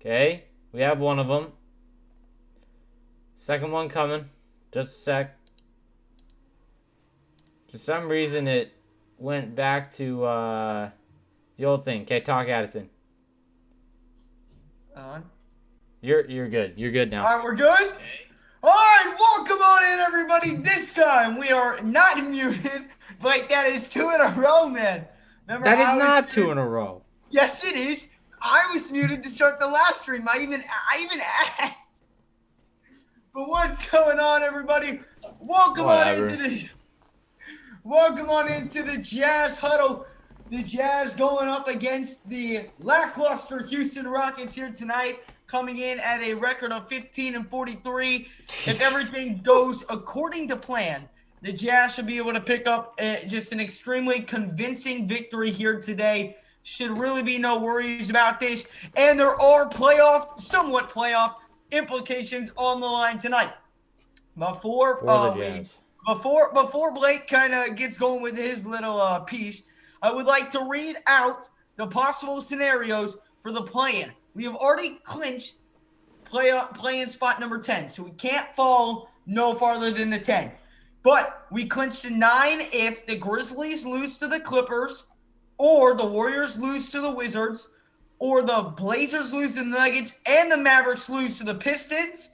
Okay, we have one of them. Second one coming. Just a sec. For some reason, it went back to the old thing. Okay, talk, Addison. On. You're good. You're good now. All right, we're good. All right, welcome on in, everybody. This time we are not muted, but that is two in a row, man. Remember, That is I was not two in muted. a row. Yes, it is. I was muted to start the last stream. I even asked. But what's going on, everybody? Welcome on into Whatever. the welcome on into the Jazz huddle. The Jazz going up against the lackluster Houston Rockets here tonight, coming in at a record of 15-43. If everything goes according to plan, the Jazz should be able to pick up just an extremely convincing victory here today. Should really be no worries about this. And there are somewhat playoff implications on the line tonight. Before For the Jazz. before Blake kind of gets going with his little piece, I would like to read out the possible scenarios for the play-in. We have already clinched play-in spot number 10, so we can't fall no farther than the 10. But we clinched the 9 if the Grizzlies lose to the Clippers, or the Warriors lose to the Wizards, or the Blazers lose to the Nuggets, and the Mavericks lose to the Pistons.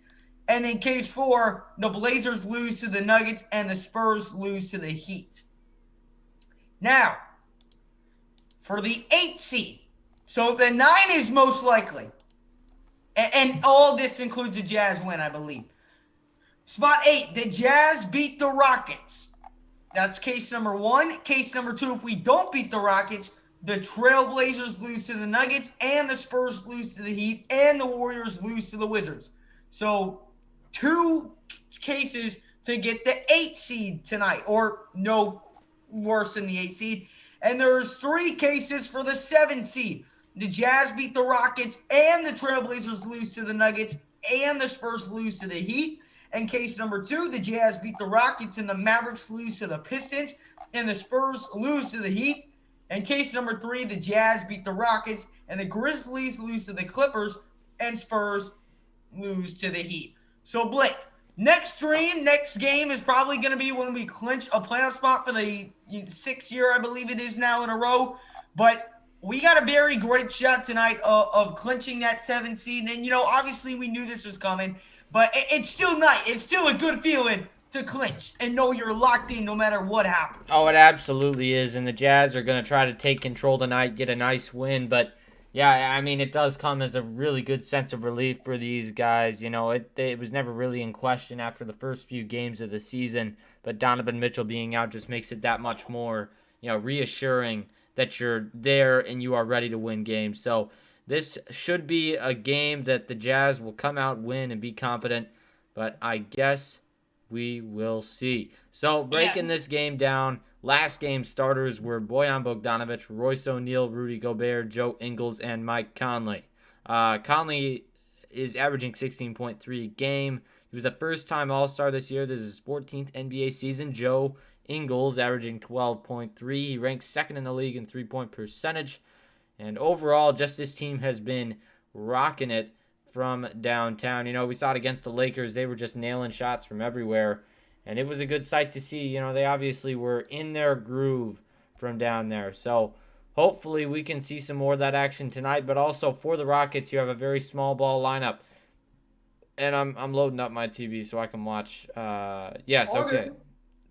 And in case 4, the Blazers lose to the Nuggets and the Spurs lose to the Heat. Now, for the 8 seed, so the 9 is most likely, and all this includes a Jazz win, I believe. Spot 8, the Jazz beat the Rockets. That's case number 1. Case number 2, if we don't beat the Rockets, the Trailblazers lose to the Nuggets, and the Spurs lose to the Heat, and the Warriors lose to the Wizards. So 2 cases to get the 8 seed tonight, or no worse than the 8 seed. And there's 3 cases for the 7 seed. The Jazz beat the Rockets, and the Trailblazers lose to the Nuggets, and the Spurs lose to the Heat. And case number 2, the Jazz beat the Rockets, and the Mavericks lose to the Pistons, and the Spurs lose to the Heat. And case number 3, the Jazz beat the Rockets, and the Grizzlies lose to the Clippers, and Spurs lose to the Heat. So, Blake, next game is probably going to be when we clinch a playoff spot for the 6th year, I believe it is now in a row. But we got a very great shot tonight of clinching that 7th seed. And, obviously we knew this was coming, but it's still nice. It's still a good feeling to clinch and know you're locked in no matter what happens. Oh, it absolutely is. And the Jazz are going to try to take control tonight, get a nice win. But, yeah, I mean, it does come as a really good sense of relief for these guys. It was never really in question after the first few games of the season. But Donovan Mitchell being out just makes it that much more, reassuring that you're there and you are ready to win games. So this should be a game that the Jazz will come out, win, and be confident. But I guess we will see. So breaking this game down, last game starters were Bojan Bogdanovic, Royce O'Neal, Rudy Gobert, Joe Ingles, and Mike Conley. Conley is averaging 16.3 a game. He was a first-time All-Star this year. This is his 14th NBA season. Joe Ingles averaging 12.3. He ranks second in the league in three-point percentage. And overall, just this team has been rocking it from downtown. We saw it against the Lakers. They were just nailing shots from everywhere. And it was a good sight to see. They obviously were in their groove from down there. So hopefully we can see some more of that action tonight. But also for the Rockets, you have a very small ball lineup. And I'm loading up my TV so I can watch. Yes, okay.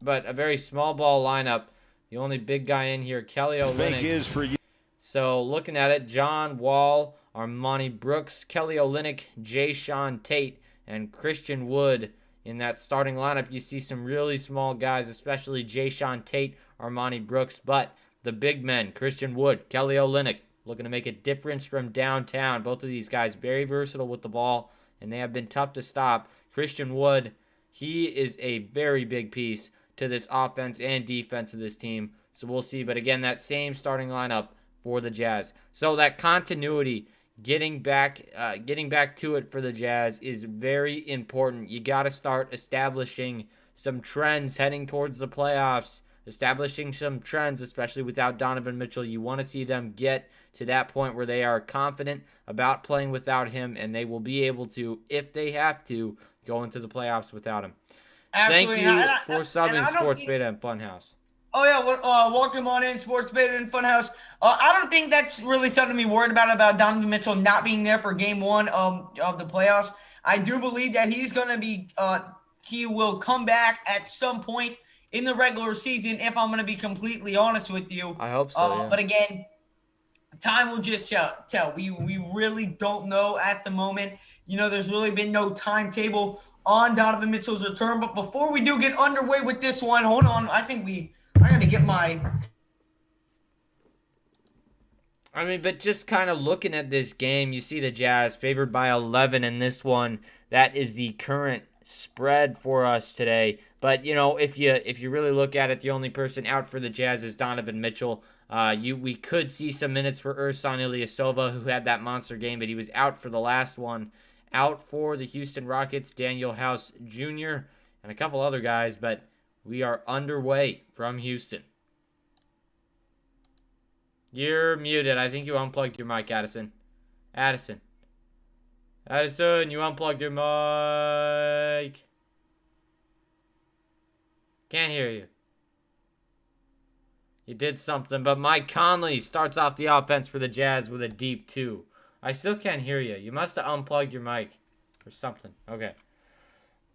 But a very small ball lineup. The only big guy in here, Kelly Olynyk. Is for you. So looking at it, John Wall, Armani Brooks, Kelly Olynyk, Jay Sean Tate, and Christian Wood in that starting lineup. You see some really small guys, especially Jay Sean Tate, Armani Brooks, but the big men, Christian Wood, Kelly Olynyk, looking to make a difference from downtown. Both of these guys very versatile with the ball, and they have been tough to stop. Christian Wood, he is a very big piece to this offense and defense of this team. So we'll see. But again, that same starting lineup for the Jazz. So that continuity, getting back to it for the Jazz is very important. You got to start establishing some trends heading towards the playoffs establishing some trends, especially without Donovan Mitchell. You want to see them get to that point where they are confident about playing without him, and they will be able to, if they have to, go into the playoffs without him. Absolutely. Thank you for subbing Sports Beta and Funhouse. Oh yeah, welcome on in, Sports Beta and Funhouse. I don't think that's really something to be worried about Donovan Mitchell not being there for Game 1 of the playoffs. I do believe that he's going to be, he will come back at some point in the regular season, if I'm going to be completely honest with you. I hope so, yeah. But again, time will just tell. We really don't know at the moment. You know, there's really been no timetable on Donovan Mitchell's return. But before we do get underway with this one, hold on. I got to get my... But just kind of looking at this game, you see the Jazz favored by 11 in this one. That is the current spread for us today. But, if you really look at it, the only person out for the Jazz is Donovan Mitchell. We could see some minutes for Ersan Ilyasova, who had that monster game, but he was out for the last one. Out for the Houston Rockets, Daniel House Jr., and a couple other guys, but we are underway from Houston. You're muted. I think you unplugged your mic, Addison. Addison, you unplugged your mic. Can't hear you. You did something, but Mike Conley starts off the offense for the Jazz with a deep 2. I still can't hear you. You must have unplugged your mic or something. Okay.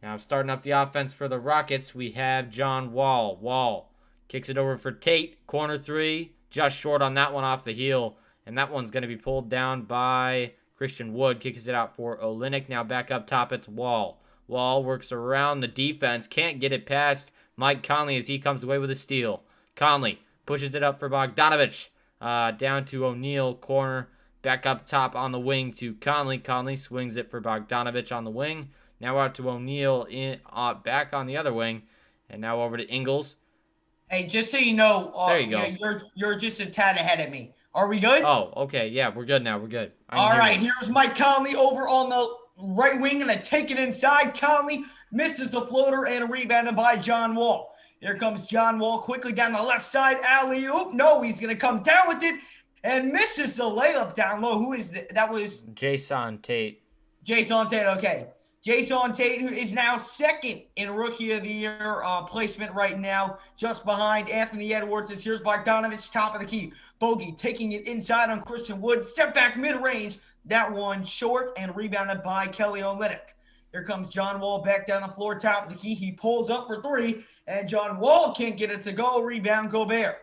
Now starting up the offense for the Rockets, we have John Wall. Wall kicks it over for Tate. Corner 3. Just short on that one off the heel. And that one's going to be pulled down by Christian Wood. Kicks it out for Olynyk. Now back up top, it's Wall. Wall works around the defense. Can't get it past Mike Conley as he comes away with a steal. Conley pushes it up for Bogdanovic. Down to O'Neal. Corner. Back up top on the wing to Conley. Conley swings it for Bogdanovic on the wing. Now out to O'Neal back on the other wing. And now over to Ingles. Hey, just so you know, there you go. You're just a tad ahead of me. Are we good? Oh, okay. Yeah, we're good now. We're good. All right, here's Mike Conley over on the right wing. Going to take it inside. Conley misses a floater and rebounded by John Wall. Here comes John Wall quickly down the left side. Alley-oop. No, he's going to come down with it and misses the layup down low. Who is it? That was Jason Tate. Jason Tate, okay. Jason Tate, who is now second in Rookie of the Year placement right now, just behind Anthony Edwards. Here's Bogdanovic, top of the key. Bogey taking it inside on Christian Wood. Step back mid-range. That one short and rebounded by Kelly Olynyk. Here comes John Wall back down the floor, top of the key. He pulls up for 3, and John Wall can't get it to go. Rebound, Gobert.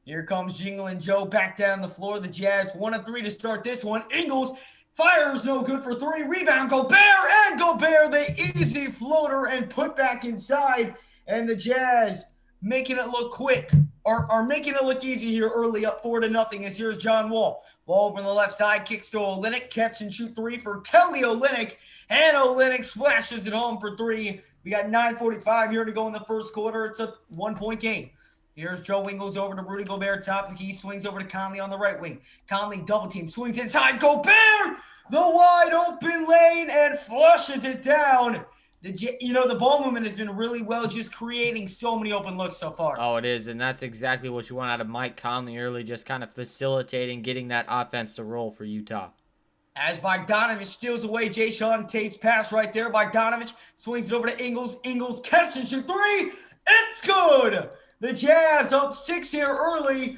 Here comes Jingle and Joe back down the floor. The Jazz 1 of 3 to start this one. Ingles fires no good for 3. Rebound, Gobert, and Gobert, the easy floater and put back inside. And the Jazz making it look quick, or making it look easy here early, up 4-0. As here's John Wall. Ball over on the left side, kicks to Olynyk. Catch and shoot 3 for Kelly Olynyk. And Olynyk splashes it home for 3. We got 9:45 here to go in the first quarter. It's a 1-point game. Here's Joe Ingles over to Rudy Gobert, top. He swings over to Conley on the right wing. Conley double team, swings inside. Gobert, the wide open lane, and flushes it down. The ball movement has been really well, just creating so many open looks so far. Oh, it is, and that's exactly what you want out of Mike Conley early, just kind of facilitating, getting that offense to roll for Utah. As Bogdanovic steals away Jason Tate's pass right there. Bogdanovic swings it over to Ingles. Ingles catch and shoot 3. It's good. The Jazz up 6 here early.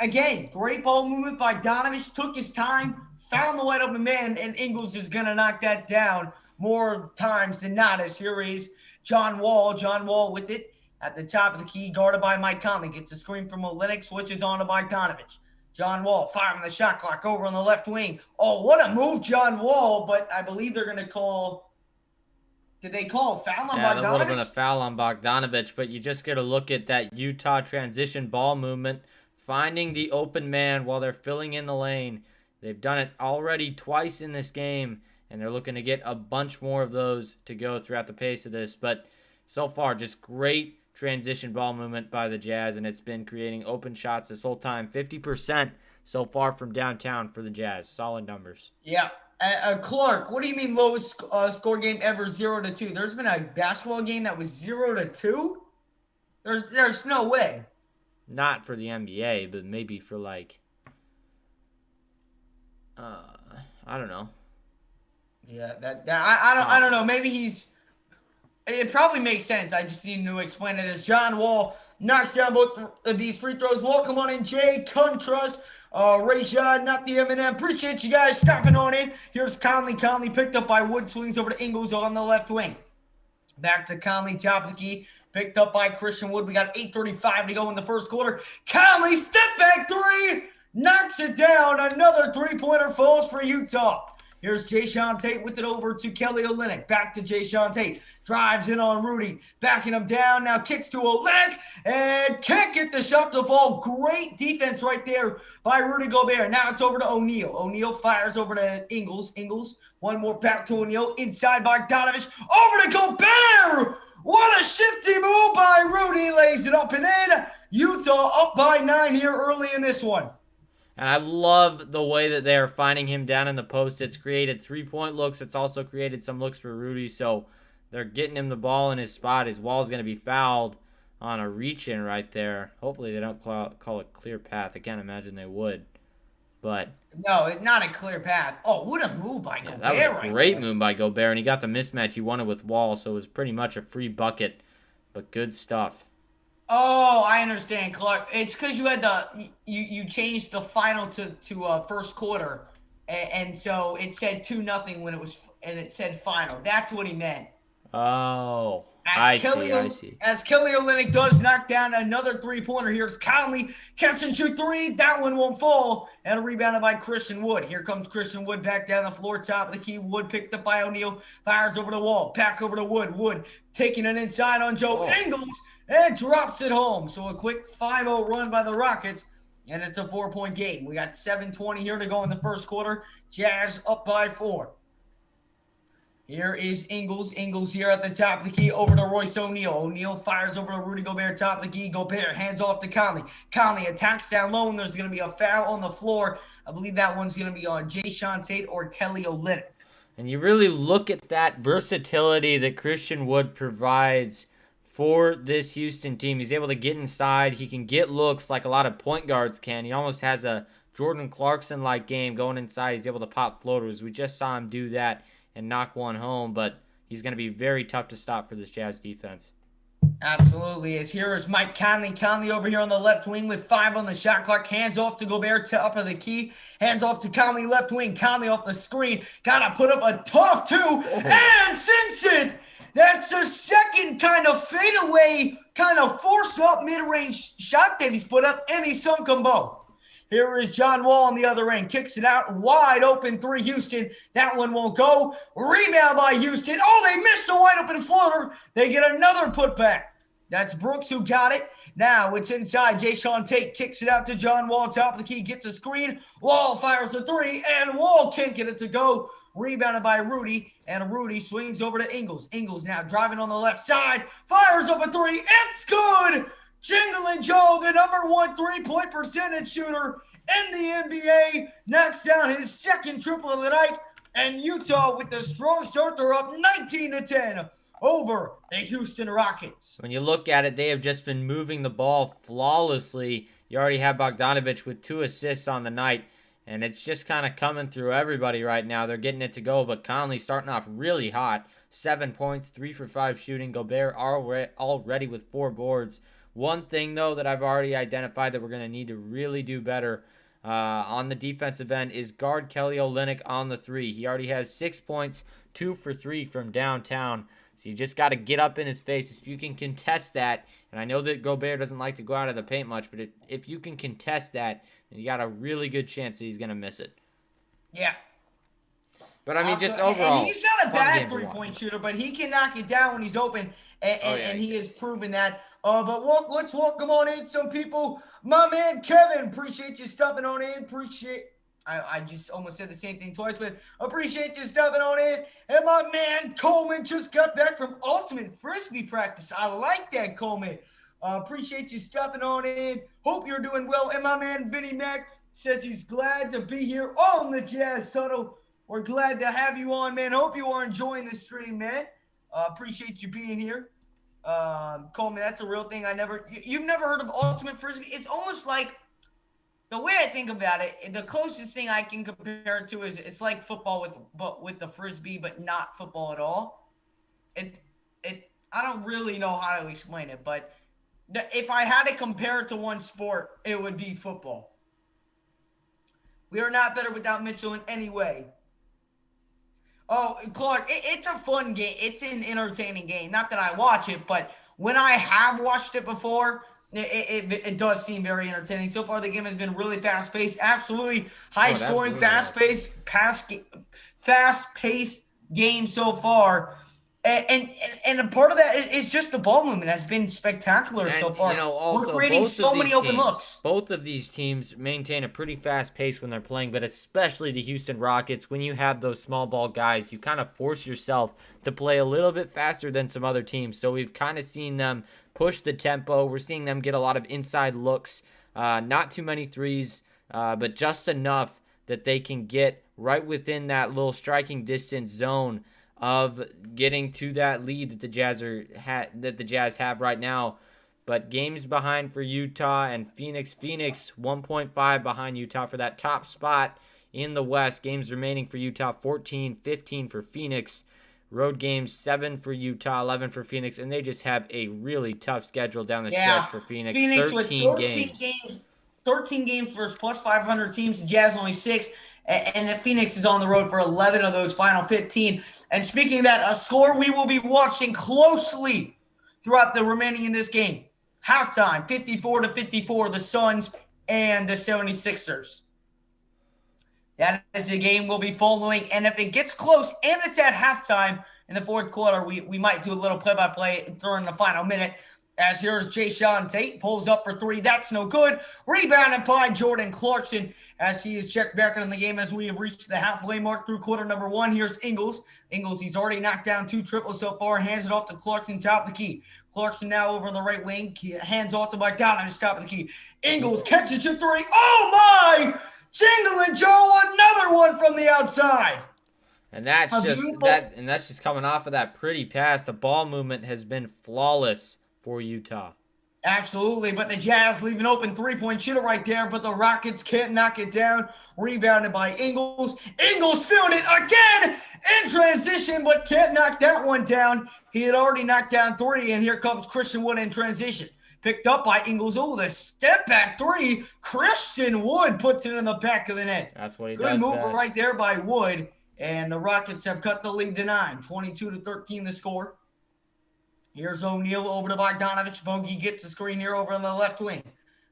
Again, great ball movement. Bogdanovic took his time, found the wide open man, and Ingles is going to knock that down more times than not. As here is John Wall. John Wall with it at the top of the key, guarded by Mike Conley. Gets a screen from Olynyk, switches on to Bogdanovic. John Wall firing the shot clock over on the left wing. Oh, what a move, John Wall, but I believe they're going to call... Did they call a foul on Bogdanovic? Yeah, that would have been a foul on Bogdanovic, but you just got to look at that Utah transition ball movement, finding the open man while they're filling in the lane. They've done it already twice in this game, and they're looking to get a bunch more of those to go throughout the pace of this. But so far, just great transition ball movement by the Jazz, and it's been creating open shots this whole time. 50% so far from downtown for the Jazz. Solid numbers. Yeah. Clark, what do you mean lowest score game ever, 0-2? There's been a basketball game that was 0-2? There's no way. Not for the NBA, but maybe for like, I don't know. Yeah, I don't know. Possible. Maybe he's. It probably makes sense. I just need to explain it as John Wall knocks down both of these free throws. Welcome on in, Jay Contrast. Ray John, not the Eminem. Appreciate you guys stopping on in. Here's Conley. Conley picked up by Wood, swings over to Ingles on the left wing. Back to Conley, top of the key. Picked up by Christian Wood. We got 8:35 to go in the first quarter. Conley, step back three. Knocks it down. Another three-pointer falls for Utah. Here's Jayshawn Tate with it over to Kelly Olynyk. Back to Jayshawn Tate. Drives in on Rudy. Backing him down. Now kicks to Olynyk. And can't get the shot to fall. Great defense right there by Rudy Gobert. Now it's over to O'Neal. O'Neal fires over to Ingles. Ingles, one more back to O'Neal. Inside Bogdanovich. Over to Gobert. What a shifty move by Rudy. Lays it up and in. Utah up by 9 here early in this one. And I love the way that they are finding him down in the post. It's created 3-point looks. It's also created some looks for Rudy. So they're getting him the ball in his spot. His wall is going to be fouled on a reach-in right there. Hopefully they don't call it clear path. I can't imagine they would. But no, it's not a clear path. Oh, what a move by Gobert. That was a great move by Gobert. And he got the mismatch he wanted with Wall. So it was pretty much a free bucket. But good stuff. Oh, I understand, Clark. It's because you had you changed the final to first quarter, and so it said 2-0 when it was, and it said final. That's what he meant. Oh, I see. As Kelly Olynyk does knock down another three-pointer. Here's Conley, catch and shoot three. That one won't fall, and a rebounded by Christian Wood. Here comes Christian Wood back down the floor, top of the key. Wood picked up by O'Neal, fires over the wall, back over to Wood. Wood taking it inside on Joe Ingles. And drops it home. So a quick 5-0 run by the Rockets. And it's a 4-point game. We got 7:20 here to go in the first quarter. Jazz up by 4. Here is Ingles. Ingles here at the top of the key over to Royce O'Neal. O'Neal fires over to Rudy Gobert, top of the key. Gobert hands off to Conley. Conley attacks down low, and there's going to be a foul on the floor. I believe that one's going to be on Jayshawn Tate or Kelly Olynyk. And you really look at that versatility that Christian Wood provides for this Houston team. He's able to get inside. He can get looks like a lot of point guards can. He almost has a Jordan Clarkson-like game going inside. He's able to pop floaters. We just saw him do that and knock one home, but he's going to be very tough to stop for this Jazz defense. Absolutely. As here is Mike Conley. Conley over here on the left wing with 5 on the shot clock. Hands off to Gobert, top of the key. Hands off to Conley, left wing. Conley off the screen. Got to put up a tough 2. And since it, that's the second kind of fadeaway, kind of forced up mid-range shot that he's put up, and he sunk them both. Here is John Wall on the other end. Kicks it out. Wide open 3, Houston. That one won't go. Rebound by Houston. Oh, they missed the wide open floater. They get another putback. That's Brooks who got it. Now it's inside. Jayshawn Tate kicks it out to John Wall. Top of the key. Gets a screen. Wall fires the 3. And Wall can't get it to go. Rebounded by Rudy. And Rudy swings over to Ingles. Ingles now driving on the left side. Fires up a 3. It's good. Jingling Joe, the number 1 3-point percentage shooter in the NBA, knocks down his second triple of the night, and Utah with the strong start, they're up 19-10 over the Houston Rockets. When you look at it, they have just been moving the ball flawlessly. You already have Bogdanovich with 2 assists on the night, and it's just kind of coming through everybody right now. They're getting it to go, but Conley starting off really hot. 7 points, 3 for 5 shooting. Gobert already with 4 boards. One thing, though, that I've already identified that we're going to need to really do better on the defensive end is guard Kelly Olynyk on the 3. He already has 6 points, 2 for 3 from downtown. So you just got to get up in his face. If you can contest that, and I know that Gobert doesn't like to go out of the paint much, but if you can contest that, then you got a really good chance that he's going to miss it. Yeah. But, I mean, just overall. And he's not a bad three-point shooter, but he can knock it down when he's open, and he has proven that. But let's welcome on in some people. My man Kevin, appreciate you stopping on in. I just almost said the same thing twice, but appreciate you stopping on in. And my man Coleman just got back from Ultimate Frisbee practice. I like that, Coleman. Appreciate you stopping on in. Hope you're doing well. And my man Vinny Mac says he's glad to be here on the Jazz Huddle. We're glad to have you on, man. Hope you are enjoying the stream, man. Appreciate you being here. Coleman, that's a real thing. You've never heard of ultimate frisbee? It's almost like the way I think about it. The closest thing I can compare it to is it's like football with the frisbee, but not football at all. It I don't really know how to explain it, but if I had to compare it to one sport, it would be football. We are not better without Mitchell in any way. Oh, Clark, it's a fun game. It's an entertaining game. Not that I watch it, but when I have watched it before, it does seem very entertaining. So far, the game has been really fast-paced, absolutely high-scoring, fast-paced game so far. And a part of that is just the ball movement has been spectacular so far. Also, we're creating so many open looks. Both of these teams maintain a pretty fast pace when they're playing, but especially the Houston Rockets, when you have those small ball guys, you kind of force yourself to play a little bit faster than some other teams. So we've kind of seen them push the tempo. We're seeing them get a lot of inside looks, not too many threes, but just enough that they can get right within that little striking distance zone of getting to that lead that the Jazz have right now. But games behind for Utah and Phoenix 1.5 behind Utah for that top spot in the West. Games remaining for Utah 14-15 for Phoenix. Road games 7 for Utah, 11 for Phoenix, and they just have a really tough schedule down the stretch for Phoenix. 13 games. 13 games versus plus 500 teams. The Jazz only 6. And the Phoenix is on the road for 11 of those final 15. And speaking of that, a score we will be watching closely throughout the remaining in this game. Halftime, 54-54, the Suns and the 76ers. That is the game we'll be following. And if it gets close and it's at halftime in the fourth quarter, we might do a little play-by-play during the final minute. As here's Jae'Sean Tate, pulls up for 3. That's no good. Rebounded by Jordan Clarkson as he is checked back in the game as we have reached the halfway mark through quarter number 1. Here's Ingles. He's already knocked down 2 triples so far. Hands it off to Clarkson, top of the key. Clarkson now over on the right wing. Hands off to Bogdanovich, top of the key. Ingles catches a 3. Oh, my! Jingle and Joe, another one from the outside. And that's just coming off of that pretty pass. The ball movement has been flawless for Utah. Absolutely, but the Jazz leave an open three-point shooter right there, but the Rockets can't knock it down. Rebounded by Ingles. Ingles filled it again in transition, but can't knock that one down. He had already knocked down 3, and here comes Christian Wood in transition. Picked up by Ingles. Oh, the step-back 3. Christian Wood puts it in the back of the net. That's what he does. Good move best. right there by Wood, and the Rockets have cut the lead to 9. 22-13 the score. Here's O'Neal over to Bogdanovich. Bogey gets the screen here over on the left wing.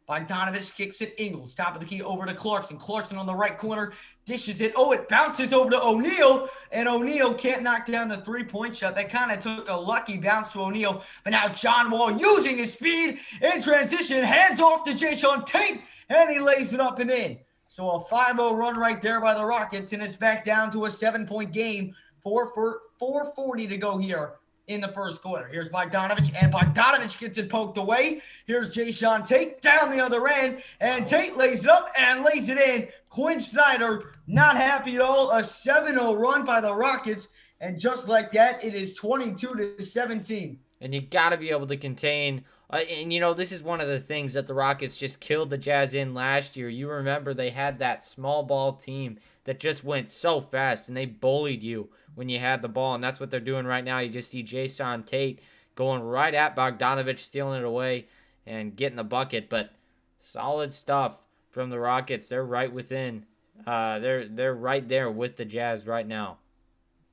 Bogdanovich kicks it. Ingles, top of the key, over to Clarkson. Clarkson on the right corner, dishes it. Oh, it bounces over to O'Neal, and O'Neal can't knock down the three-point shot. That kind of took a lucky bounce to O'Neal. But now John Wall using his speed in transition. Hands off to Jae'Sean Tate, and he lays it up and in. So a 5-0 run right there by the Rockets, and it's back down to a 7-point game. 4:40 to go here in the first quarter. Here's Bogdanovich, and Bogdanovich gets it poked away. Here's Jae'Sean Tate down the other end, and Tate lays it up and lays it in. Quinn Snyder not happy at all. A 7-0 run by the Rockets, and just like that, it is 22-17. And you got to be able to contain. And, this is one of the things that the Rockets just killed the Jazz in last year. You remember they had that small ball team that just went so fast, and they bullied you when you had the ball, and that's what they're doing right now. You just see Jae'Sean Tate going right at Bogdanovich, stealing it away and getting the bucket. But solid stuff from the Rockets. They're right within. They're right there with the Jazz right now.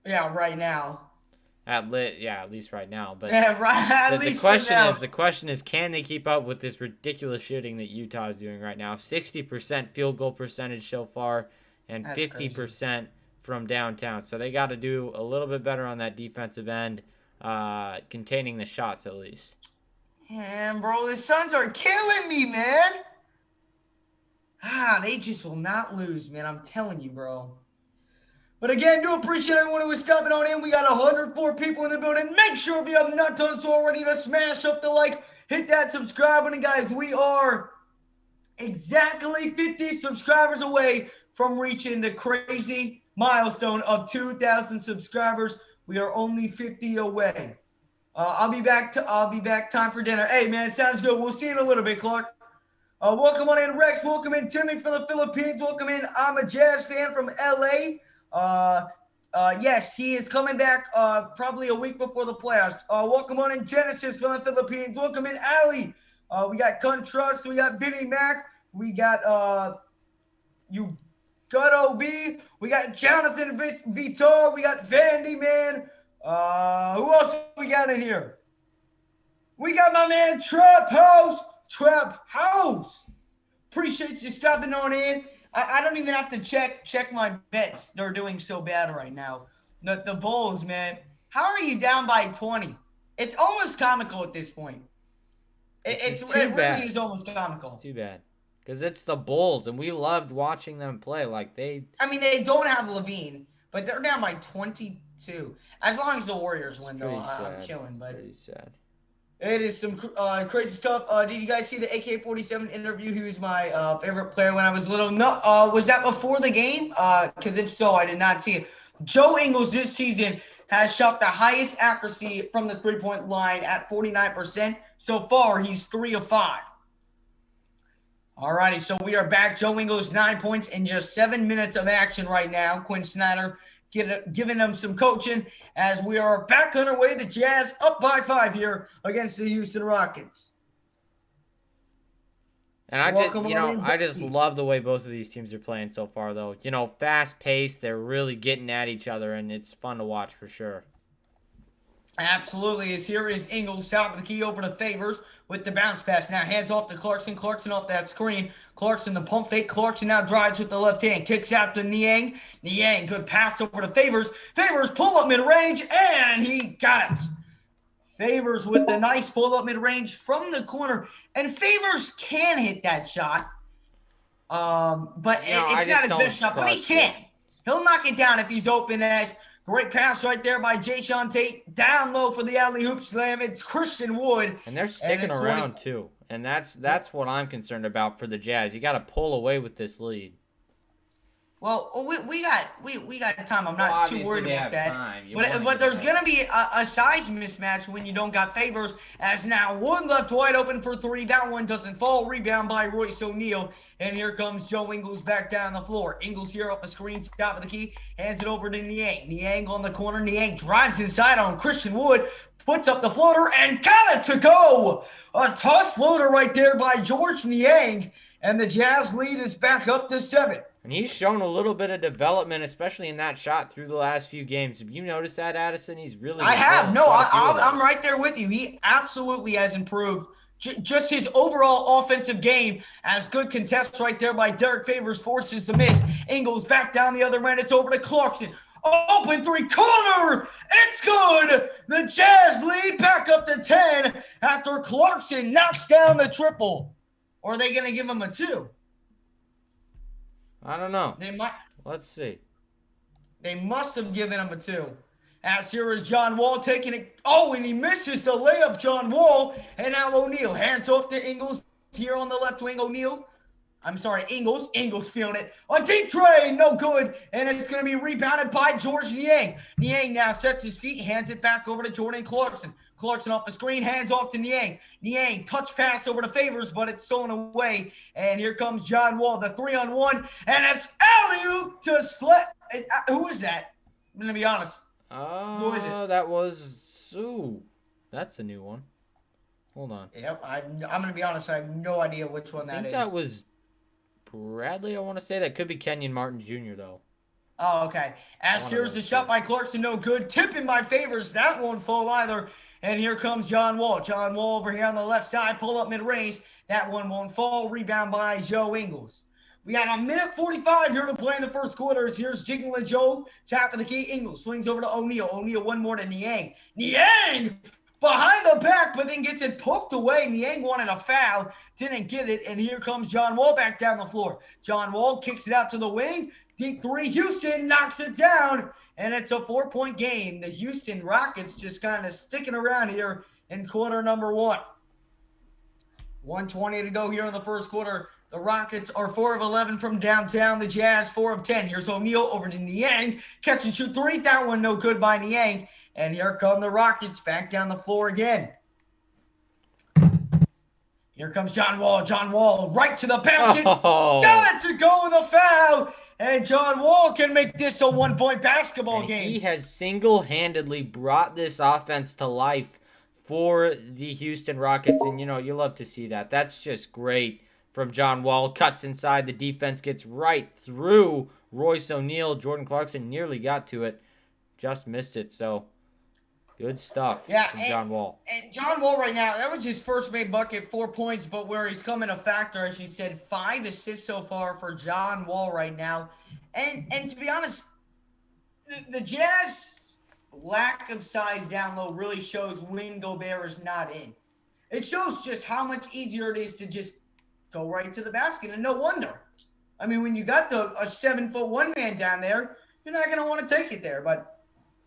Yeah, right now. At least right now. But yeah, right. The question is, can they keep up with this ridiculous shooting that Utah is doing right now? 60% field goal percentage so far, and that's 50% crazy from downtown. So they got to do a little bit better on that defensive end, containing the shots at least. And bro, the Suns are killing me, man. They just will not lose, man. I'm telling you, bro. But again, do appreciate everyone who is stopping on in. We got 104 people in the building. Make sure if you have not done so already to smash up the like, hit that subscribe button, guys. We are exactly 50 subscribers away from reaching the crazy milestone of 2,000 subscribers. We are only 50 away. I'll be back. I'll be back. Time for dinner. Hey, man, sounds good. We'll see you in a little bit, Clark. Welcome on in, Rex. Welcome in, Timmy from the Philippines. Welcome in. I'm a Jazz fan from LA. Yes, he is coming back probably a week before the playoffs. Welcome on in, Genesis from the Philippines. Welcome in, Ali. We got Gun Trust. We got Vinny Mac. We got you got OB. We got Jonathan Vitor. We got Vandy, man. Who else we got in here? We got my man Trap House. Trap House. Appreciate you stopping on in. I don't even have to check my bets. They're doing so bad right now. The Bulls, man. How are you down by 20? It's almost comical at this point. It really is almost comical. It's too bad. Because it's the Bulls, and we loved watching them play. They don't have Levine, but they're down by 22. As long as the Warriors win, though, I'm chilling. But pretty sad. It is some crazy stuff. Did you guys see the AK-47 interview? He was my favorite player when I was little. No, was that before the game? Because if so, I did not see it. Joe Ingles this season has shot the highest accuracy from the three-point line at 49%. So far, he's 3 of 5. All righty, so we are back. Joe Ingles, 9 points in just 7 minutes of action right now. Quinn Snyder giving them some coaching as we are back underway. The Jazz up by 5 here against the Houston Rockets. And I just love the way both of these teams are playing so far, though. Fast paced. They're really getting at each other, and it's fun to watch for sure. Absolutely. Here is Ingles, top of the key over to Favors with the bounce pass. Now hands off to Clarkson. Clarkson off that screen. Clarkson the pump fake. Clarkson now drives with the left hand. Kicks out to Niang. Niang, good pass over to Favors. Favors pull up mid-range, and he got it. Favors with the nice pull up mid-range from the corner. And Favors can hit that shot. But it's not his best shot, but he can. He'll knock it down if he's open as. Great pass right there by Jae'Sean Tate. Down low for the alley-oop slam. It's Christian Wood. And they're sticking around, too. And that's what I'm concerned about for the Jazz. You got to pull away with this lead. Well, we got time. I'm not too worried about that. But there's going to be a size mismatch when you don't got Favors, as now one left wide open for 3. That one doesn't fall. Rebound by Royce O'Neal. And here comes Joe Ingles back down the floor. Ingles here off the screen, top of the key, hands it over to Niang. Niang on the corner. Niang drives inside on Christian Wood, puts up the floater, and got it to go. A tough floater right there by George Niang. And the Jazz lead is back up to 7. And he's shown a little bit of development, especially in that shot through the last few games. Have you noticed that, Addison? He's really. I have. No, I'm right there with you. He absolutely has improved. Just his overall offensive game, as good contest right there by Derek Favors forces the miss. Ingles back down the other end. It's over to Clarkson. Open 3 corner. It's good. The Jazz lead back up to 10 after Clarkson knocks down the triple. Or are they going to give him a 2? I don't know. They might. Let's see. They must have given him a 2. As here is John Wall taking it. Oh, and he misses the layup, John Wall. And now O'Neal. Hands off to Ingles here on the left wing. Ingles. Ingles feeling it. A deep tray. No good. And it's going to be rebounded by George Niang. Niang now sets his feet. Hands it back over to Jordan Clarkson. Clarkson off the screen. Hands off to Niang. Niang touch pass over to Favors, but it's stolen away. And here comes John Wall. The 3-on-1. And it's alley-oop to Slet. Who is that? I'm going to be honest. Who is it? That was Sue. That's a new one. Hold on. Yep, I'm going to be honest. I have no idea which one that is. I think that was Bradley, I want to say. That could be Kenyon Martin Jr., though. Oh, okay. As here's the shot by Clarkson. No good. Tipping by Favors. That won't fall either. And here comes John Wall. John Wall over here on the left side. Pull up mid-range. That one won't fall. Rebound by Joe Ingles. We got 1:45 here to play in the first quarters. Here's Jiggling Joe. Tap of the key. Ingles swings over to O'Neal. O'Neal one more to Niang. Niang behind the back, but then gets it poked away. Niang wanted a foul. Didn't get it. And here comes John Wall back down the floor. John Wall kicks it out to the wing. Deep 3. Houston knocks it down. And it's a 4-point game. The Houston Rockets just kind of sticking around here in quarter number 1. 1:20 to go here in the first quarter. The Rockets are 4 of 11 from downtown. The Jazz 4 of 10. Here's O'Neal over to Niang. Catch and shoot 3. That one no good by Niang. And here come the Rockets back down the floor again. Here comes John Wall. John Wall right to the basket. Oh. Got it to go in the foul. And John Wall can make this a 1-point basketball And game. he has single-handedly brought this offense to life for the Houston Rockets. And, you love to see that. That's just great from John Wall. Cuts inside. The defense gets right through Royce O'Neal. Jordan Clarkson nearly got to it. Just missed it. So, good stuff from John Wall. And John Wall right now, that was his first made bucket, 4 points, but where he's coming a factor, as you said, 5 assists so far for John Wall right now. And to be honest, the Jazz lack of size down low really shows when Gobert is not in. It shows just how much easier it is to just go right to the basket, and no wonder. I mean, when you got a 7'1" man down there, you're not going to want to take it there, but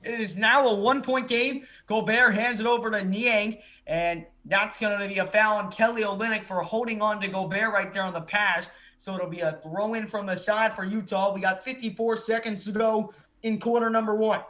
it is now a 1-point game. Gobert hands it over to Niang, and that's going to be a foul on Kelly Olynyk for holding on to Gobert right there on the pass. So it'll be a throw-in from the side for Utah. We got 54 seconds to go in quarter number 1.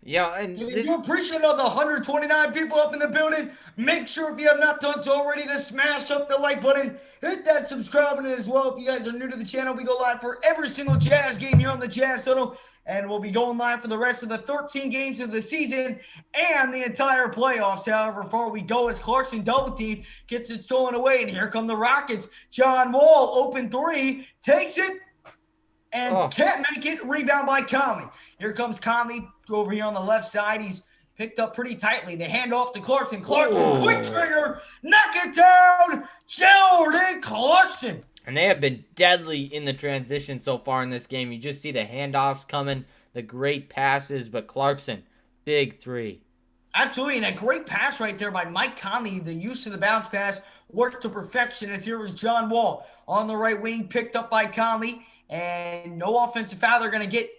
Yeah, and you appreciate all the 129 people up in the building. Make sure if you have not done so already to smash up the like button. Hit that subscribe button as well. If you guys are new to the channel, we go live for every single Jazz game here on the Jazz Tunnel. And we'll be going live for the rest of the 13 games of the season and the entire playoffs. However far we go as Clarkson double team gets it stolen away. And here come the Rockets. John Wall, open 3, takes it and can't make it. Rebound by Conley. Here comes Conley over here on the left side. He's picked up pretty tightly. They hand off to Clarkson. Clarkson, quick trigger, knock it down. Jordan Clarkson. And they have been deadly in the transition so far in this game. You just see the handoffs coming, the great passes, but Clarkson, big 3. Absolutely, and a great pass right there by Mike Conley. The use of the bounce pass worked to perfection as here was John Wall on the right wing, picked up by Conley, and no offensive foul they're going to get,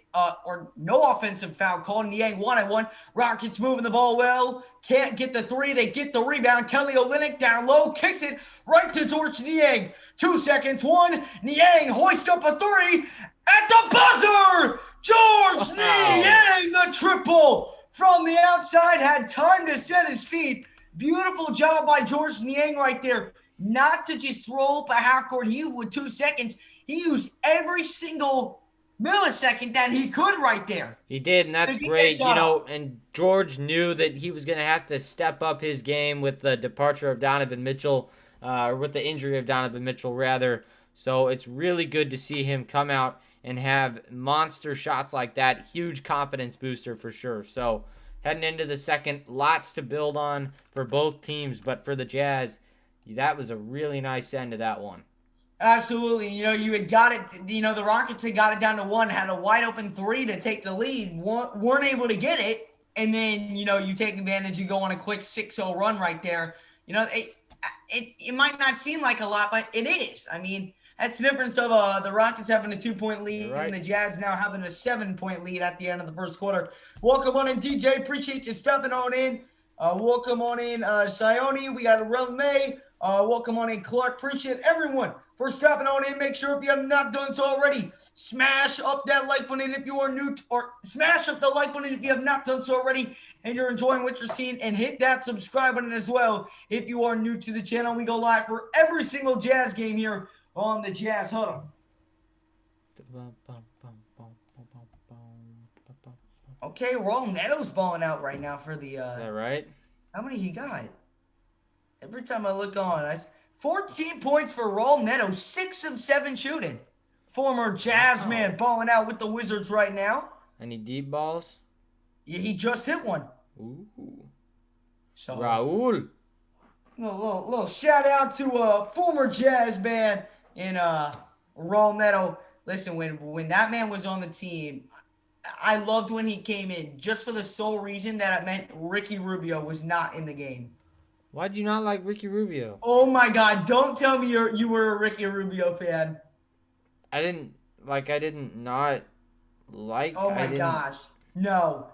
or no offensive foul called. Niang 1-on-1. Rockets moving the ball well. Can't get the 3. They get the rebound. Kelly Olynyk down low. Kicks it right to George Niang. 2 seconds. 1. Niang hoists up a 3. At the buzzer! George Niang, the triple. From the outside. Had time to set his feet. Beautiful job by George Niang right there. Not to just throw up a half-court heave with 2 seconds. He used every single millisecond that he could right there. He did, and that's great. And George knew that he was going to have to step up his game with the departure of Donovan Mitchell, or with the injury of Donovan Mitchell, rather. So it's really good to see him come out and have monster shots like that. Huge confidence booster for sure. So heading into the second, lots to build on for both teams. But for the Jazz, that was a really nice end to that one. Absolutely. You had got it. The Rockets had got it down to 1, had a wide open 3 to take the lead, weren't able to get it. And then, you take advantage, you go on a quick 6-0 run right there. It might not seem like a lot, but it is. I mean, that's the difference of the Rockets having a 2-point lead and the Jazz now having a 7-point lead at the end of the first quarter. Welcome on in, DJ. Appreciate you stepping on in. Welcome on in, Sione. We got May. Welcome on in, Clark. Appreciate everyone for stepping on in. Make sure if you have not done so already, smash up that like button if you are new, or smash up the like button if you have not done so already and you're enjoying what you're seeing, and hit that subscribe button as well if you are new to the channel. We go live for every single Jazz game here on the Jazz Huddle. Okay, Raul Neto's balling out right now for the. Is that right? How many he got? Every time I look on, 14 points for Raul Neto, 6 of 7 shooting. Former Jazz man balling out with the Wizards right now. Any deep balls? Yeah, he just hit one. Ooh. So Raul. Little shout out to former Jazz man in Raul Neto. Listen, when that man was on the team, I loved when he came in just for the sole reason that it meant Ricky Rubio was not in the game. Why'd you not like Ricky Rubio? Oh my God! Don't tell me you were a Ricky Rubio fan. I didn't like. Oh my gosh! No.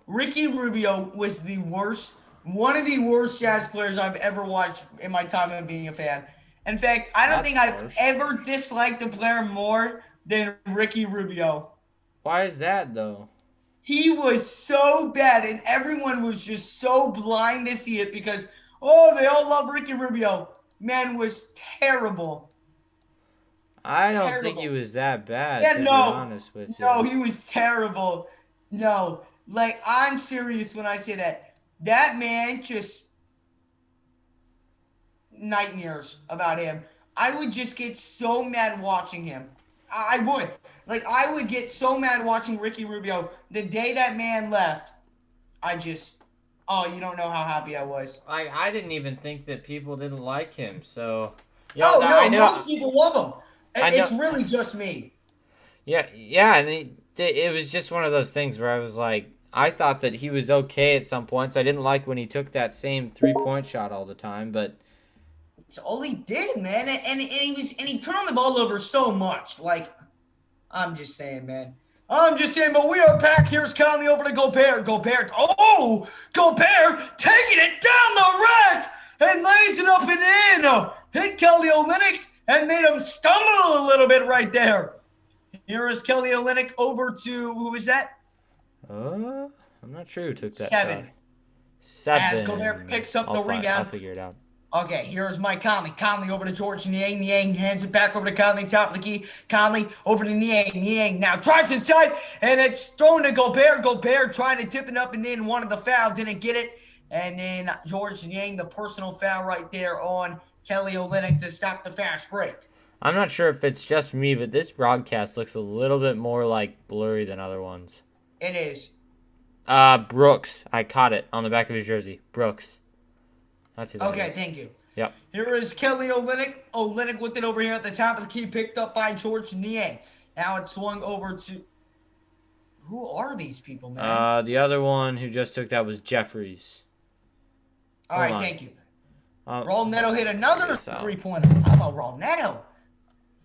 Ricky Rubio was the worst. One of the worst Jazz players I've ever watched in my time of being a fan. In fact, I don't think I've ever disliked a player more than Ricky Rubio. Why is that though? He was so bad, and everyone was just so blind to see it because, oh, they all love Ricky Rubio. Man was terrible. I don't think he Terrible. was that bad, Yeah, to be no. honest with No, you. he was terrible. No. Like, I'm serious when I say that. That man just nightmares about him. I would just get so mad watching him. I would. Like, I would get so mad watching Ricky Rubio. The day that man left, I just, oh, you don't know how happy I was. I didn't even think that people didn't like him. So, Oh, I no, know, most people love him. I It's know. really just me. Yeah, and it was just one of those things where I was like, I thought that he was okay at some points. I didn't like when he took that same 3-point shot all the time, but It's all he did, man. And he turned the ball over so much. Like, I'm just saying, man. I'm just saying, but we are back. Here's Conley over to Gobert. Gobert. Oh, Gobert taking it down the rack and lays it up and in. Hit Kelly Olynyk and made him stumble a little bit right there. Here is Kelly Olynyk over to, who is that? I'm not sure who took that Seven. shot. 7. As Gobert picks up the rebound. I'll figure it out. Okay, here's Mike Conley. Conley over to George Niang. Niang hands it back over to Conley, top of the key. Conley over to Niang. Niang now drives inside, and it's thrown to Gobert. Gobert trying to tip it up and in. Wanted the foul, didn't get it. And then George Niang, the personal foul right there on Kelly Olynyk to stop the fast break. I'm not sure if it's just me, but this broadcast looks a little bit more like blurry than other ones. It is. Brooks. I caught it on the back of his jersey. Brooks. That's who that Okay, is. thank you. Yep. Here is Kelly Olynyk. Olynyk with it over here at the top of the key, picked up by George Niang. Now it's swung over to... Who are these people, man? The other one who just took that was Jeffries. All right, on. thank you. Uh, Raul Neto hit another Figure this out. three-pointer. How about Raul Neto?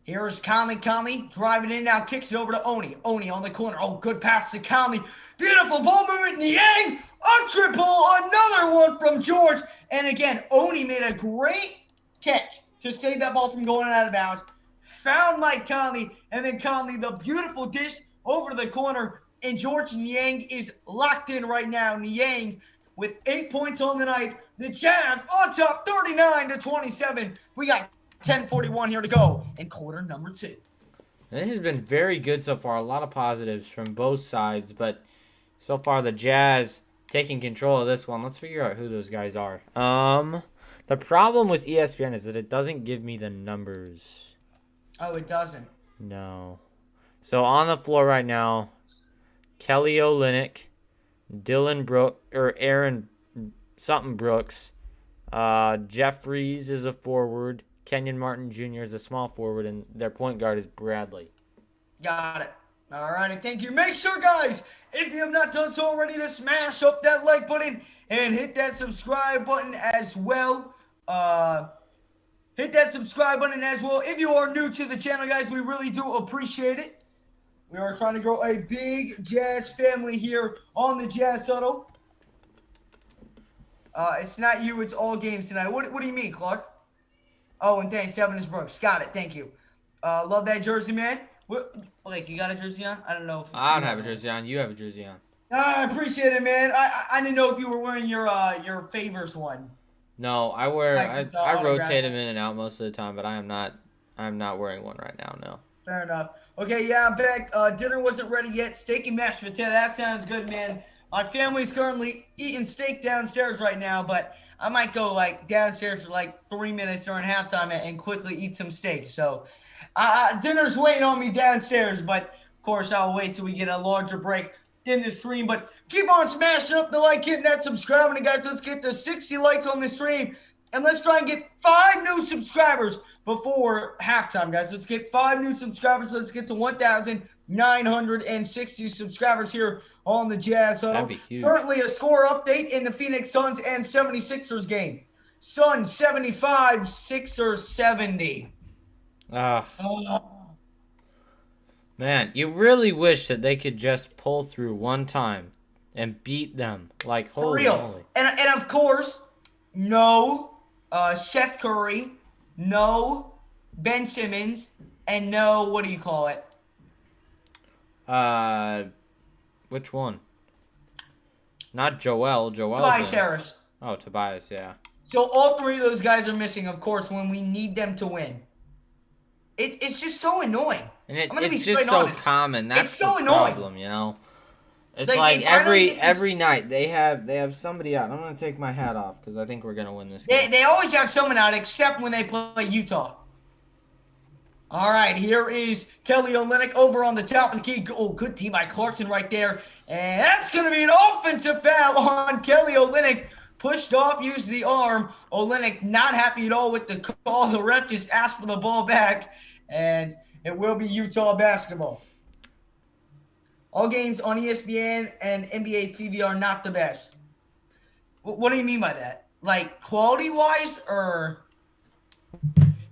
Here is Conley. Conley driving in now, kicks it over to Oni. Oni on the corner. Oh, good pass to Conley. Beautiful ball movement. Niang, a triple. Another one from George. And again, Oni made a great catch to save that ball from going out of bounds. Found Mike Conley, and then Conley, the beautiful dish over to the corner. And George Niang is locked in right now. Niang with 8 points on the night. The Jazz on top, 39-27. We got 10:41 here to go in quarter number 2. This has been very good so far. A lot of positives from both sides, but so far the Jazz taking control of this one. Let's figure out who those guys are. The problem with ESPN is that it doesn't give me the numbers. Oh, it doesn't. No. So on the floor right now, Kelly Olynyk, Dylan Brooks, or Aaron something Brooks, Jeffries is a forward, Kenyon Martin Jr. is a small forward, and their point guard is Bradley. Got it. All righty, thank you. Make sure, guys, if you have not done so already, to smash up that like button and hit that subscribe button as well. Hit that subscribe button as well. If you are new to the channel, guys, we really do appreciate it. We are trying to grow a big Jazz family here on the Jazz Huddle. It's not you, it's all games tonight. What do you mean, Clark? Oh, and thanks, 7 is Brooks. Got it, thank you. Love that jersey, man. Blake, you got a jersey on? I don't know if I don't have a jersey on. You have a jersey on. I appreciate it, man. I didn't know if you were wearing your favors one. No, I rotate them in and out most of the time, but I'm not wearing one right now, no. Fair enough. Okay, yeah, I'm back. Dinner wasn't ready yet. Steak and mashed potato. That sounds good, man. My family's currently eating steak downstairs right now, but I might go like downstairs for like 3 minutes during halftime and quickly eat some steak. So dinner's waiting on me downstairs, but of course I'll wait till we get a larger break in the stream. But keep on smashing up the like, hitting that subscribe, and guys, let's get to 60 likes on the stream, and let's try and get 5 new subscribers before halftime, guys. Let's get 5 new subscribers. Let's get to 1,960 subscribers here on the Jazz Huddle. That'd be huge. Currently a score update in the Phoenix Suns and 76ers game. Suns 75, Sixers 70. Man, you really wish that they could just pull through one time and beat them. Like, For holy real. moly. And of course, no Seth Curry, no Ben Simmons, and no, what do you call it? Which one? Not Joel. Tobias Joel's in. Harris. Oh, Tobias, yeah. So all three of those guys are missing, of course, when we need them to win. It's just so annoying. And I'm gonna be it's just straight so honest. common. That's It's so the annoying. problem, you know? It's Like, like they finally get this- every night they have somebody out. I'm going to take my hat off because I think we're going to win this game. They always have someone out, except when they play Utah. All right, here is Kelly Olynyk over on the top of the key. Oh, good team by Clarkson right there. And that's going to be an offensive foul on Kelly Olynyk. Pushed off, used the arm. Olynyk not happy at all with the call. The ref just asked for the ball back. And it will be Utah basketball. All games on ESPN and NBA TV are not the best. What do you mean by that? Like, quality-wise, or...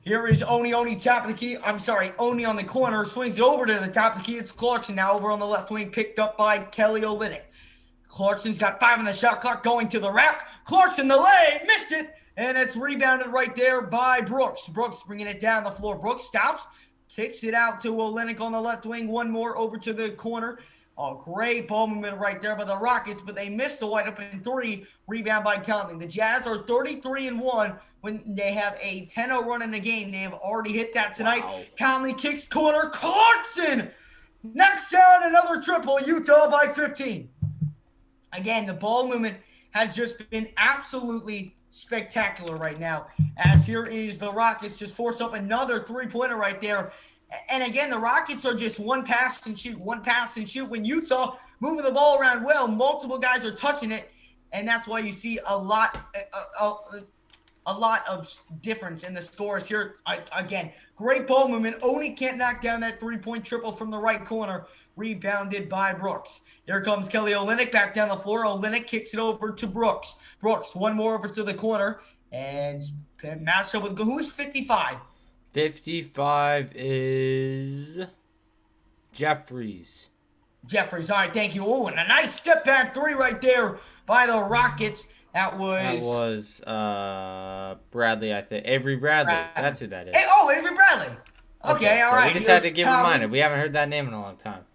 Here is Oni top of the key. I'm sorry, Oni on the corner. Swings it over to the top of the key. It's Clarkson now over on the left wing. Picked up by Kelly Olynyk. Clarkson's got 5 on the shot clock going to the rack. Clarkson, the lay, missed it. And it's rebounded right there by Brooks. Brooks bringing it down the floor. Brooks stops. Kicks it out to Olynyk on the left wing. One more over to the corner. Oh, great ball movement right there by the Rockets, but they missed the wide open three. Rebound by Conley. The Jazz are 33-1 when they have a 10-0 run in the game. They have already hit that tonight. Wow. Conley kicks corner. Clarkson knocks down another triple. Utah by 15. Again, the ball movement has just been absolutely spectacular right now. As here is the Rockets just force up another three-pointer right there. And again, the Rockets are just one pass and shoot. When Utah moving the ball around well, multiple guys are touching it, and that's why you see a lot of difference in the scores here. Again, great ball movement. Oni can't knock down that three-point triple from the right corner. Rebounded by Brooks. Here comes Kelly Olynyk back down the floor. Olynyk kicks it over to Brooks. Brooks, one more over to the corner, and matched up with who's 55. 55 is Jeffries. Jeffries. All right, thank you. Oh, and a nice step back three right there by the Rockets. That was Bradley, I think. Avery Bradley. That's who that is. Hey, Avery Bradley. Okay, all so right. We just had to give him a reminder. We haven't heard that name in a long time.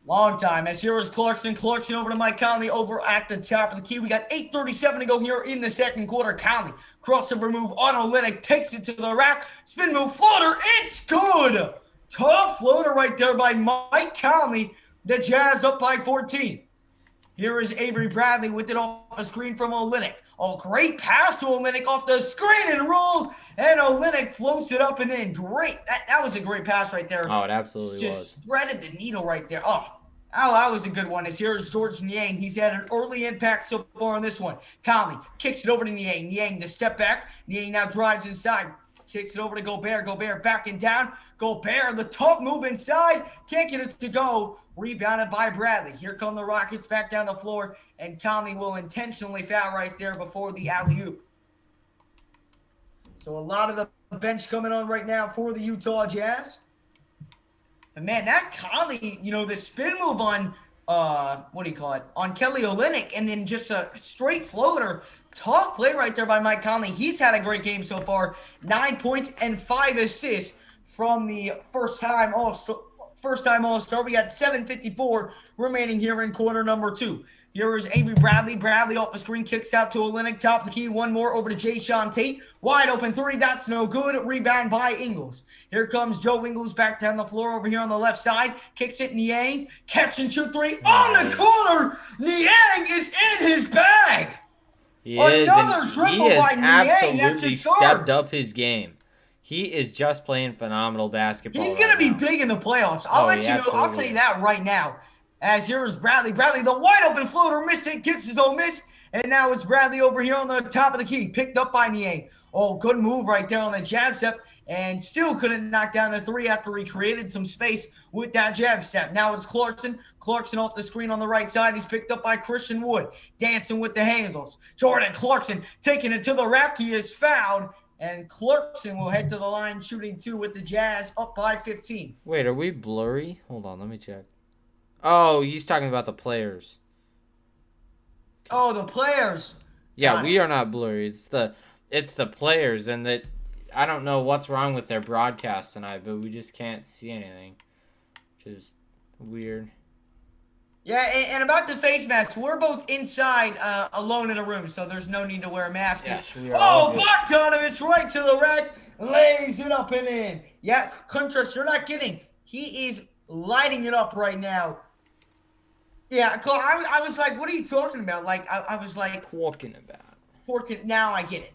Long time. As here is Clarkson. Clarkson over to Mike Conley over at the top of the key. We got 8:37 to go here in the second quarter. Conley, crossover move on Olynyk, takes it to the rack. Spin move, floater. It's good. Tough floater right there by Mike Conley. The Jazz up by 14. Here is Avery Bradley with it off a screen from Olynyk. Oh, great pass to Olynyk off the screen and roll. And Olynyk floats it up and in. Great. That was a great pass right there. Oh, it absolutely was. Just threaded the needle right there. Oh, that was a good one. As here is George Niang. He's had an early impact so far on this one. Conley kicks it over to Niang. Niang the step back. Niang now drives inside. Kicks it over to Gobert. Gobert backing down. Gobert, the tough move inside. Can't get it to go. Rebounded by Bradley. Here come the Rockets back down the floor. And Conley will intentionally foul right there before the alley-oop. So a lot of the bench coming on right now for the Utah Jazz. But man, that Conley, the spin move on, on Kelly Olynyk, and then just a straight floater. Tough play right there by Mike Conley. He's had a great game so far. 9 points and 5 assists from the first-time All-Star. We got 7:54 remaining here in quarter number 2. Here is Avery Bradley. Bradley off the screen, kicks out to Olynyk. Top of the key, one more over to Jae'Sean Tate. Wide open three, that's no good. Rebound by Ingles. Here comes Joe Ingles back down the floor over here on the left side. Kicks it, Niang. Catch and shoot three on the corner. Niang is in his bag. He is by Niang. Absolutely stepped up his game. He is just playing phenomenal basketball. He's going to be big in the playoffs. I'll tell you that right now. As here is Bradley. Bradley, the wide open floater, missed it, gets his own miss. And now it's Bradley over here on the top of the key, picked up by Niang. Oh, good move right there on the jab step. And still couldn't knock down the three after he created some space with that jab step. Now it's Clarkson. Clarkson off the screen on the right side. He's picked up by Christian Wood. Dancing with the handles. Jordan Clarkson taking it to the rack. He is fouled. And Clarkson will head to the line shooting 2 with the Jazz up by 15. Wait, are we blurry? Hold on, let me check. Oh, he's talking about the players. Oh, the players. Yeah, we are not blurry. It's the players, and that I don't know what's wrong with their broadcast tonight, but we just can't see anything, which is weird. Yeah, and about the face masks, we're both inside, alone in a room, so there's no need to wear a mask. Yes, we are all Oh, good. Bogdanovich right to the rack, lays it up and in. Yeah, Kuntras, you're not kidding. He is lighting it up right now. Yeah, I was like, what are you talking about? Like, I was like, Talking about. Porkin, now I get it.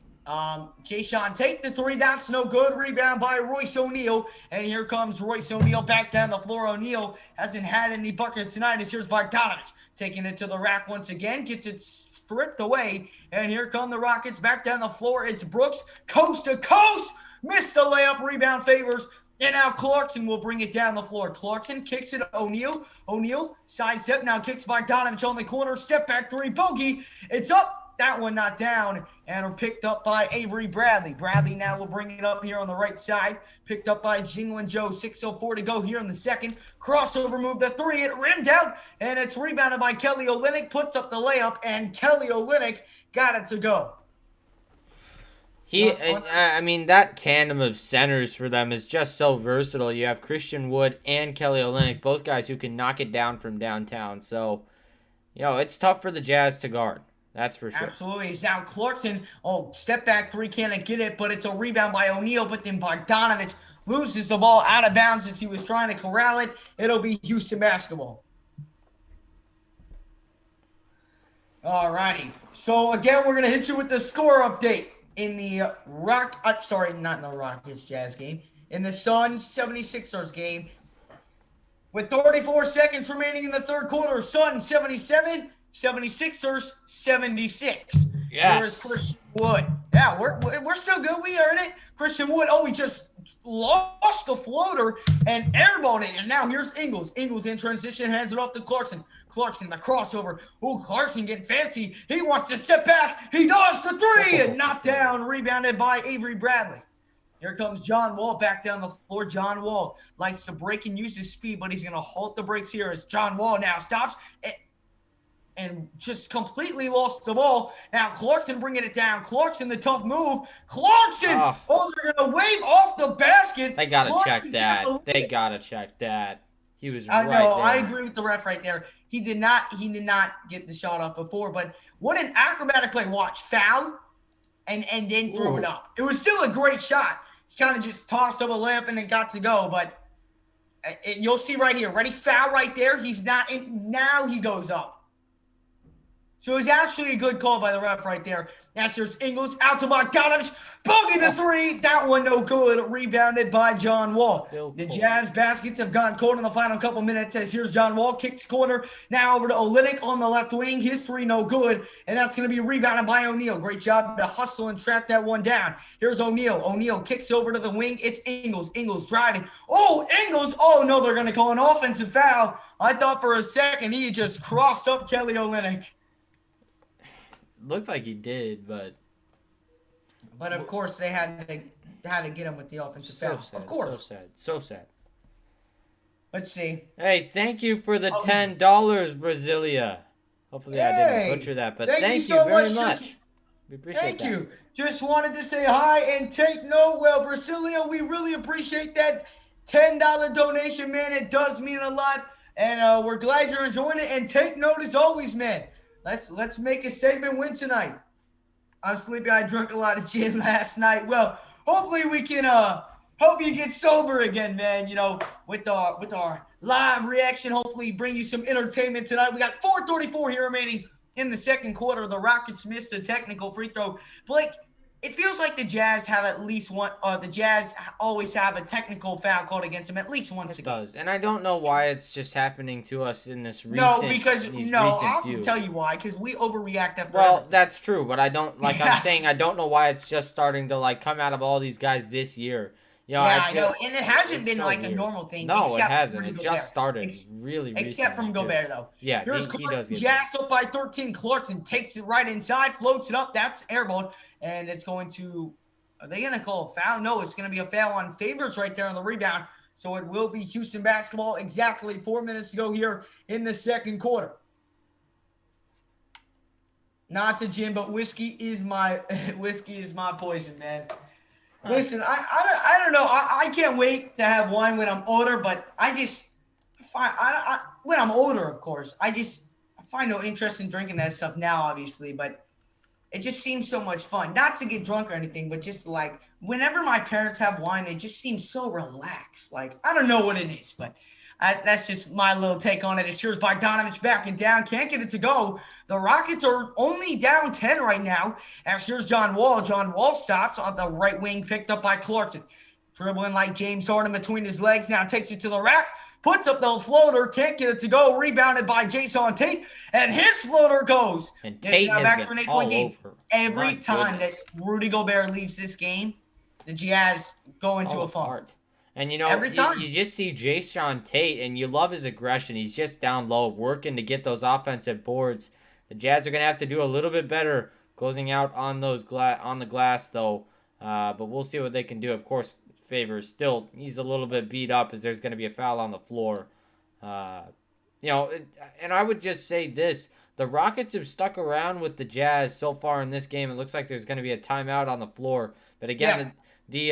Jay Sean take the three. That's no good. Rebound by Royce O'Neal. And here comes Royce O'Neal back down the floor. O'Neal hasn't had any buckets tonight. As here's Bogdanovich taking it to the rack once again. Gets it stripped away. And here come the Rockets back down the floor. It's Brooks coast to coast. Missed the layup. Rebound favors. And now Clarkson will bring it down the floor. Clarkson kicks it to O'Neal. O'Neal sidestep now kicks Bogdanovich on the corner. Step back three. Bogey. It's up. That one not down and are picked up by Avery Bradley. Bradley now will bring it up here on the right side. Picked up by Jingling Joe. 6:04 to go here in the second. Crossover move, the three. It rimmed out, and it's rebounded by Kelly Olynyk. Puts up the layup, and Kelly Olynyk got it to go. I mean, that tandem of centers for them is just so versatile. You have Christian Wood and Kelly Olynyk, both guys who can knock it down from downtown. So, it's tough for the Jazz to guard. That's for sure. Absolutely. It's now Clarkson. Oh, step back three, can't get it, but it's a rebound by O'Neal. But then Bogdanovich loses the ball out of bounds as he was trying to corral it. It'll be Houston basketball. All righty. So, again, we're going to hit you with the score update in the not in the Rockets Jazz game. In the Suns 76ers game. With 34 seconds remaining in the third quarter, Suns 77, 76ers 76. Yes. There's Christian Wood. Yeah, we're still good. We earned it. Christian Wood. Oh, he just lost the floater and airballed it. And now here's Ingles. Ingles in transition, hands it off to Clarkson. Clarkson, the crossover. Oh, Clarkson getting fancy. He wants to step back. He does the three and knocked down, rebounded by Avery Bradley. Here comes John Wall back down the floor. John Wall likes to break and use his speed, but he's going to halt the breaks here as John Wall now stops and just completely lost the ball. Now Clarkson bringing it down. Clarkson, the tough move. Clarkson! Oh, they're going to wave off the basket. They got to check that. They got to check that. He was right there. I agree with the ref right there. He did not get the shot up before, but what an acrobatic play. Watch, foul, and then throw it up. It was still a great shot. He kind of just tossed up a layup and it got to go, but you'll see right here. Ready? Foul right there. He's not in. Now he goes up. So it was actually a good call by the ref right there. Now there's Ingles out to Bogdanovich. Bogey the three. That one no good. Rebounded by John Wall. The Jazz baskets have gotten cold in the final couple minutes as here's John Wall. Kicks corner. Now over to Olynyk on the left wing. His three no good. And that's going to be rebounded by O'Neal. Great job to hustle and track that one down. Here's O'Neal. O'Neal kicks over to the wing. It's Ingles. Ingles driving. Oh, Ingles. Oh, no, they're going to call an offensive foul. I thought for a second he just crossed up Kelly Olynyk. Looked like he did, but of course they had to get him with the offensive foul. Sad, of course, so sad. Let's see. Hey, thank you for the $10, Brasilia. Hopefully I didn't butcher that, but thank you very much. We appreciate that. Thank you. Just wanted to say hi and take note. Well, Brasilia, we really appreciate that $10 donation, man. It does mean a lot, and we're glad you're enjoying it. And take note as always, man. Let's make a statement win tonight. I'm sleepy. I drank a lot of gin last night. Well, hopefully we can help you get sober again, man. With our live reaction, hopefully bring you some entertainment tonight. We got 4:34 here remaining in the second quarter. The Rockets missed a technical free throw. Blake, it feels like the Jazz have at least one. The Jazz always have a technical foul called against them at least once. It does, and I don't know why it's just happening to us in this recent. I'll tell you why. Because we overreact after. Well, that's true, but I don't like. I'm saying I don't know why it's just starting to come out of all these guys this year. I know, and it hasn't been so a normal thing. No, it hasn't. It just started really recently. Except from Gobert, though. Yeah, here's he does get Jazz up by 13. Clarkson takes it right inside, floats it up. That's airball. And it's going to – are they going to call a foul? No, it's going to be a foul on Favors right there on the rebound. So it will be Houston basketball. Exactly 4 minutes to go here in the second quarter. Not to Jim, but whiskey is my poison, man. Listen, I don't know. I can't wait to have wine when I'm older, but I when I'm older, of course. I find no interest in drinking that stuff now, obviously, but it just seems so much fun. Not to get drunk or anything, but just like whenever my parents have wine, they just seem so relaxed. Like, I don't know what it is, but that's just my little take on it. It's yours by Donovich backing down. Can't get it to go. The Rockets are only down 10 right now. As here's John Wall. John Wall stops on the right wing, picked up by Clarkson. Dribbling like James Harden between his legs. Now takes it to the rack. Puts up the floater, can't get it to go. Rebounded by Jason Tate, and his floater goes. And Tate has back been for an all 8-point game. over. Every My time goodness. that Rudy Gobert leaves this game, the Jazz go into a funk. Apart. And you know, Every time. you just see Jason Tate, and you love his aggression. He's just down low, working to get those offensive boards. The Jazz are gonna have to do a little bit better closing out on those on the glass, though. But we'll see what they can do. Of course, Favors still he's a little bit beat up as there's gonna be a foul on the floor. You know, and I would just say this: the Rockets have stuck around with the Jazz so far in this game. It looks like there's going to be a timeout on the floor, but again, the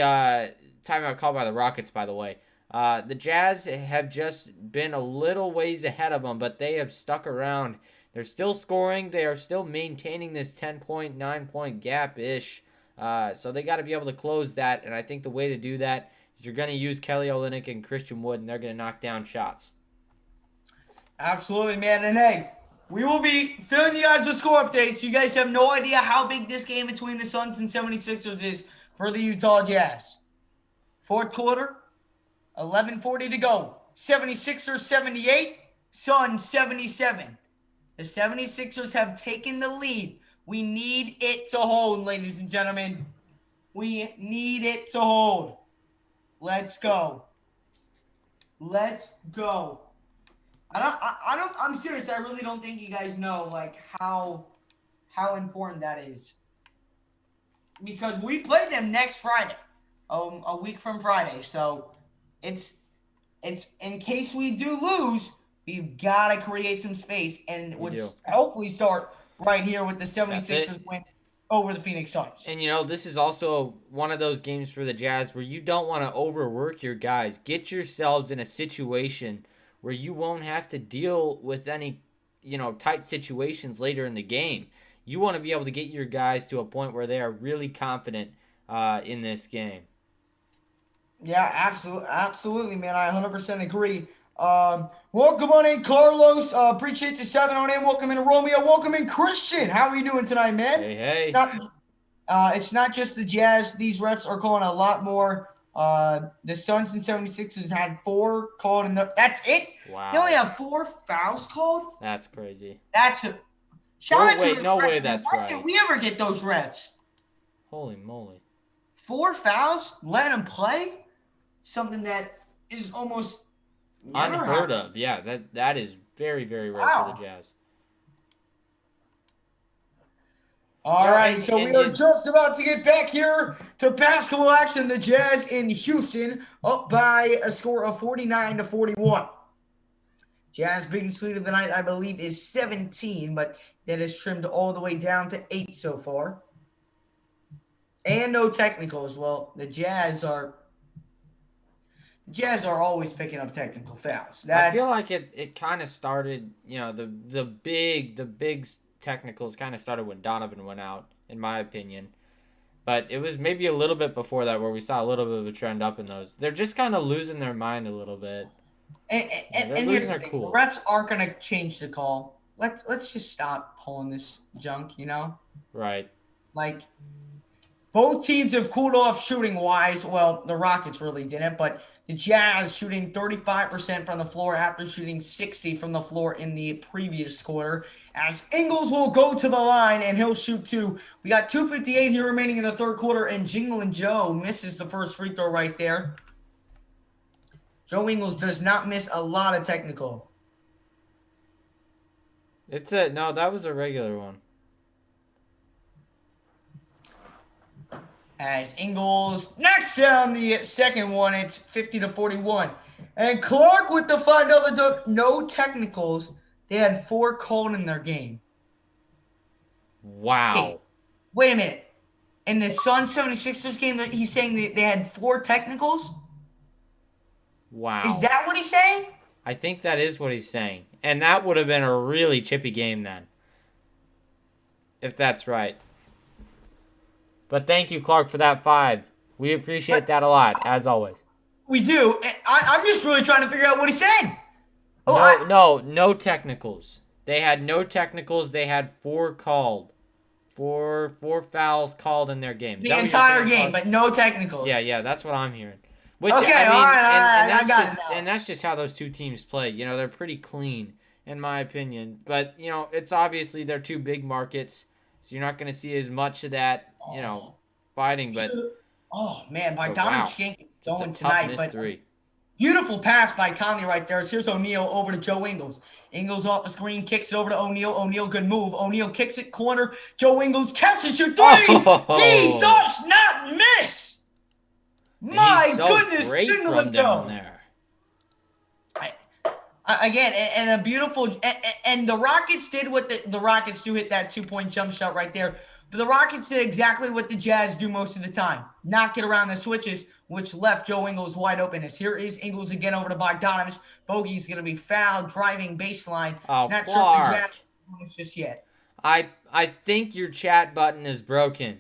timeout called by the Rockets, by the way. The Jazz have just been a little ways ahead of them, but they have stuck around. They're still scoring. They are still maintaining this 10-point, 9-point gap ish. So they got to be able to close that, and I think the way to do that is you're going to use Kelly Olynyk and Christian Wood, and they're going to knock down shots. Absolutely, man. And hey, we will be filling you guys with score updates. You guys have no idea how big this game between the Suns and 76ers is for the Utah Jazz. Fourth quarter, 11:40 to go. 76ers 78, Suns 77. The 76ers have taken the lead. We need it to hold, ladies and gentlemen. We need it to hold. Let's go. Let's go. I'm serious. I really don't think you guys know like how important that is. Because we play them next Friday, a week from Friday. So it's in case we do lose, we've got to create some space and would hopefully start right here with the 76ers win over the Phoenix Suns. And, you know, this is also one of those games for the Jazz where you don't want to overwork your guys. Get yourselves in a situation where you won't have to deal with any, you know, tight situations later in the game. You want to be able to get your guys to a point where they are really confident in this game. Yeah, absolutely, man. I 100% agree. Welcome on in, Carlos. Appreciate the 7 on in. Welcome in, Romeo. Welcome in, Christian. How are you doing tonight, man? Hey. It's not just the Jazz. These refs are calling a lot more. The Suns and 76ers had 4 called in that's it. Wow. They only have 4 fouls called. That's crazy. That's a shout out to the no refs. way that's Why right. can't we ever get those refs? Holy moly. 4 fouls, let them play. Something that is almost unheard of. Yeah, that is very, very rare for the Jazz. All right, so we are just about to get back here to basketball action. The Jazz in Houston up by a score of 49-41. Jazz biggest lead of the night, I believe, is 17, but that is trimmed all the way down to 8 so far. And no technicals. Well, the Jazz are always picking up technical fouls. I feel like it kind of started, you know, the big technicals kind of started when Donovan went out, in my opinion. But it was maybe a little bit before that where we saw a little bit of a trend up in those. They're just kind of losing their mind a little bit. And here's the thing. Cool. The refs aren't going to change the call. Let's just stop pulling this junk, you know? Right. Like, both teams have cooled off shooting-wise. Well, the Rockets really didn't, but the Jazz shooting 35% from the floor after shooting 60% from the floor in the previous quarter. As Ingles will go to the line, and he'll shoot 2. We got 2:58 here remaining in the third quarter, and Jinglin Joe misses the first free throw right there. Joe Ingles does not miss a lot of technical. No, that was a regular one. As Ingles knocks down the second one, it's 50-41. And Clark with the $5 dunk, no technicals. They had 4 called in their game. Wow. Hey, wait a minute. In the Suns 76ers game, he's saying they had 4 technicals? Wow. Is that what he's saying? I think that is what he's saying. And that would have been a really chippy game then. If that's right. But thank you, Clark, for that 5. We appreciate that a lot, as always. We do. I'm just really trying to figure out what he said. No technicals. They had no technicals. They had 4 called. Four fouls called in their game. The entire game, but no technicals. Yeah, that's what I'm hearing. Which, okay, I mean, all right, I got it now. And that's just how those two teams play. You know, they're pretty clean, in my opinion. But, you know, it's obviously they're 2 big markets, so you're not going to see as much of that, you know, fighting. But man, Bogdanovic can't get going tonight. But 3. Beautiful pass by Conley right there. Here's O'Neal over to Joe Ingles. Ingles off the screen, kicks it over to O'Neal. O'Neal, good move. O'Neal kicks it corner. Joe Ingles catches your 3. He does not miss. My goodness, great from down there. Again, and a beautiful, and the Rockets did what the Rockets do, hit that 2-point jump shot right there. But the Rockets did exactly what the Jazz do most of the time. Knock it around the switches, which left Joe Ingles wide open. As here is Ingles again over to Bogdanovic. Bogey's going to be fouled, driving baseline. Oh, not Clark. sure if the Jazz just yet. I think your chat button is broken.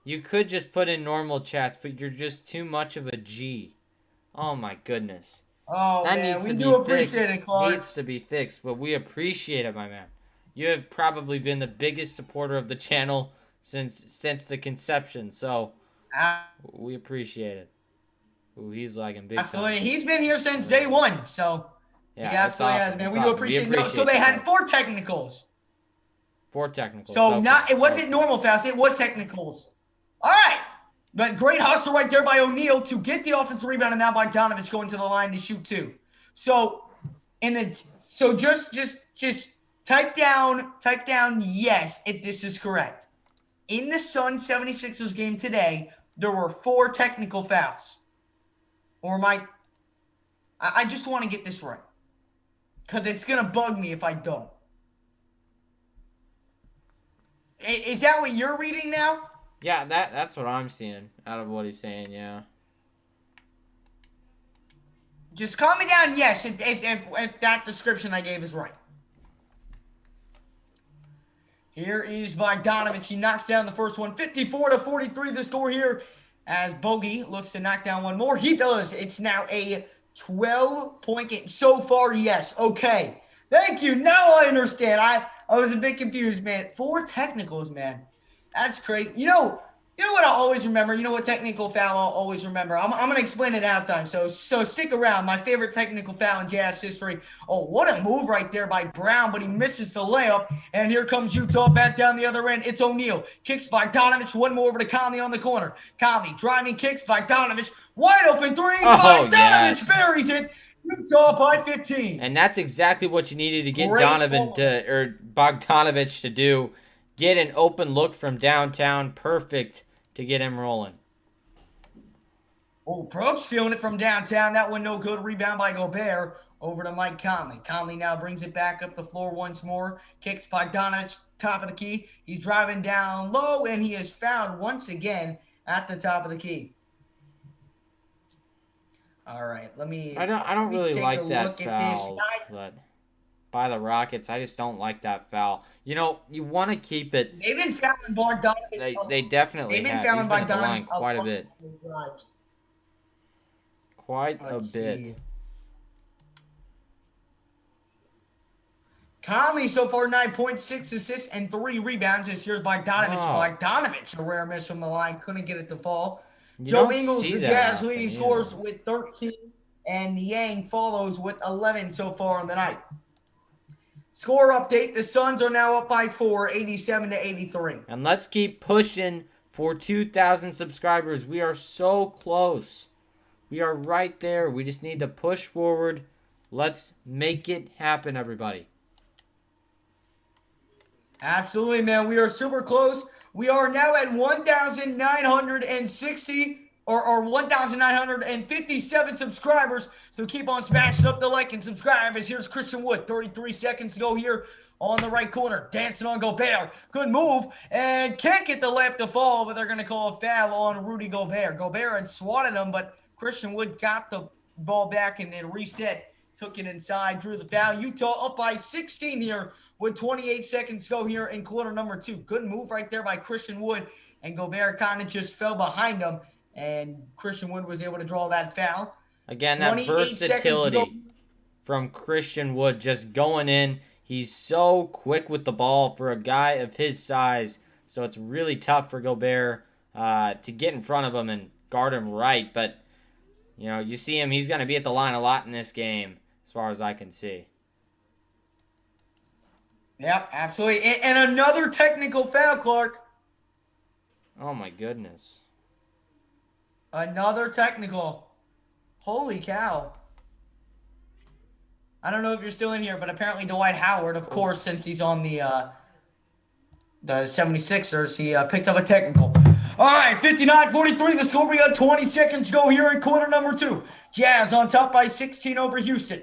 You could just put in normal chats, but you're just too much of a G. Oh, my goodness. Oh, that man, needs we to do be appreciate fixed. it, Clark. Needs to be fixed, but we appreciate it, my man. You have probably been the biggest supporter of the channel since the conception, so we appreciate it. Ooh, he's lagging big Absolutely. time. He's been here since day 1, so yeah, he absolutely has, man. It's we do awesome. appreciate it. So they had 4 technicals. 4 technicals. So okay. it wasn't normal fouls, it was technicals. All right. But great hustle right there by O'Neal to get the offensive rebound, and now Bogdanovic going to the line to shoot 2. So just type down yes if this is correct. In the Suns 76ers game today, there were 4 technical fouls. I just want to get this right. Because it's going to bug me if I don't. Is that what you're reading now? Yeah, that's what I'm seeing out of what he's saying, yeah. Just calm me down, yes, if that description I gave is right. Here is Bogdanovic. He knocks down the first one. 54-43 the score here as Bogey looks to knock down one more. He does. It's now a 12-point game. So far, yes. Okay. Thank you. Now I understand. I was a bit confused, man. 4 technicals, man. That's great. You know what I'll always remember? You know what technical foul I'll always remember? I'm going to explain it at halftime, so stick around. My favorite technical foul in Jazz history. Oh, what a move right there by Brown, but he misses the layup, and here comes Utah back down the other end. It's O'Neal. Kicks Bogdanovic, one more over to Conley on the corner. Conley driving kicks, Bogdanovic, wide open 3. Bogdanovic buries it. Utah by 15. And that's exactly what you needed to get Bogdanovic to do. Get an open look from downtown. Perfect to get him rolling. Oh, Brooks feeling it from downtown. That one no good. Rebound by Gobert over to Mike Conley. Conley now brings it back up the floor once more. Kicks Bogdanovic, top of the key. He's driving down low, and he is found once again at the top of the key. All right, I don't really like that foul, but by the Rockets, I just don't like that foul. You know, you want to keep it. They've been fouling Bogdanovic. They definitely have. He's been at the line quite a bit. Quite a bit. Conley so far 9.6 assists and 3 rebounds. This here's Bogdanovic. Bogdanovic, a rare miss from the line, couldn't get it to fall. Joe Ingles, the Jazz leading scores with 13, and Niang follows with 11 so far on the night. Score update, the Suns are now up by 4, 87-83. And let's keep pushing for 2,000 subscribers. We are so close. We are right there. We just need to push forward. Let's make it happen, everybody. Absolutely, man. We are super close. We are now at 1,960 or 1,957 subscribers. So keep on smashing up the like and subscribe. As here's Christian Wood, 33 seconds to go here on the right corner. Dancing on Gobert. Good move. And can't get the layup to fall, but they're going to call a foul on Rudy Gobert. Gobert had swatted him, but Christian Wood got the ball back and then reset. took it inside, drew the foul. Utah up by 16 here with 28 seconds to go here in quarter number 2. Good move right there by Christian Wood, and Gobert kind of just fell behind him, and Christian Wood was able to draw that foul. Again, that versatility from Christian Wood just going in. He's so quick with the ball for a guy of his size, so it's really tough for Gobert to get in front of him and guard him right. But, you know, you see him, he's going to be at the line a lot in this game, as far as I can see. Yep, absolutely. And another technical foul, Clark. Oh, my goodness. Another technical. Holy cow. I don't know if you're still in here, but apparently Dwight Howard, of course, since he's on the 76ers, he picked up a technical. All right, 59-43 the score. We got 20 seconds to go here in quarter number 2. Jazz on top by 16 over Houston.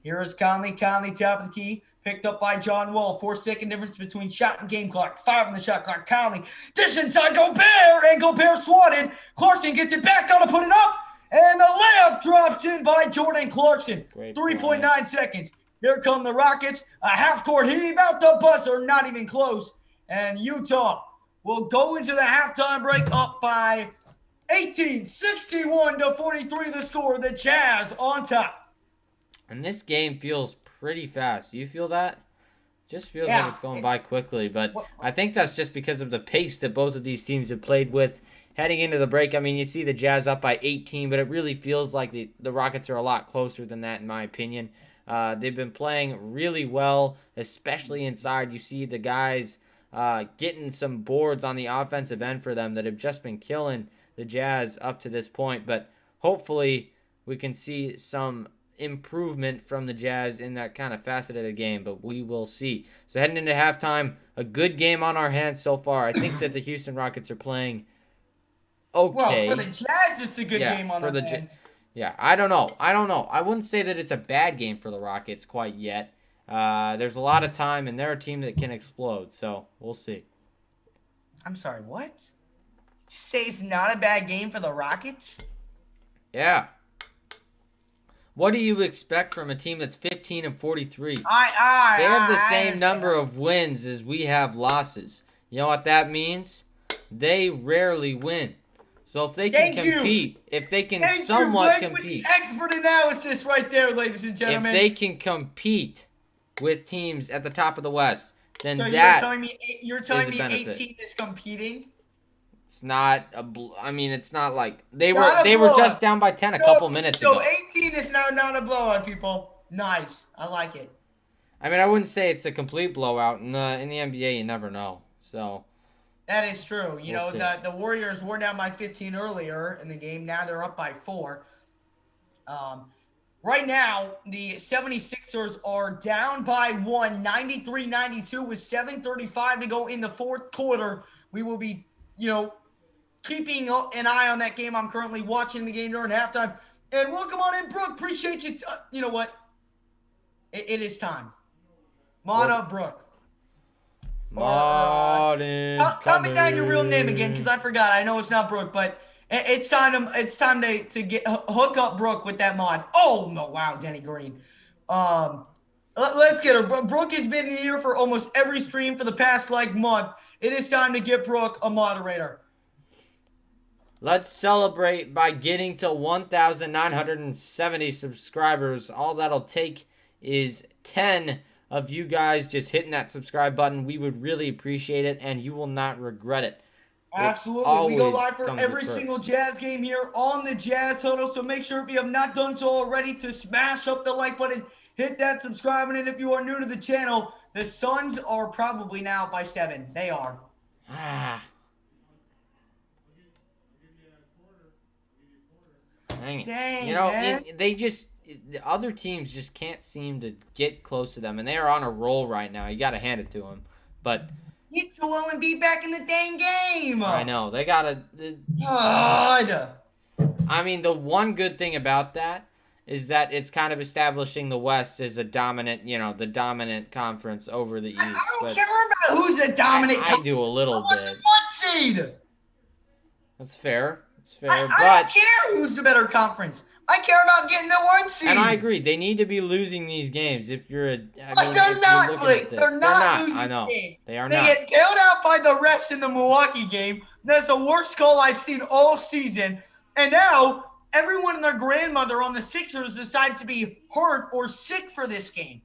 Here is Conley. Conley, top of the key. Picked up by John Wall. 4-second difference between shot and game clock. 5 on the shot clock. Conley. Dish inside Gobert. And Gobert swatted. Clarkson gets it back down to put it up. And the layup drops in by Jordan Clarkson. 3.9 seconds. Here come the Rockets. A half-court heave out the buzzer. Not even close. And Utah will go into the halftime break up by 18. 61-43 the score. The Jazz on top. And this game feels pretty fast. Do you feel that? Just feels like it's going by quickly. But I think that's just because of the pace that both of these teams have played with. Heading into the break, I mean, you see the Jazz up by 18, but it really feels like the Rockets are a lot closer than that, in my opinion. They've been playing really well, especially inside. You see the guys getting some boards on the offensive end for them that have just been killing the Jazz up to this point. But hopefully we can see some improvement from the Jazz in that kind of facet of the game, but we will see. So heading into halftime, a good game on our hands so far. I think that the Houston Rockets are playing okay. Well, for the Jazz, it's a good game on the hands. Yeah, I don't know. I wouldn't say that it's a bad game for the Rockets quite yet. There's a lot of time, and they're a team that can explode, so we'll see. I'm sorry, what? You say it's not a bad game for the Rockets? Yeah. What do you expect from a team that's 15-43? They have the same number of wins as we have losses. You know what that means? They rarely win. So if they can compete, if they can somewhat compete. With the expert analysis right there, ladies and gentlemen. If they can compete with teams at the top of the West, then so you're telling me 18 is competing? It's not it's not like they were just down by 10 a couple minutes ago. So 18 is now not a blowout, people. Nice. I like it. I mean, I wouldn't say it's a complete blowout. In the NBA, you never know. So that is true. You know, the Warriors were down by 15 earlier in the game. Now they're up by 4. Right now, the 76ers are down by 1, 93-92 with 7:35 to go in the fourth quarter. We will be, keeping an eye on that game. I'm currently watching the game during halftime. And welcome on in, Brooke. Appreciate you. You know what? It is time. Mata Brooke. Martin. Comment down your real name again, because I forgot. I know it's not Brooke, but it's time to get hook up Brooke with that mod. Oh no! Wow, Denny Green. Let's get her. Brooke has been here for almost every stream for the past month. It is time to get Brooke a moderator. Let's celebrate by getting to 1,970 subscribers. All that'll take is 10 of you guys just hitting that subscribe button. We would really appreciate it, and you will not regret it. Absolutely. We go live for every single Jazz game here on the Jazz Huddle, so make sure if you have not done so already to smash up the like button, hit that subscribe button, and if you are new to the channel, the Suns are probably now by 7. They are. Dang it. Dang, the other teams just can't seem to get close to them, and they are on a roll right now. You got to hand it to them. But get Joel Embiid back in the dang game. I know. They got to. God. I mean, the one good thing about that is that it's kind of establishing the West as a dominant, the dominant conference over the East. I don't care about who's a dominant I do a little bit. The 1 seed. That's fair. It's fair. I don't care who's the better conference. I care about getting the 1 seed. And I agree. They need to be losing these games. If you're a, I But mean, they're if you're not, looking Blake. at this, They're not I losing know. games. They are They not. get bailed out by the refs in the Milwaukee game. That's the worst call I've seen all season. And now everyone and their grandmother on the Sixers decides to be hurt or sick for this game.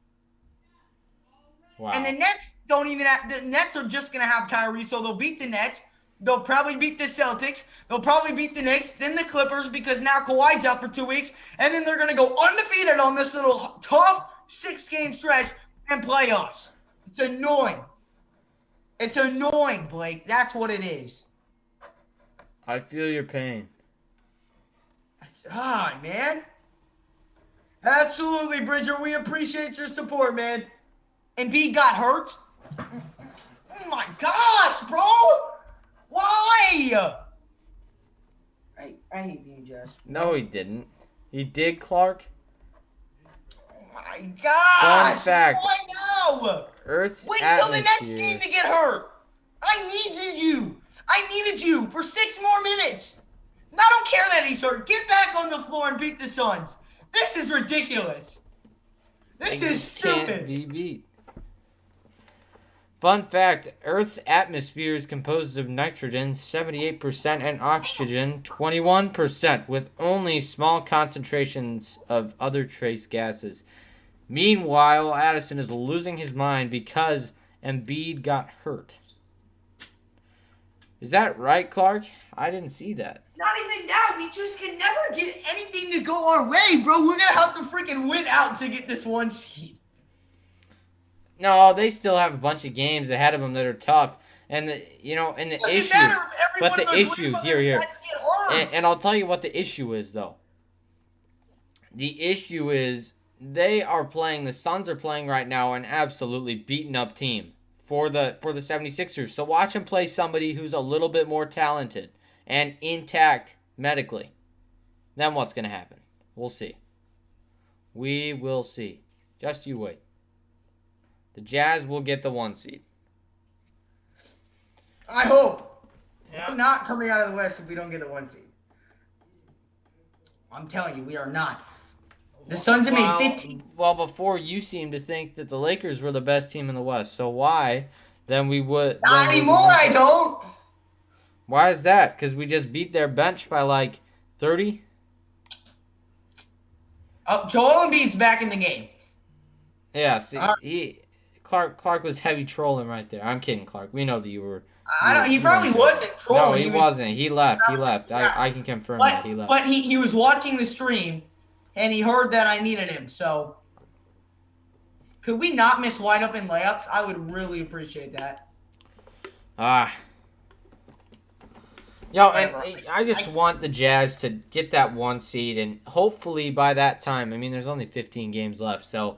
Wow. And the Nets don't even have – the Nets are just going to have Kyrie, so they'll beat the Nets. They'll probably beat the Celtics. They'll probably beat the Knicks, then the Clippers because now Kawhi's out for 2 weeks. And then they're going to go undefeated on this little tough 6-game stretch and playoffs. It's annoying. It's annoying, Blake. That's what it is. I feel your pain. Man. Absolutely, Bridger. We appreciate your support, man. Embiid got hurt. Oh, my gosh, bro. Why? I hate being just. No, he didn't. He did, Clark. Oh my gosh. Fun fact. Why now? Earth's Wait until the next atmosphere. game to get hurt. I needed you for 6 more minutes. And I don't care that he's hurt. Get back on the floor and beat the Suns. This is ridiculous. This They is just can't stupid. be beat. Fun fact, Earth's atmosphere is composed of nitrogen 78% and oxygen 21%, with only small concentrations of other trace gases. Meanwhile, Addison is losing his mind because Embiid got hurt. Is that right, Clark? I didn't see that. Not even that. We just can never get anything to go our way, bro. We're going to have to freaking win out to get this 1 seed. No, they still have a bunch of games ahead of them that are tough. And the issue, but the issue here, and I'll tell you what the issue is though. The issue is the Suns are playing right now an absolutely beaten up team for the 76ers. So watch them play somebody who's a little bit more talented and intact medically. Then what's gonna happen? We'll see. We will see. Just you wait. The Jazz will get the 1 seed. I hope. Yeah. We're not coming out of the West if we don't get the 1 seed. I'm telling you, we are not. The Suns have made 15. Well, before you seemed to think that the Lakers were the best team in the West. So why? Then we would. Not anymore, I don't. Why is that? Because we just beat their bench by like 30? Oh, Joel Embiid's back in the game. Yeah, see, Clark was heavy trolling right there. I'm kidding, Clark. We know that you were. He probably wasn't trolling. No, he wasn't. He left. I can confirm that he left. But he was watching the stream, and he heard that I needed him. So, could we not miss wide open layups? I would really appreciate that. And I just want the Jazz to get that 1 seed, and hopefully by that time, I mean, there's only 15 games left, so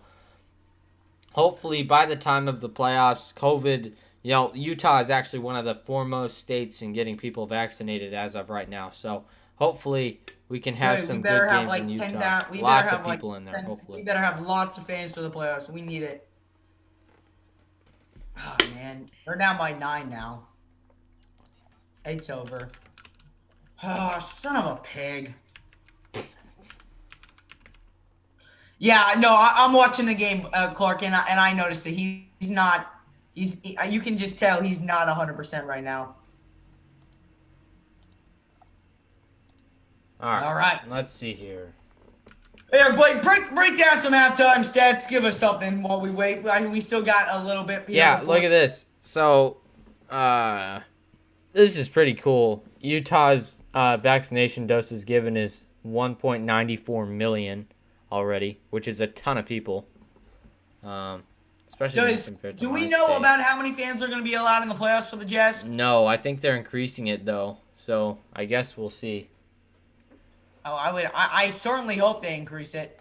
hopefully by the time of the playoffs, COVID, Utah is actually one of the foremost states in getting people vaccinated as of right now. So hopefully we can have some good games in Utah. Lots of people in there, hopefully. We better have lots of fans for the playoffs. We need it. Oh, man. They're down by 9 now. It's over. Oh, son of a pig. Yeah, no, I'm watching the game, Clark, and I noticed that he's not. You can just tell he's not 100% right now. All right. Let's see here. Here, Blake, break down some halftime stats. Give us something while we wait. We still got a little bit. Yeah, look at this. So, this is pretty cool. Utah's vaccination doses given is 1.94 million already, which is a ton of people. Especially compared to do we know about how many fans are going to be allowed in the playoffs for the Jazz? No, I think they're increasing it though. So I guess we'll see. Oh, I certainly hope they increase it.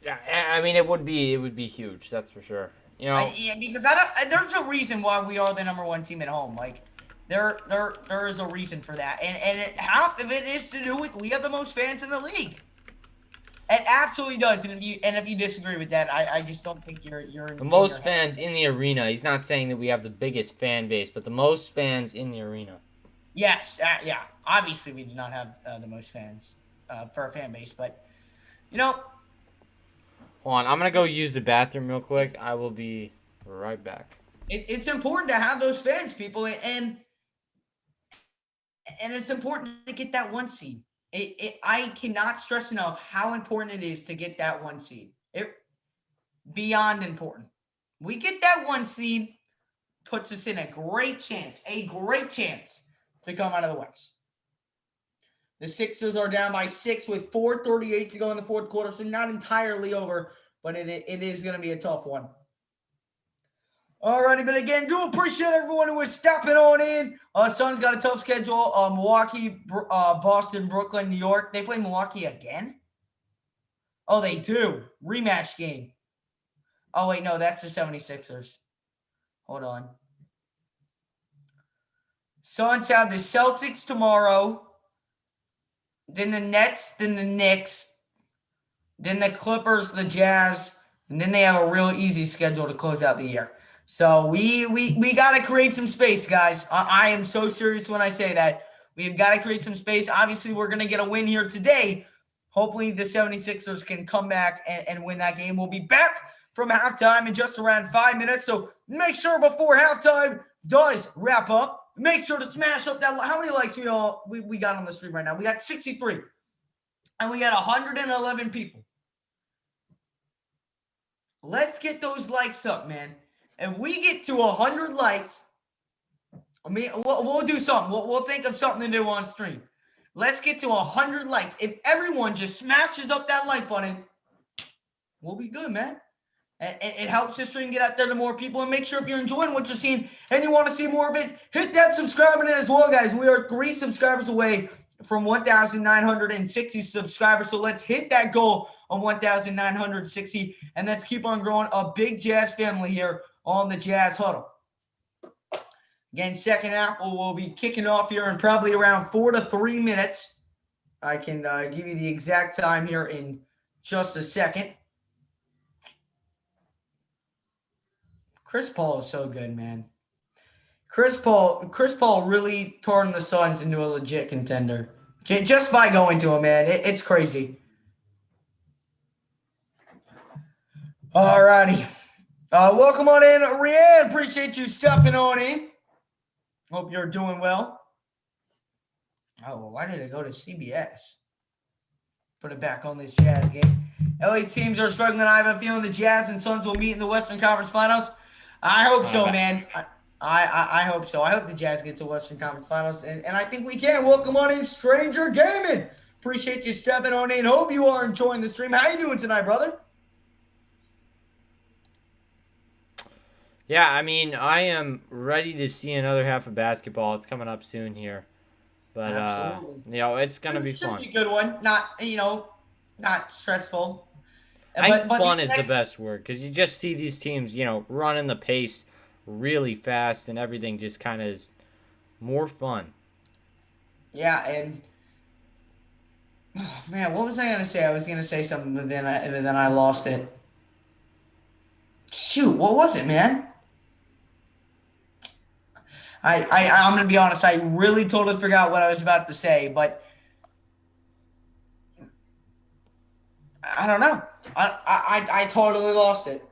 Yeah, I mean it would be huge. That's for sure. Because there's a reason why we are the #1 team at home. Like there is a reason for that, and half of it is to do with we have the most fans in the league. It absolutely does, and if you disagree with that, I just don't think you're the most fans in the arena. He's not saying that we have the biggest fan base, but the most fans in the arena. Yes, yeah. Obviously, we do not have the most fans. for our fan base. But you know, Hold on, I'm gonna go use the bathroom real quick. I will be right back. it's important to have those fans, people, and it's important to get that one seed. I cannot stress enough how important it is to get that one seed. It beyond important. We get that one seed, puts us in a great chance to come out of the West. The Sixers are down by 6 with 4:38 to go in the fourth quarter, so not entirely over, but it is going to be a tough one. Alrighty, but again, do appreciate everyone who is stepping on in. Suns got a tough schedule. Milwaukee, Boston, Brooklyn, New York. They play Milwaukee again? Oh, they do. Rematch game. Oh, wait, no, that's the 76ers. Hold on. Suns have the Celtics tomorrow, then the Nets, then the Knicks, then the Clippers, the Jazz, and then they have a real easy schedule to close out the year. So we got to create some space, guys. I am so serious when I say that. We've got to create some space. Obviously, we're going to get a win here today. Hopefully, the 76ers can come back and win that game. We'll be back from halftime in just around 5 minutes. So make sure before halftime does wrap up, make sure to smash up that. How many likes we got on the stream right now? We got 63. And we got 111 people. Let's get those likes up, man. If we get to 100 likes, I mean, we'll do something. We'll think of something to do on stream. Let's get to 100 likes. If everyone just smashes up that like button, we'll be good, man. It helps the stream get out there to more people. And make sure if you're enjoying what you're seeing and you want to see more of it, hit that subscribe button as well, guys. We are 3 subscribers away from 1,960 subscribers. So let's hit that goal of 1,960. And let's keep on growing a big Jazz family here on the Jazz Huddle. Again, second half, we'll be kicking off here in probably around 4 to 3 minutes. I can give you the exact time here in just a second. Chris Paul is so good, man. Chris Paul really turned the Suns into a legit contender just by going to him, man. It's crazy. All righty. Welcome on in, Rianne. Appreciate you stepping on in. Hope you're doing well. Oh, well, why did it go to CBS? Put it back on this Jazz game. LA teams are struggling. I have a feeling the Jazz and Suns will meet in the Western Conference Finals. I hope so, man. I hope so. I hope the Jazz get to Western Conference Finals, and I think we can. Welcome on in, Stranger Gaming. Appreciate you stepping on in. Hope you are enjoying the stream. How you doing tonight, brother? Yeah, I mean, I am ready to see another half of basketball. It's coming up soon here. But, it's going to be fun. Be a good one. Not stressful. I think fun is the best word because you just see these teams, running the pace really fast and everything just kind of is more fun. Yeah, and man, what was I going to say? I was going to say something, but then I lost it. Shoot, what was it, man? I'm going to be honest. I really totally forgot what I was about to say, but I don't know. I totally lost it.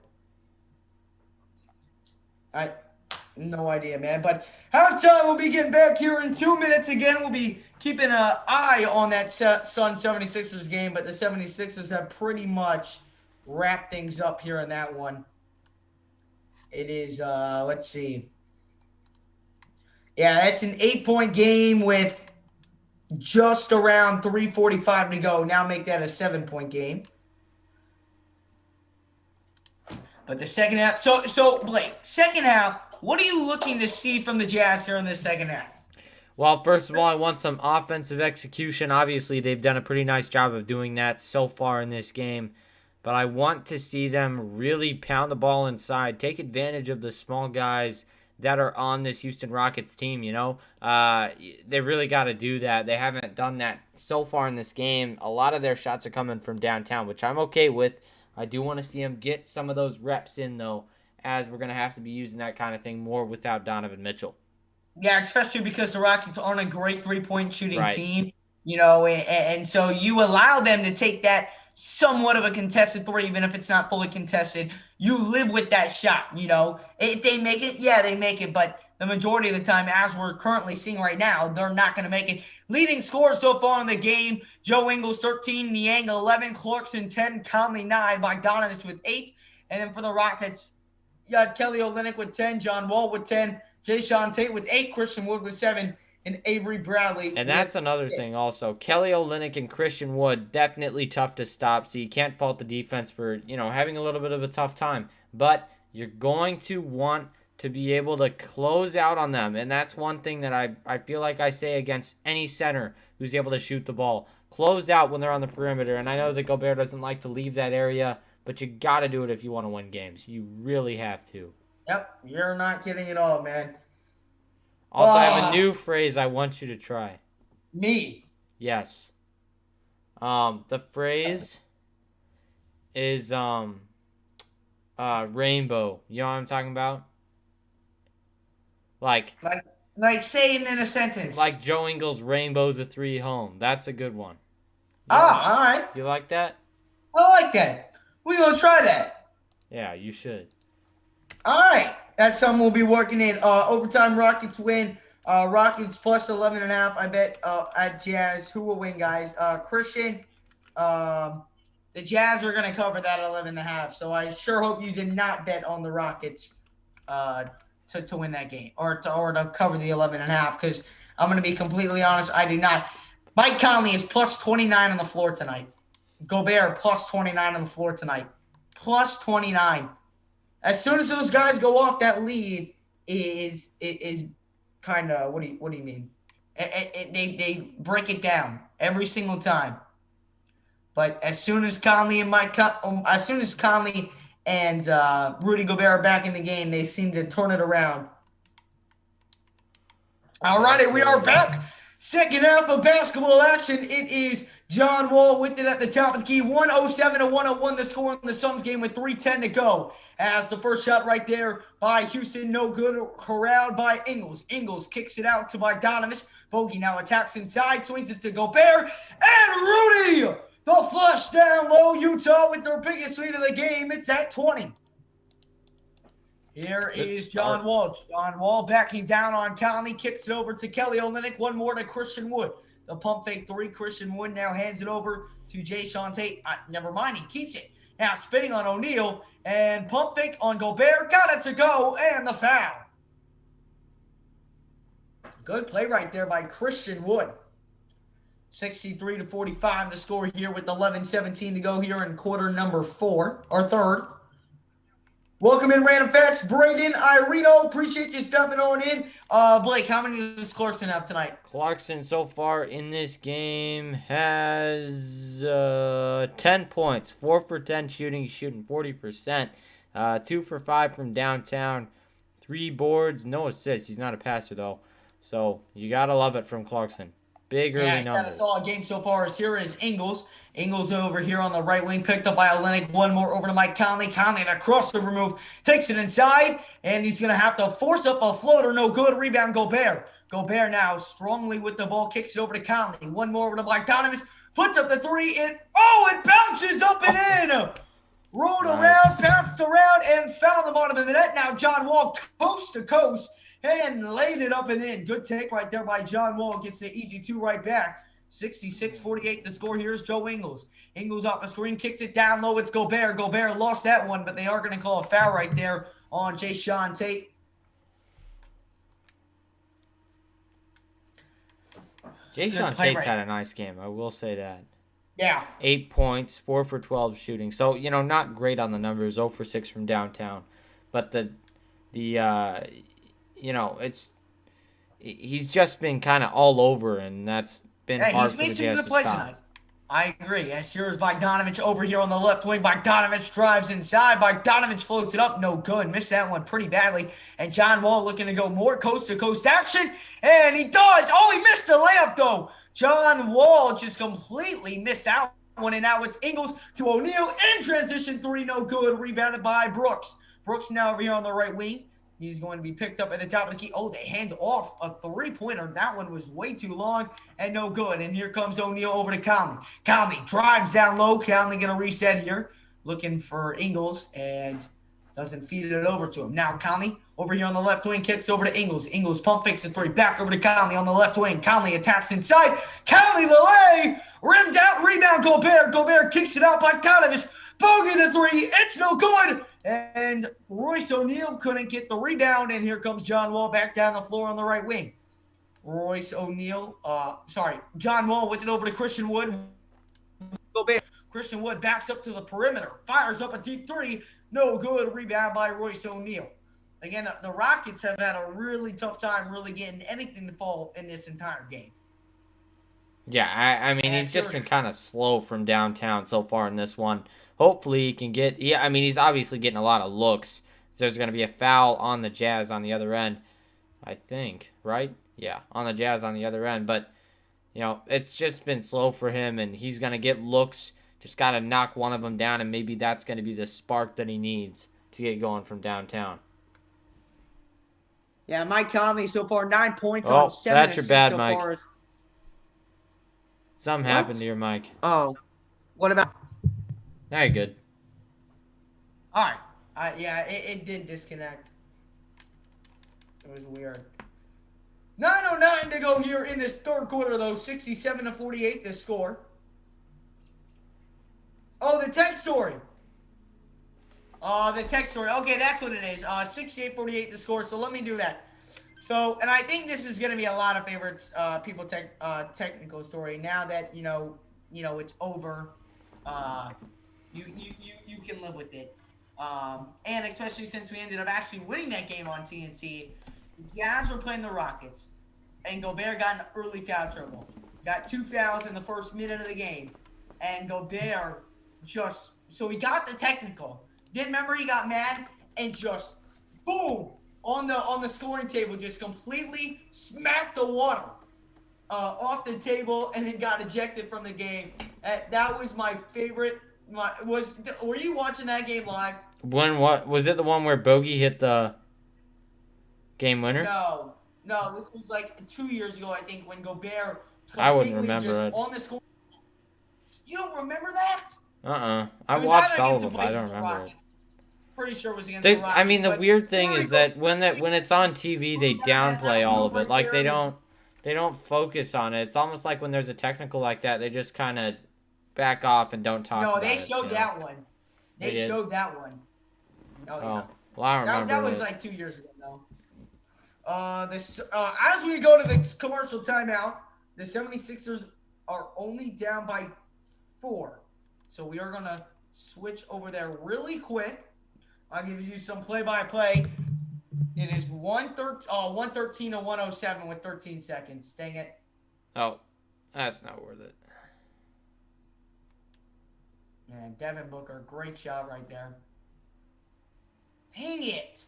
No idea, man. But halftime, we'll be getting back here in 2 minutes. Again, we'll be keeping an eye on that Sun 76ers game, but the 76ers have pretty much wrapped things up here in that one. It is, let's see. Yeah, it's an 8-point game with just around 3:45 to go. Now make that a 7-point game. But the second half, so Blake, second half, what are you looking to see from the Jazz here in the second half? Well, first of all, I want some offensive execution. Obviously, they've done a pretty nice job of doing that so far in this game. But I want to see them really pound the ball inside, take advantage of the small guys that are on this Houston Rockets team, They really got to do that. They haven't done that so far in this game. A lot of their shots are coming from downtown, which I'm okay with. I do want to see them get some of those reps in, though, as we're going to have to be using that kind of thing more without Donovan Mitchell. Yeah, especially because the Rockets aren't a great three-point shooting team. and so you allow them to take that somewhat of a contested three, even if it's not fully contested. You live with that shot. If they make it, yeah, they make it, but the majority of the time, as we're currently seeing right now, they're not going to make it. Leading scorers so far in the game: Joe Ingles 13, Niang 11, Clarkson 10, Conley 9, Bogdanovich with 8. And then for the Rockets, you got Kelly Olynyk with 10, John Wall with 10, Jae'Sean Tate with 8, Christian Wood with 7, and Avery Bradley. And that's another thing also. Kelly Olynyk and Christian Wood, definitely tough to stop, so you can't fault the defense for, having a little bit of a tough time. But you're going to want to be able to close out on them. And that's one thing that I feel like I say against any center who's able to shoot the ball. Close out when they're on the perimeter. And I know that Gobert doesn't like to leave that area, but you got to do it if you want to win games. You really have to. Yep, you're not kidding at all, man. Also, I have a new phrase I want you to try. Me? Yes. The phrase is rainbow. You know what I'm talking about? Like say it in a sentence. Like Joe Ingles' Rainbow's a 3 home. That's a good one. All right. You like that? I like that. We're going to try that. Yeah, you should. All right. That's something we'll be working in. Overtime Rockets win. Rockets plus 11.5. I bet at Jazz. Who will win, guys? Christian. The Jazz are going to cover that 11.5. So I sure hope you did not bet on the Rockets to win that game or to cover the 11.5, because I'm going to be completely honest, I do not. Mike Conley is plus 29 on the floor tonight. Gobert plus 29 on the floor tonight. Plus 29. As soon as those guys go off, that lead is kind of, what do you mean? They break it down every single time. But as soon as Conley and Rudy Gobert are back in the game, they seem to turn it around. All righty, we are back. Second half of basketball action. It is John Wall with it at the top of the key. 107-101 the score in the Suns game with 3:10 to go. As the first shot right there by Houston, no good. Corralled by Ingles. Ingles kicks it out to Bogdanovich. Bogey now attacks inside, swings it to Gobert. And Rudy! The flush down low. Utah with their biggest lead of the game. It's at 20. Here is John Wall. John Wall backing down on Conley. Kicks it over to Kelly Olynyk. One more to Christian Wood. The pump fake 3. Christian Wood now hands it over to Jae'Sean Tate. Never mind. He keeps it. Now spinning on O'Neal. And pump fake on Gobert. Got it to go. And the foul. Good play right there by Christian Wood. 63-45 the score here with 11:17 to go here in quarter number 4 or third. Welcome in, Random Facts. Braden Irino, appreciate you stepping on in. Blake, how many does Clarkson have tonight? Clarkson so far in this game has 10 points, 4 for 10 shooting. He's shooting 40%, 2 for 5 from downtown, 3 boards, no assists. He's not a passer though, so you gotta love it from Clarkson. Big early numbers. Yeah, he's had a solid game so far. Here is Ingles. Ingles over here on the right wing, picked up by Olynyk. One more over to Mike Conley. Conley, that crossover move, takes it inside, and he's going to have to force up a floater. No good. Rebound, Gobert. Gobert now strongly with the ball, kicks it over to Conley. One more over to Bogdanovich, puts up the 3. It bounces up and in. Rolled around, bounced around, and found the bottom of the net. Now John Wall coast to coast and laid it up and in. Good take right there by John Wall. Gets the easy 2 right back. 66-48 the score. Here's Joe Ingles. Ingles off the screen, kicks it down low. It's Gobert. Gobert lost that one, but they are going to call a foul right there on Jae'Sean Tate. Jae'Sean Tate's had a nice game. I will say that. Yeah. 8 points, 4 for 12 shooting. So, not great on the numbers. 0 for 6 from downtown. But he's just been kind of all over, and that's been hard for the Jazz to stop. Tonight. I agree. As here's Bogdanovich over here on the left wing. Bogdanovich drives inside. Bogdanovich floats it up. No good. Missed that one pretty badly. And John Wall looking to go more coast-to-coast action. And he does. Oh, he missed the layup, though. John Wall just completely missed out one. And now it's Ingles to O'Neal. In transition 3, no good. Rebounded by Brooks. Brooks now over here on the right wing. He's going to be picked up at the top of the key. Oh, they hand off a three-pointer. That one was way too long and no good. And here comes O'Neal over to Conley. Conley drives down low. Conley going to reset here. Looking for Ingles and doesn't feed it over to him. Now Conley over here on the left wing kicks over to Ingles. Ingles pump fakes the three. Back over to Conley on the left wing. Conley attacks inside. Conley the lay. Rimmed out. Rebound Gobert. Gobert kicks it out by Kanovich. Bogey the three. It's no good. And Royce O'Neal couldn't get the rebound. And here comes John Wall back down the floor on the right wing. Royce O'Neal. John Wall with it over to Christian Wood. Gobert. Christian Wood backs up to the perimeter. Fires up a deep three. No good. Rebound by Royce O'Neal. Again, the Rockets have had a really tough time really getting anything to fall in this entire game. Yeah, I mean, he's just been kind of slow from downtown so far in this one. Hopefully he can get... Yeah, I mean, he's obviously getting a lot of looks. There's going to be a foul on the Jazz on the other end, I think, right? Yeah, on the Jazz on the other end. But, you know, it's just been slow for him, and he's going to get looks. Just got to knock one of them down, and maybe that's going to be the spark that he needs to get going from downtown. Yeah, Mike Conley so far 9 points on 7 that's your bad, so Mike. far. Something happened to your mic. Oh, what about? Now you're good. All right. Yeah, it did disconnect. It was weird. 9:09 to go here in this third quarter, though. 67-48 the score. Oh, the tech story. Okay, that's what it is. 68-48 the score. So let me do that. So, and I think this is going to be a lot of favorites, technical story. Now that, you know, it's over, you can live with it. And especially since we ended up actually winning that game on TNT, the Jazz were playing the Rockets, and Gobert got an early foul trouble. Got 2 fouls in the first minute of the game, and Gobert so he got the technical. Then remember he got mad and just boom on the scoring table, just completely smacked the water off the table, and then got ejected from the game. That was my favorite. Were you watching that game live? What was it? The one where Bogey hit the game winner? No. This was like 2 years ago, I think, when Gobert. I wouldn't remember it. On the score. You don't remember that? I watched all of them, but I don't remember it. Pretty sure it was against the Rockets. I mean, the weird thing is that when it's on TV, they downplay all of it. Like they don't focus on it. It's almost like when there's a technical like that, they just kind of back off and don't talk about it. No, they showed that one. They showed that one. Oh, yeah. Well, I don't remember. That was like 2 years ago, though. As we go to the commercial timeout, the 76ers are only down by 4. So we are going to switch over there really quick. I'll give you some play-by-play. It is 113 to 107 with 13 seconds. Dang it. Oh, that's not worth it. Man, Devin Booker, great shot right there. Dang it.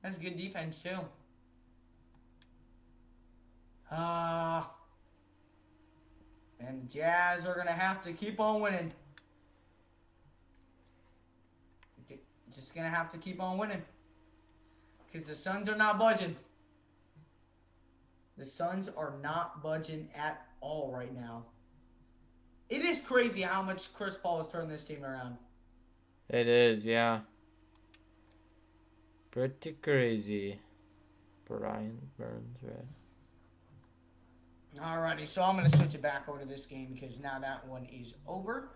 That's good defense, too. And the Jazz are going to have to keep on winning. Just going to have to keep on winning. Because the Suns are not budging. The Suns are not budging at all right now. It is crazy how much Chris Paul has turned this team around. It is, yeah. Pretty crazy. Brian Burns, right? Alrighty, so I'm going to switch it back over to this game because now that one is over.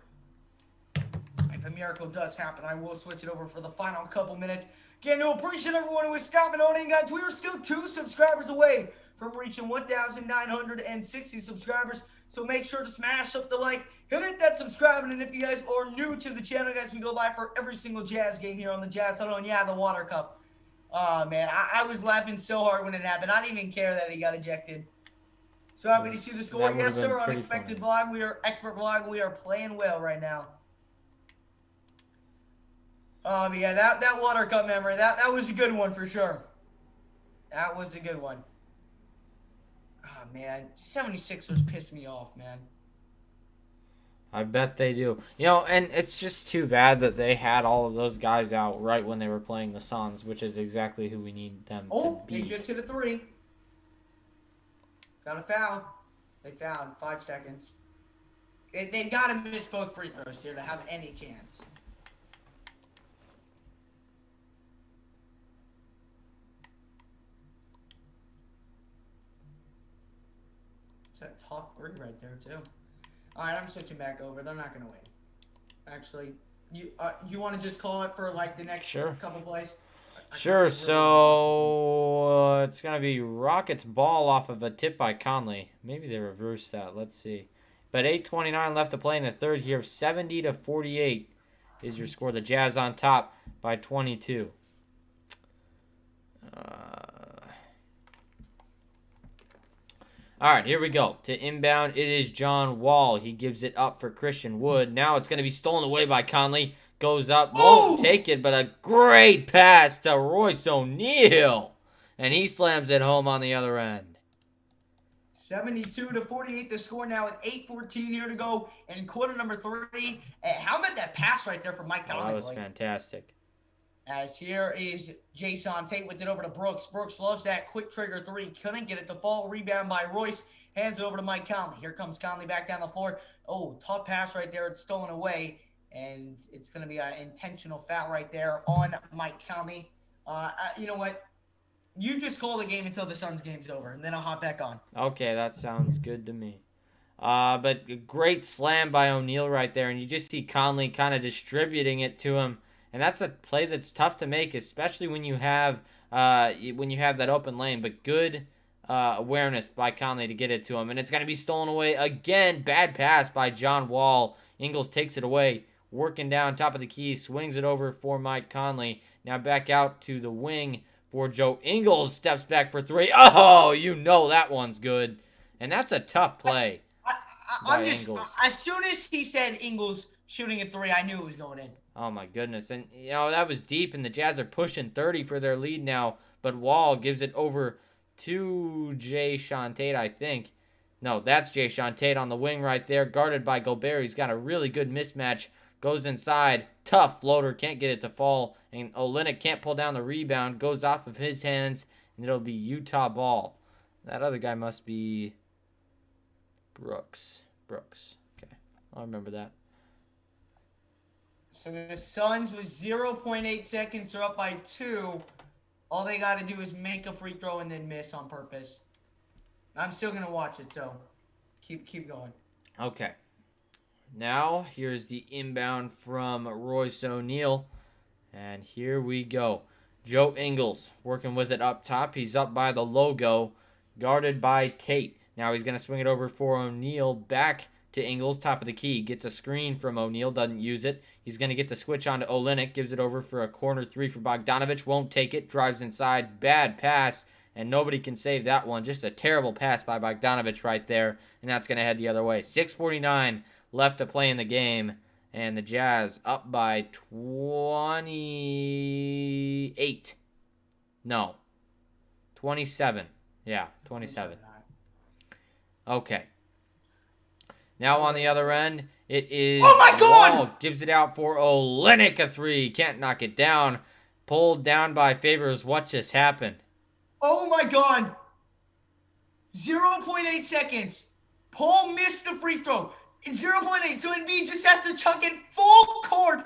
If a miracle does happen, I will switch it over for the final couple minutes. Again, to appreciate everyone who is stopping on in, guys. We are still 2 subscribers away from reaching 1,960 subscribers. So make sure to smash up the like, hit that subscribe, and if you guys are new to the channel, guys, we go live for every single Jazz game here on the Jazz Huddle, and yeah, the Water Cup. Oh, man, I was laughing so hard when it happened. I didn't even care that he got ejected. So happy to see the score. Yes, sir. Unexpected vlog. We are expert vlog. We are playing well right now. Yeah, that Water Cup memory. That was a good one for sure. That was a good one. Oh man, 76ers pissed me off, man. I bet they do. You know, and it's just too bad that they had all of those guys out right when they were playing the Suns, which is exactly who we need them to Oh, they beat. just hit a three. Got a foul. They fouled. 5 seconds. They've got to miss both free throws here to have any chance. It's a tough three right there, too. All right, I'm switching back over. They're not going to win. Actually, you want to just call it for, like, the next couple plays? Sure, so it's going to be Rockets ball off of a tip by Conley. Maybe they reversed that. Let's see. But 8:29 left to play in the third here. 70-48 is your score. The Jazz on top by 22. All right, here we go. To inbound, it is John Wall. He gives it up for Christian Wood. Now it's going to be stolen away by Conley. Goes up, won't take it, but a great pass to Royce O'Neal. And he slams it home on the other end. 72-48 the score now with 8:14 here to go in quarter number 3. How about that pass right there from Mike Conley? That was fantastic. As here is Jason Tate with it over to Brooks. Brooks loves that quick trigger 3. Couldn't get it to fall. Rebound by Royce. Hands it over to Mike Conley. Here comes Conley back down the floor. Oh, tough pass right there. It's stolen away. And it's going to be an intentional foul right there on Mike Conley. You know what? You just call the game until the Suns game's over, and then I'll hop back on. Okay, that sounds good to me. But a great slam by O'Neal right there, and you just see Conley kind of distributing it to him. And that's a play that's tough to make, especially when you have that open lane. But good awareness by Conley to get it to him. And it's going to be stolen away again. Bad pass by John Wall. Ingles takes it away. Working down top of the key. Swings it over for Mike Conley. Now back out to the wing for Joe Ingles. Steps back for 3. Oh, you know that one's good. And that's a tough play. I'm just, as soon as he said Ingles shooting a 3, I knew it was going in. Oh, my goodness. And, you know, that was deep, and the Jazz are pushing 30 for their lead now. But Wall gives it over to Jae'Sean Tate, I think. No, that's Jae'Sean Tate on the wing right there, guarded by Gobert. He's got a really good mismatch. Goes inside. Tough floater. Can't get it to fall. And Olynyk can't pull down the rebound. Goes off of his hands, and it'll be Utah ball. That other guy must be Brooks. Okay, I'll remember that. So the Suns with 0.8 seconds are up by 2. All they got to do is make a free throw and then miss on purpose. I'm still going to watch it, so keep going. Okay. Now, here's the inbound from Royce O'Neal. And here we go. Joe Ingles working with it up top. He's up by the logo, guarded by Tate. Now he's going to swing it over for O'Neal. Back to Ingles, top of the key. Gets a screen from O'Neal, doesn't use it. He's going to get the switch on to Olynyk. Gives it over for a corner 3 for Bogdanovic. Won't take it. Drives inside. Bad pass. And nobody can save that one. Just a terrible pass by Bogdanovic right there. And that's going to head the other way. 6:49 left to play in the game. And the Jazz up by 28. No. 27. Yeah, 27. Okay. Now on the other end, it is... Oh my God! Wall gives it out for Olynyk, a 3. Can't knock it down. Pulled down by Favors. What just happened? Oh my God. 0.8 seconds. Paul missed the free throw. 0.8. So Embiid just has to chuck it full court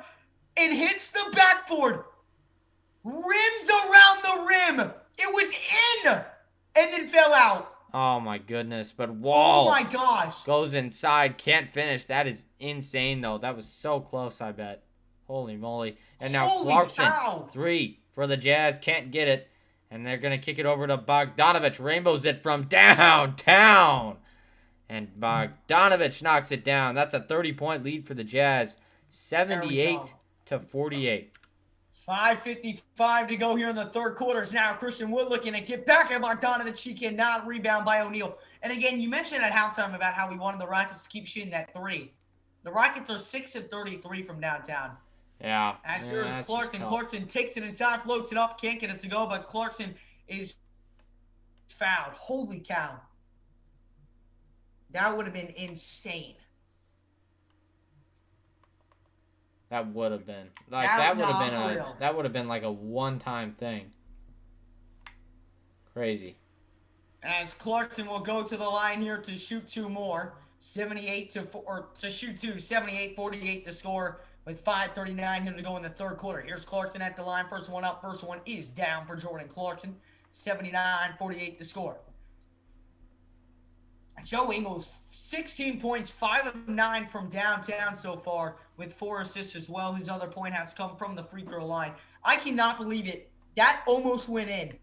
and hits the backboard. Rims around the rim. It was in and then fell out. Oh my goodness. But Wall... Oh my gosh. Goes inside. Can't finish. That is insane, though. That was so close, I bet. Holy moly. And now Clarkson, 3 for the Jazz. Can't get it. And they're going to kick it over to Bogdanovic. Rainbows it from downtown. And Bogdanovic knocks it down. That's a 30-point lead for the Jazz. 78-48. 5:55 to go here in the third quarters. Now Christian Wood looking to get back at Bogdanovic. She cannot rebound by O'Neal. And again, you mentioned at halftime about how we wanted the Rockets to keep shooting that 3. The Rockets are 6 of 33 from downtown. Yeah. As here is Clarkson. Clarkson takes it inside, floats it up, can't get it to go, but Clarkson is fouled. Holy cow. That would have been insane. That would have been like that would have been like a one-time thing. Crazy. As Clarkson will go to the line here to shoot two more. 78-48 to score with 5:39 here to go in the third quarter. Here's Clarkson at the line. First one up. First one is down for Jordan Clarkson. 79-48 to score. Joe Ingles, 16 points, 5 of 9 from downtown so far, with 4 assists as well. His other point has come from the free throw line. I cannot believe it. That almost went in.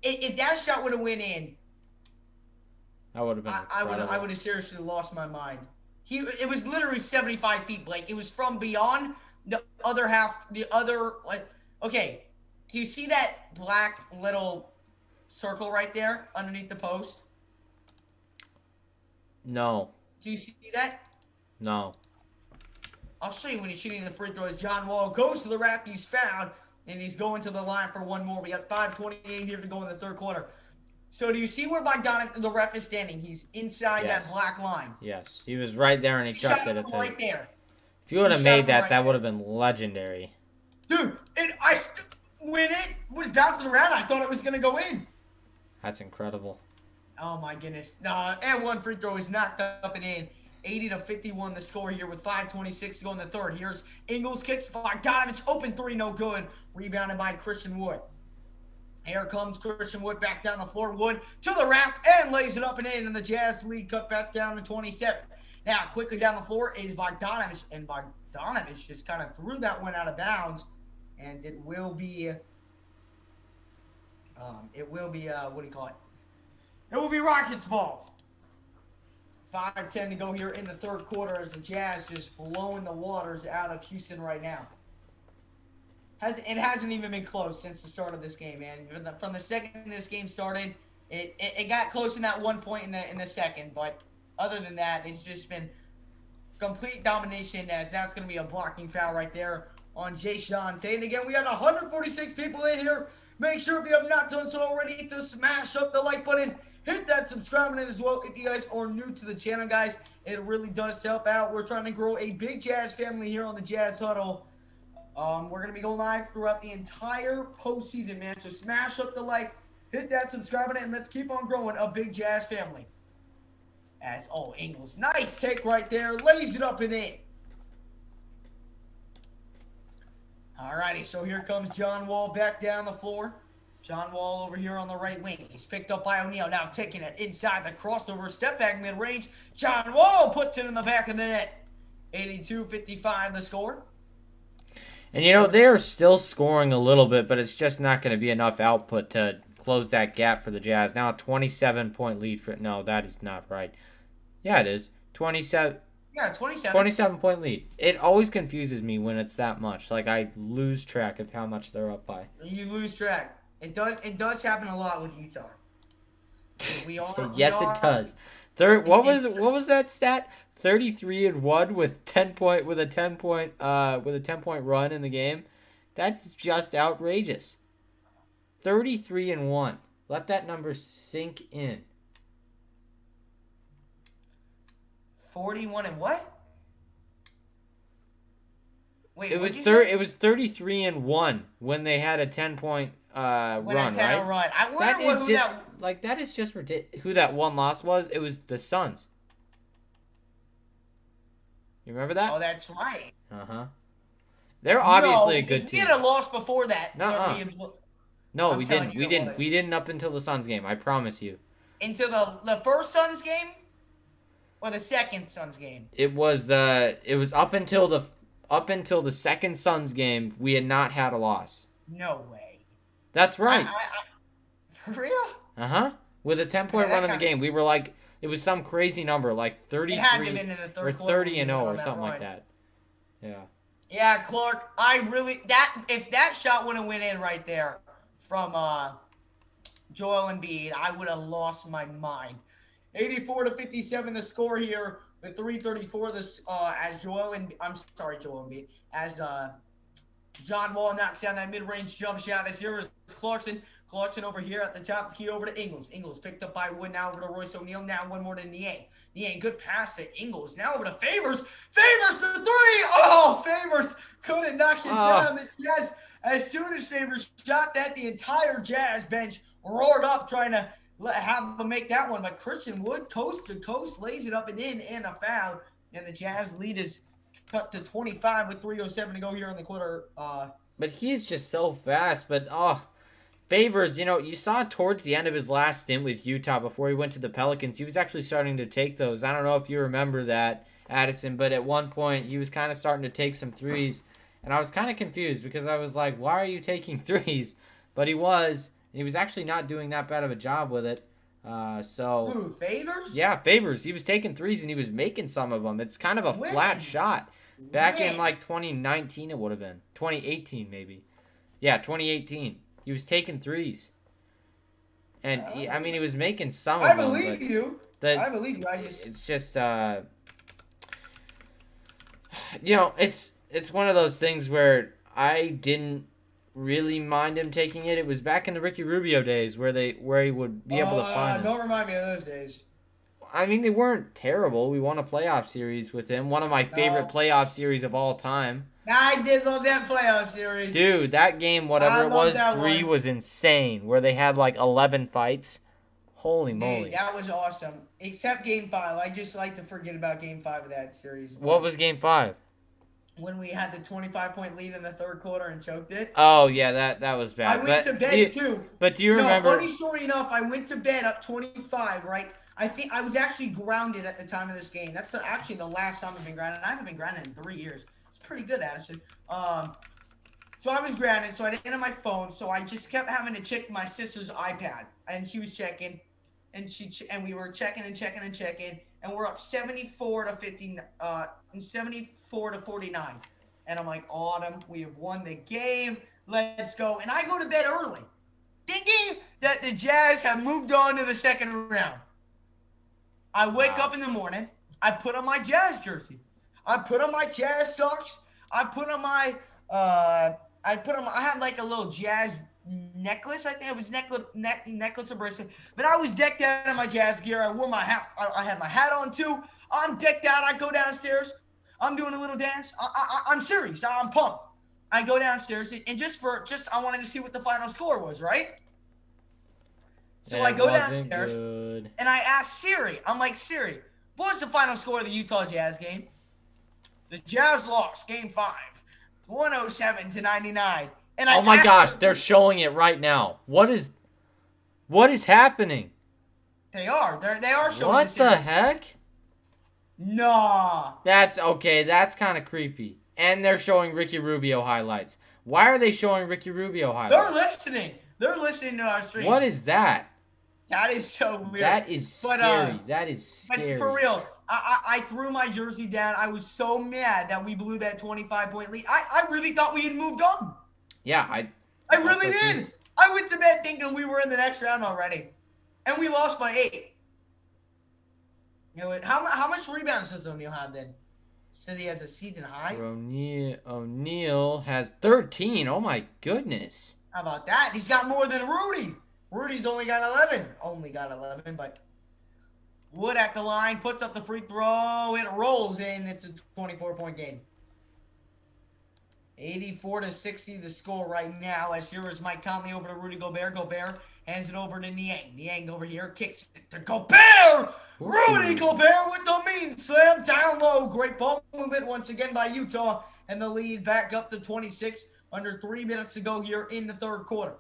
If that shot would have went in, that would have been I would have seriously lost my mind. It was literally 75 feet, Blake. It was from beyond the other half, okay, do you see that black little circle right there underneath the post? No. Do you see that? No. I'll show you when he's shooting the free throws. John Wall goes to the rack. He's fouled, and he's going to the line for one more. We got 5:28 here to go in the third quarter. So do you see where Bogdanovic, the ref, is standing? He's inside that black line. Yes. He was right there, and he chucked it at the... right there. If you would have made that, that would have been legendary. Dude, when it was bouncing around, I thought it was going to go in. That's incredible. Oh, my goodness. And one free throw is knocked up and in. 80-51 the score here with 5:26 to go in the third. Here's Ingles, kicks Bogdanovic, open three, no good. Rebounded by Christian Wood. Here comes Christian Wood back down the floor. Wood to the rack and lays it up and in. And the Jazz lead cut back down to 27. Now, quickly down the floor is Bogdanovic. And Bogdanovic just kind of threw that one out of bounds. And it will be, what do you call it? It will be Rockets ball. 5:10 to go here in the third quarter as the Jazz just blowing the waters out of Houston right now. It hasn't even been close since the start of this game, man. From the second this game started, it got close in that one point in the second, but other than that, it's just been complete domination, as that's going to be a blocking foul right there on Jae'Sean Tate. And again, we got 146 people in here. Make sure if you have not done so already to smash up the like button. Hit that subscribe button as well if you guys are new to the channel, guys. It really does help out. We're trying to grow a big Jazz family here on the Jazz Huddle. We're going to be going live throughout the entire postseason, man. So smash up the like, hit that subscribe button, and let's keep on growing a big Jazz family. Ingles. Nice take right there. Lays it up and in. Alrighty, so here comes John Wall back down the floor. John Wall over here on the right wing. He's picked up by O'Neal. Now taking it inside the crossover. Step back mid-range. John Wall puts it in the back of the net. 82-55 the score. And, you know, they're still scoring a little bit, but it's just not going to be enough output to close that gap for the Jazz. Now a 27-point lead for... No, that is not right. Yeah, it is. 27... Yeah, 27. 27-point lead. It always confuses me when it's that much. Like, I lose track of how much they're up by. You lose track. It does happen a lot with Utah. Yes, it does. What was that stat? 33-1 with a 10-point run in the game. That's just outrageous. 33-1. Let that number sink in. 41 and what? Wait, it was 33-1 when they had a 10-point run, right? I wonder that is just ridiculous. Who that one loss was? It was the Suns. You remember that? Oh, that's right. They're obviously a good team. We had a loss before that. No, we didn't. We didn't up until the Suns game. I promise you. Until the first Suns game, or the second Suns game? It was up until the second Suns game. We had not had a loss. No way. That's right. For real? With a 10-point run in the game, we were like, it was some crazy number, like 33 or 30-0 or something like that. Yeah. Yeah, Clark. If that shot would have went in right there from Joel Embiid, I would have lost my mind. 84-57 the score here with 3:34 as Joel Embiid as John Wall knocks down that mid-range jump shot. As here is Clarkson Collection over here at the top. Key over to Ingles. Ingles picked up by Wood. Now over to Royce O'Neal. Now one more to Niang. Niang, good pass to Ingles. Now over to Favors. Favors to 3. Oh, Favors couldn't knock it down. The Jazz, as soon as Favors shot that, the entire Jazz bench roared up trying to have him make that one. But Christian Wood, coast to coast, lays it up and in, and a foul. And the Jazz lead is cut to 25 with 3:07 to go here in the quarter. But he's just so fast. But, Favors, you saw towards the end of his last stint with Utah before he went to the Pelicans, he was actually starting to take those. I don't know if you remember that, Addison, but at one point he was kind of starting to take some threes. And I was kind of confused because I was like, why are you taking threes? But he was. And he was actually not doing that bad of a job with it. Ooh, Favors? Yeah, Favors. He was taking threes and he was making some of them. It's kind of a flat shot. Back in like 2019 it would have been. 2018 maybe. Yeah, 2018. He was taking threes. And he was making some of them. I believe you. I believe you. It's just it's one of those things where I didn't really mind him taking it. It was back in the Ricky Rubio days where he would be able to find it. Don't remind me of those days. I mean, they weren't terrible. We won a playoff series with him. One of my favorite playoff series of all time. I did love that playoff series. Dude, that game, whatever it was, 3 was insane. Where they had like 11 fights. Holy moly. Dude, that was awesome. Except Game 5. I just like to forget about Game 5 of that series. What was Game 5? When we had the 25-point lead in the third quarter and choked it. Oh, yeah, that was bad. I went to bed, too. But do you remember? Funny story enough, I went to bed up 25, right? I think I was actually grounded at the time of this game. That's actually the last time I've been grounded. I haven't been grounded in 3 years. It's pretty good, Addison. So I was grounded, so I didn't have my phone, so I just kept having to check my sister's iPad. And she was checking, and we were checking, and we're up 74 to 49. And I'm like, Autumn, we have won the game. Let's go. And I go to bed early, thinking that the Jazz have moved on to the second round. I wake up in the morning. I put on my Jazz jersey. I put on my Jazz socks. I had like a little Jazz necklace. I think it was necklace or bracelet. But I was decked out in my Jazz gear. I wore my hat. I had my hat on too. I'm decked out. I go downstairs. I'm doing a little dance. I'm serious. I'm pumped. I go downstairs and I wanted to see what the final score was, right? So I go downstairs and I ask Siri. I'm like, Siri, what was the final score of the Utah Jazz game? The Jazz lost Game 5, 107 to 99. And oh my gosh, they're showing it right now. What is happening? They are showing. What the heck? Nah. That's okay. That's kind of creepy. And they're showing Ricky Rubio highlights. Why are they showing Ricky Rubio highlights? They're listening to our stream. What is that? That is so weird. That is scary. That is scary. But for real, I threw my jersey down. I was so mad that we blew that 25-point lead. I really thought we had moved on. Yeah, I really did. I went to bed thinking we were in the next round already. And we lost by 8. You know, how much rebounds does O'Neal have then? Said he has a season high? O'Neal has 13. Oh my goodness. How about that? He's got more than Rudy. Rudy's only got 11. But Wood at the line, puts up the free throw. It rolls in. It's a 24-point game. 84 to 60 the score right now. As here is Mike Conley over to Rudy Gobert. Gobert hands it over to Niang. Niang over here kicks it to Gobert. Rudy Gobert with the mean slam down low. Great ball movement once again by Utah. And the lead back up to 26. Under 3 minutes to go here in the third quarter.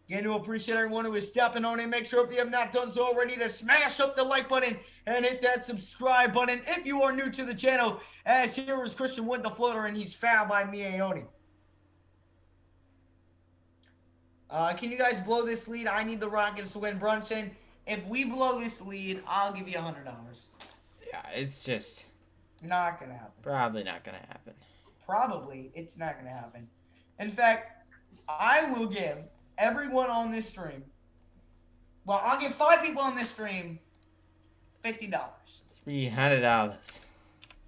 Again, to appreciate everyone who is stepping on it. Make sure if you have not done so already to smash up the like button and hit that subscribe button if you are new to the channel. As here is Christian Wood, the floater, and he's fouled by Miaoni. Can you guys blow this lead? I need the Rockets to win. Brunson, if we blow this lead, I'll give you $100. Yeah, it's just not going to happen. Probably not going to happen. Probably it's not going to happen. In fact, I will give everyone on this stream, well, I'll give 5 people on this stream $50. $300.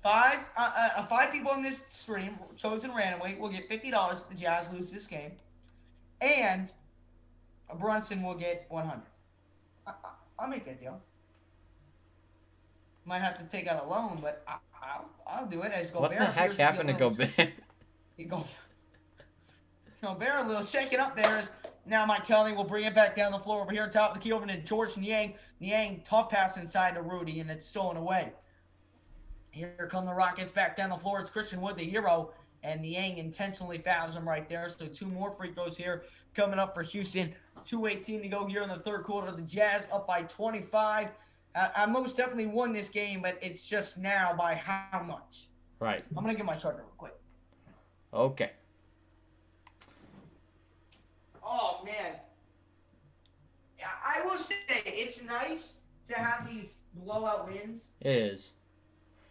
5 people on this stream, chosen randomly, will get $50 if the Jazz lose this game. And Brunson will get 100. I'll make that deal. Might have to take out a loan, but I'll do it. As What Gobert the heck appears to be a happened to little Gobert? Gobert a little shaking up there. As now Mike Kelly will bring it back down the floor over here, top of the key over to George Niang. Niang, tough pass inside to Rudy, and it's stolen away. Here come the Rockets back down the floor. It's Christian Wood, the hero, and Niang intentionally fouls him right there. So 2 more free throws here coming up for Houston. 2:18 to go here in the third quarter. The Jazz up by 25. I most definitely won this game, but it's just now by how much? Right. I'm going to get my chart real quick. Okay. Oh, man. I will say it's nice to have these blowout wins. It is.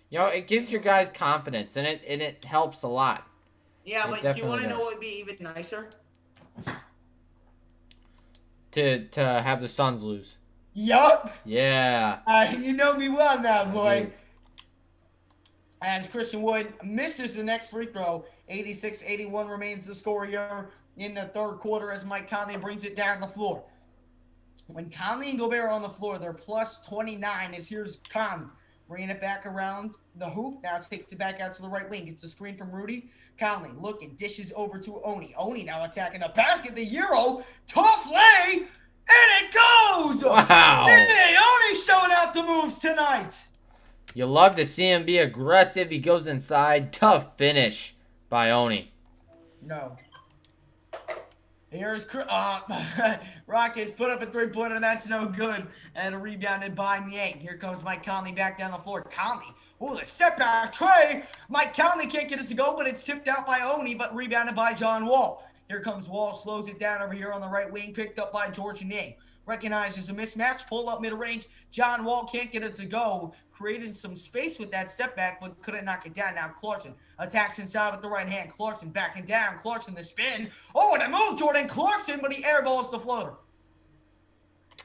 You know, it gives your guys confidence, and it helps a lot. Yeah, It but you definitely want to know does. what would be even nicer? To have the Suns lose. Yup. Yeah. You know me well now, I boy. do. As Christian Wood misses the next free throw, 86-81 remains the score here in the third quarter as Mike Conley brings it down the floor. When Conley and Gobert are on the floor, they're plus 29 as here's Conley. Bringing it back around the hoop. Now takes it back out to the right wing. Gets a screen from Rudy. Conley looking. Dishes over to Oni. Oni now attacking the basket. The Euro. Tough lay. And it goes. Wow. Hey, Oni showing out the moves tonight. You love to see him be aggressive. He goes inside. Tough finish by Oni. No. Here's Rockets put up a 3-pointer. That's no good. And rebounded by Niang. Here comes Mike Conley back down the floor. Conley. Ooh, the step back tray. Mike Conley can't get it to go, but it's tipped out by Oni, but rebounded by John Wall. Here comes Wall. Slows it down over here on the right wing. Picked up by George Niang. Recognizes a mismatch. Pull up mid-range. John Wall can't get it to go. Created some space with that step back, but couldn't knock it down. Now Clarkson attacks inside with the right hand. Clarkson backing down. Clarkson the spin. Oh, and a move, Jordan Clarkson, but he airballs the floater.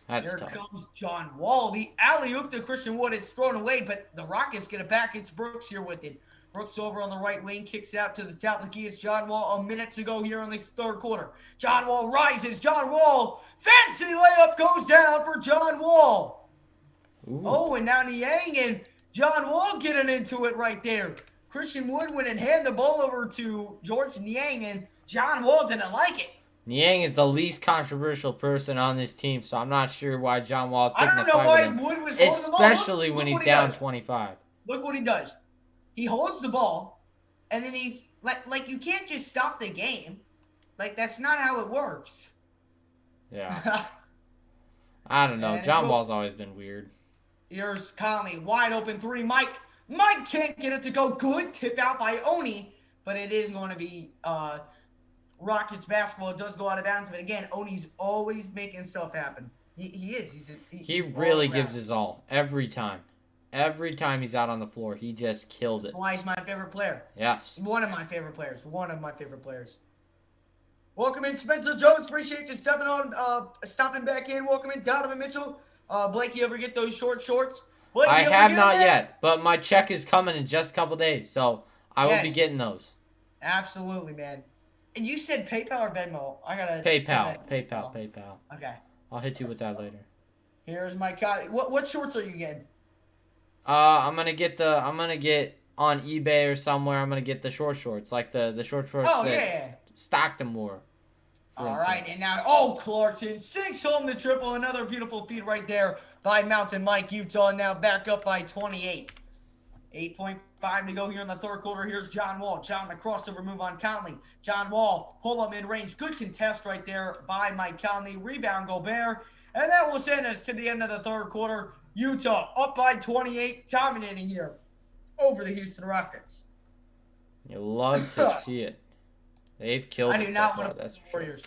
That's Here tough. comes John Wall. The alley-oop to Christian Wood. It's thrown away, but the Rockets get it back. It's Brooks here with it. Brooks over on the right wing, kicks out to the top of the key. It's John Wall. A minute to go here in the third quarter. John Wall rises. John Wall. Fancy layup goes down for John Wall. Ooh. Oh, and now Niang and John Wall getting into it right there. Christian Wood went and handed the ball over to George Niang, and John Wall didn't like it. Niang is the least controversial person on this team, so I'm not sure why John Wall is I picking don't the know fight why with him, Wood was holding the ball. especially Look when he's what he down does. 25. Look what he does. He holds the ball, and then he's like you can't just stop the game. Like, that's not how it works. Yeah. I don't know. And John go- Wall's always been weird. Here's Conley, wide open 3. Mike can't get it to go. Good tip out by Oni, but it is going to be Rockets basketball. It does go out of bounds, but again, Oni's always making stuff happen. He is. He he's really all gives around. his all every time. Every time he's out on the floor, he just kills it. That's why he's my favorite player. Yes. One of my favorite players. One of my favorite players. Welcome in, Spencer Jones. Appreciate you stopping back in. Welcome in, Donovan Mitchell. Blake, you ever get those short shorts? Blake, I you ever have get not them, man? yet, but my check is coming in just a couple days, so I will be Yes. getting those. Absolutely, man. And you said PayPal or Venmo? I gotta send PayPal, that- PayPal. Okay. I'll hit you with that later. Here's my copy. What shorts are you getting? I'm gonna get on eBay or somewhere. I'm gonna get the short shorts, like the short shorts Oh that yeah. Stockton wore. for All right, instance. and now Clarkson sinks home the triple. Another beautiful feed right there by Mountain Mike. Utah now back up by 28. 8.5 to go here in the third quarter. Here's John Wall. John, the crossover move on Conley. John Wall, pull up mid-range. Good contest right there by Mike Conley. Rebound Gobert. And that will send us to the end of the third quarter. Utah up by 28, dominating here over the Houston Rockets. You love to see it. They've killed I it do so not far, want to that's play for sure. Warriors.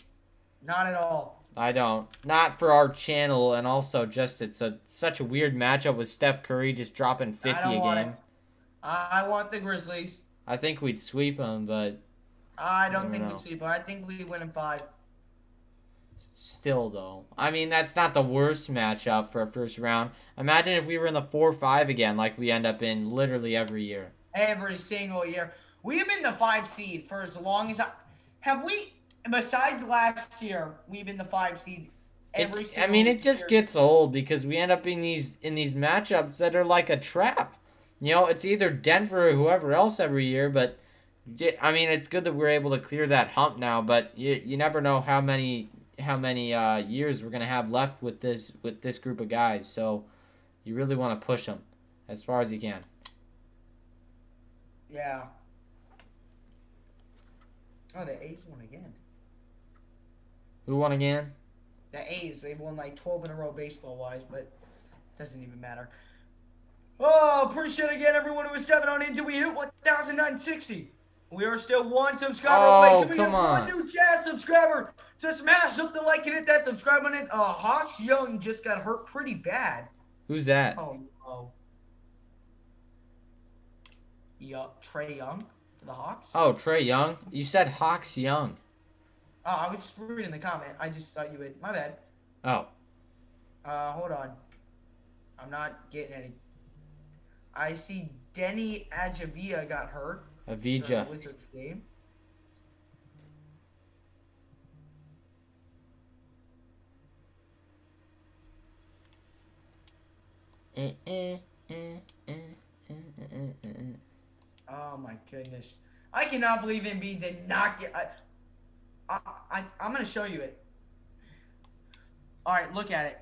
Not at all. I don't. Not for our channel, and also just it's such a weird matchup with Steph Curry just dropping 50 I don't a want game. it. I want the Grizzlies. I think we'd sweep them, but I don't don't think know. we sweep. I think we win in 5. still though. I mean, that's not the worst matchup for a first round. Imagine if we were in the 4-5 again, like we end up in literally every year. Every single year. We have been the 5 seed for as long as have we, besides last year, we've been the 5 seed every I single mean, it just series. gets old because we end up in these matchups that are like a trap. You know, it's either Denver or whoever else every year, but I mean, it's good that we're able to clear that hump now. But you never know how many years we're gonna have left with this group of guys. So you really want to push them as far as you can. Yeah. Oh, the A's won again. Who won again? The A's, they've won like 12 in a row baseball-wise, but it doesn't even matter. Oh, appreciate again everyone who was stepping on in. Did we hit 1,960? We are still one subscriber away. Oh, Can we come get one on. new Jazz subscriber to smash up the like and hit that subscribe button? Hawks Young just got hurt pretty bad. Who's that? Oh. Trey Young for the Hawks. Oh, Trey Young. You said Hawks Young. Oh, I was just reading the comment. I just thought you would. My bad. Oh. Hold on. I'm not getting any. I see Denny Ajavia got hurt. Avija. Wizards game. Oh my goodness! I cannot believe Embiid did not get. I'm gonna show you it. All right, look at it.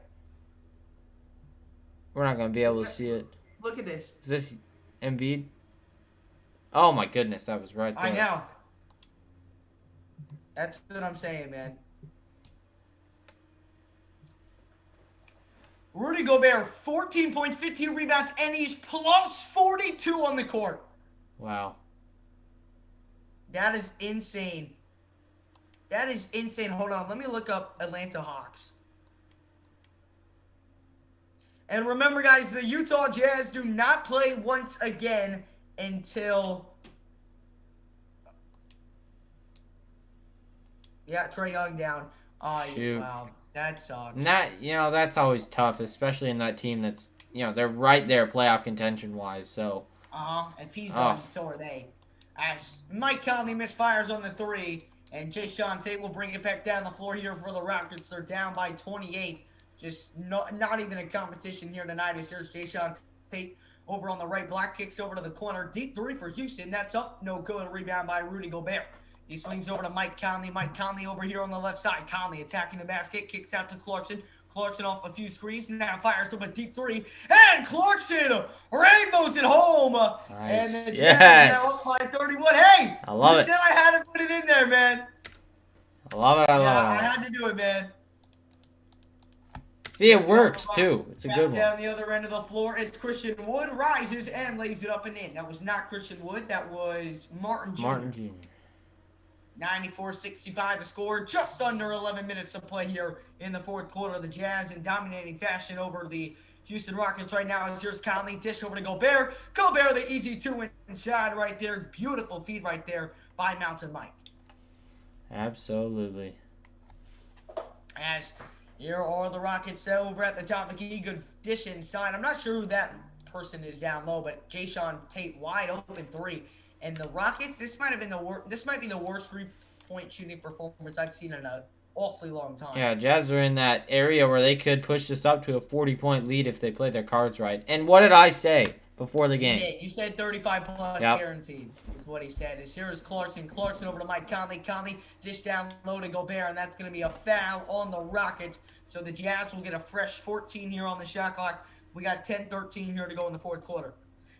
We're not gonna be able to see it. Look at this. Is this Embiid? Oh my goodness, that was right there. I know. That's what I'm saying, man. Rudy Gobert, 14.15 rebounds, and he's plus 42 on the court. Wow. That is insane. That is insane. Hold on. Let me look up Atlanta Hawks. And remember, guys, the Utah Jazz do not play once again until... Yeah, Trae Young down. Shoot. Wow. That sucks. That's always tough, especially in that team that's, they're right there playoff contention-wise, so... If he's gone, so are they. As Mike Conley misfires on the three, and Jae'Sean Tate will bring it back down the floor here for the Rockets. They're down by 28. Just not even a competition here tonight. As here's Jae'Sean Tate over on the right block, kicks over to the corner. Deep three for Houston. That's up. No good. Rebound by Rudy Gobert. He swings over to Mike Conley. Mike Conley over here on the left side. Conley attacking the basket. Kicks out to Clarkson. Clarkson off a few screens. Now fires up a deep three. And Clarkson rainbows it home. Nice. And the Jazz Yes. now up by 31. Hey! I love you it. said I had to put it in there, man. I love it, I Yeah, love I it. had to do it, man. See, it works, too. It's a Back good one. down the other end of the floor, it's Christian Wood rises and lays it up and in. That was not Christian Wood. That was Martin Jr. Martin Jr. 94-65 the score. Just under 11 minutes to play here in the fourth quarter. The Jazz in dominating fashion over the Houston Rockets right now. As here's Conley, dish over to Gobert. Gobert, the easy two inside right there. Beautiful feed right there by Mountain Mike. Absolutely. As here are the Rockets over at the top. McGee, good dish inside. I'm not sure who that person is down low, but Jae'Sean Tate wide open three. And the Rockets, this might be the worst three-point shooting performance I've seen in an awfully long time. Yeah, Jazz are in that area where they could push this up to a 40-point lead if they play their cards right. And what did I say before the game? You said 35-plus guaranteed is what he said. Here is Clarkson. Clarkson over to Mike Conley. Conley dish down low to Gobert, and that's going to be a foul on the Rockets. So the Jazz will get a fresh 14 here on the shot clock. We got 10-13 here to go in the fourth quarter.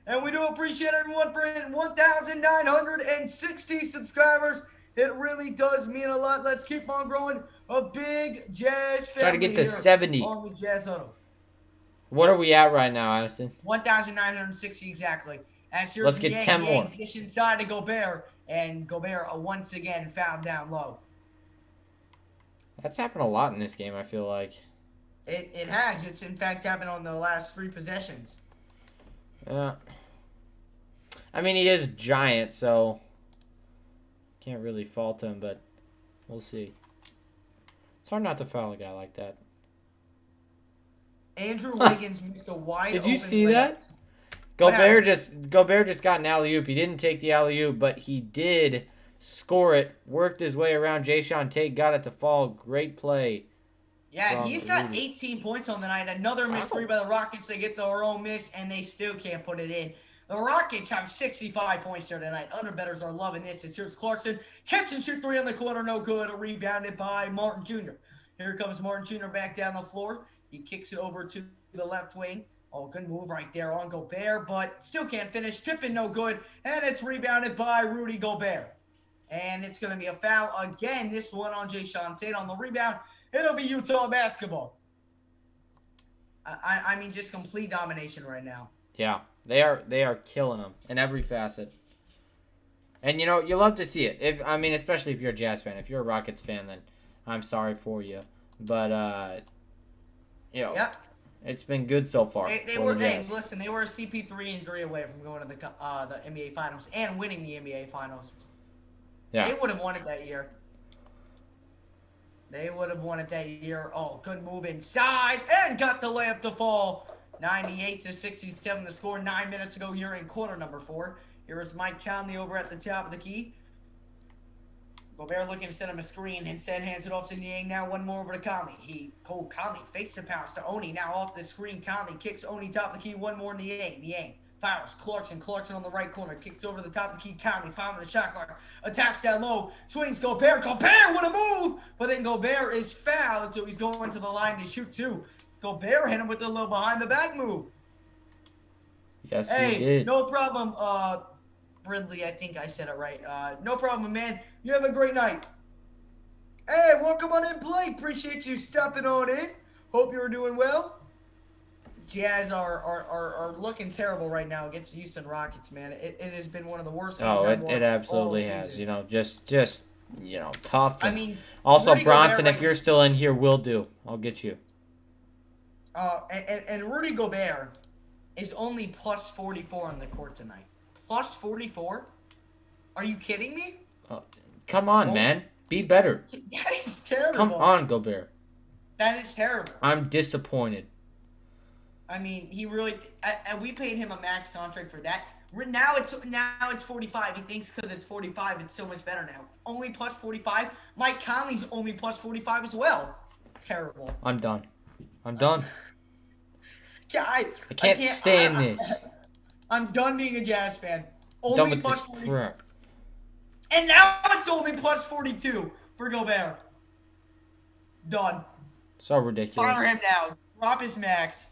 And we do appreciate everyone for hitting 1,960 subscribers. It really does mean a lot. Let's keep on growing. A big Jazz family. Try to get to here 70. on the Jazz Huddle. What are we at right now, Addison? 1,960 exactly. As here's Let's get Yang, 10 more. Dish inside to Gobert, and Gobert once again fouled down low. That's happened a lot in this game, I feel like. It has. It's in fact happened on the last three possessions. Yeah. I mean, he is giant, so can't really fault him, but we'll see. It's hard not to foul a guy like that. Andrew Wiggins missed a wide Did open you see layup. that? Gobert just got an alley-oop. He didn't take the alley-oop, but he did score it. Worked his way around Jae'Sean Tate, got it to fall. Great play. Yeah, and from he's got Rudy. 18 points on the night. Another missed three by the Rockets. They get their own miss, and they still can't put it in. The Rockets have 65 points here tonight. Underbettors are loving this. It's here's Clarkson. Catch and shoot three on the corner. No good. Rebounded by Martin Jr. Here comes Martin Jr. back down the floor. He kicks it over to the left wing. Oh, good move right there on Gobert, but still can't finish. Tipping no good. And it's rebounded by Rudy Gobert. And it's going to be a foul again. This one on Jae'Sean Tate on the rebound. It'll be Utah basketball. I mean, just complete domination right now. Yeah, they are killing them in every facet. And you know, you love to see it. Especially if you're a Jazz fan. If you're a Rockets fan, then I'm sorry for you. But Yep. It's been good so far. They were a CP3 injury away from going to the NBA Finals and winning the NBA Finals. Yeah. They would have won it that year. Oh, good move inside and got the layup to fall. 98-67 the score 9 minutes ago here in quarter number 4. Here is Mike Conley over at the top of the key. Gobert looking to send him a screen. Instead hands it off to Niang. Now one more over to Conley. Conley fakes the pass to Oni. Now off the screen. Conley kicks Oni top of the key. One more Niang. Niang fouls. Clarkson on the right corner. Kicks over the top of the key. Conley found the shot clock. Attacks down low. Swings Gobert. Gobert with a move. But then Gobert is fouled. So he's going to the line to shoot two. Gobert hit him with a little behind the back move. Yes, he did. No problem. Brindley, I think I said it right. No problem, man. You have a great night. Hey, welcome on in, play. Appreciate you stepping on in. Hope you're doing well. Jazz are looking terrible right now against the Houston Rockets, man. It has been one of the worst games I've watched it absolutely all has. season. You know, just tough. I mean, also Rudy Bronson, Gobert if you're still in here, will do. I'll get you. And Rudy Gobert is only plus 44 on the court tonight. Plus 44? Are you kidding me? Come on, man. Be better. That is terrible. Come on, Gobert. That is terrible. I'm disappointed. I mean, he really. And we paid him a max contract for that. Now it's 45. He thinks because it's 45, it's so much better now. Only plus 45. Mike Conley's only plus 45 as well. Terrible. I'm done. I can't stand this. I'm done being a Jazz fan. Done Only with plus this 45. crap. And now it's only plus 42 for Gobert. Done. So ridiculous. Fire him now. Drop his max.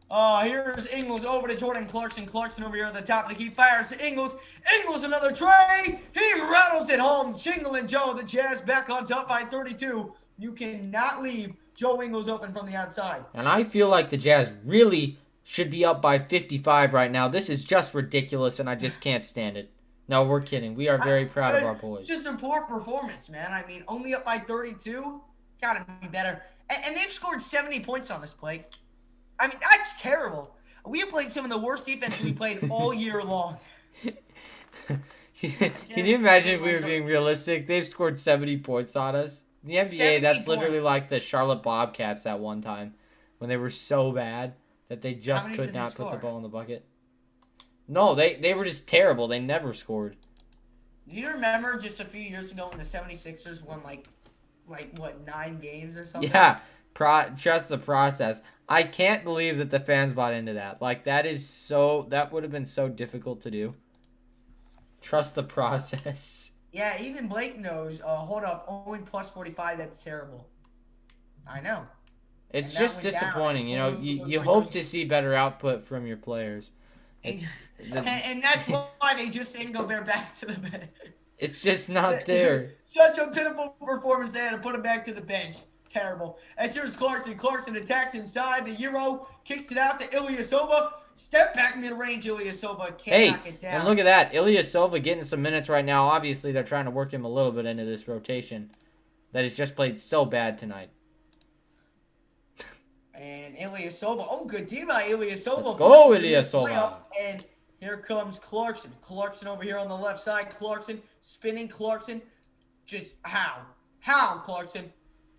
Here's Ingles over to Jordan Clarkson. Clarkson over here at the top of the key. Fires to Ingles. Ingles another tray. He rattles it home. Jingle and Joe. The Jazz back on top by 32. You cannot leave Joe Ingles open from the outside. And I feel like the Jazz really should be up by 55 right now. This is just ridiculous, and I just can't stand it. No, we're kidding. We are very proud of our boys. Just a poor performance, man. I mean, only up by 32. Gotta be better. And they've scored 70 points on this play. I mean, that's terrible. We have played some of the worst defense we played all year long. Can you imagine if we were being realistic? They've scored 70 points on us. In the NBA, that's literally like the Charlotte Bobcats at one time when they were so bad that they just could not put the ball in the bucket. No, they were just terrible. They never scored. Do you remember just a few years ago when the 76ers won like what, 9 games or something? Yeah, trust the process. I can't believe that the fans bought into that. Like, that would have been so difficult to do. Trust the process. Yeah, even Blake knows. Hold up, only plus 45. That's terrible. I know. It's just disappointing. You know, you hope to see better output from your players. And that's why they just didn't go back to the bench. It's just not there. Such a pitiful performance. They had to put him back to the bench. Terrible. As here's Clarkson. Clarkson attacks inside. The Euro kicks it out to Ilyasova. Step back mid-range. Ilyasova can't knock it down. And look at that. Ilyasova getting some minutes right now. Obviously, they're trying to work him a little bit into this rotation that has just played so bad tonight. And Ilyasova. Oh, good D by Ilyasova. Let's go, Ilyasova. And here comes Clarkson. Clarkson over here on the left side. Clarkson spinning. Clarkson. Just how? How, Clarkson?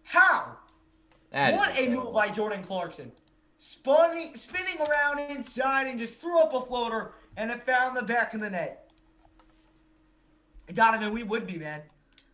How? What a move by Jordan Clarkson. Spinning around inside and just threw up a floater and it found the back of the net. Donovan, we would be, man.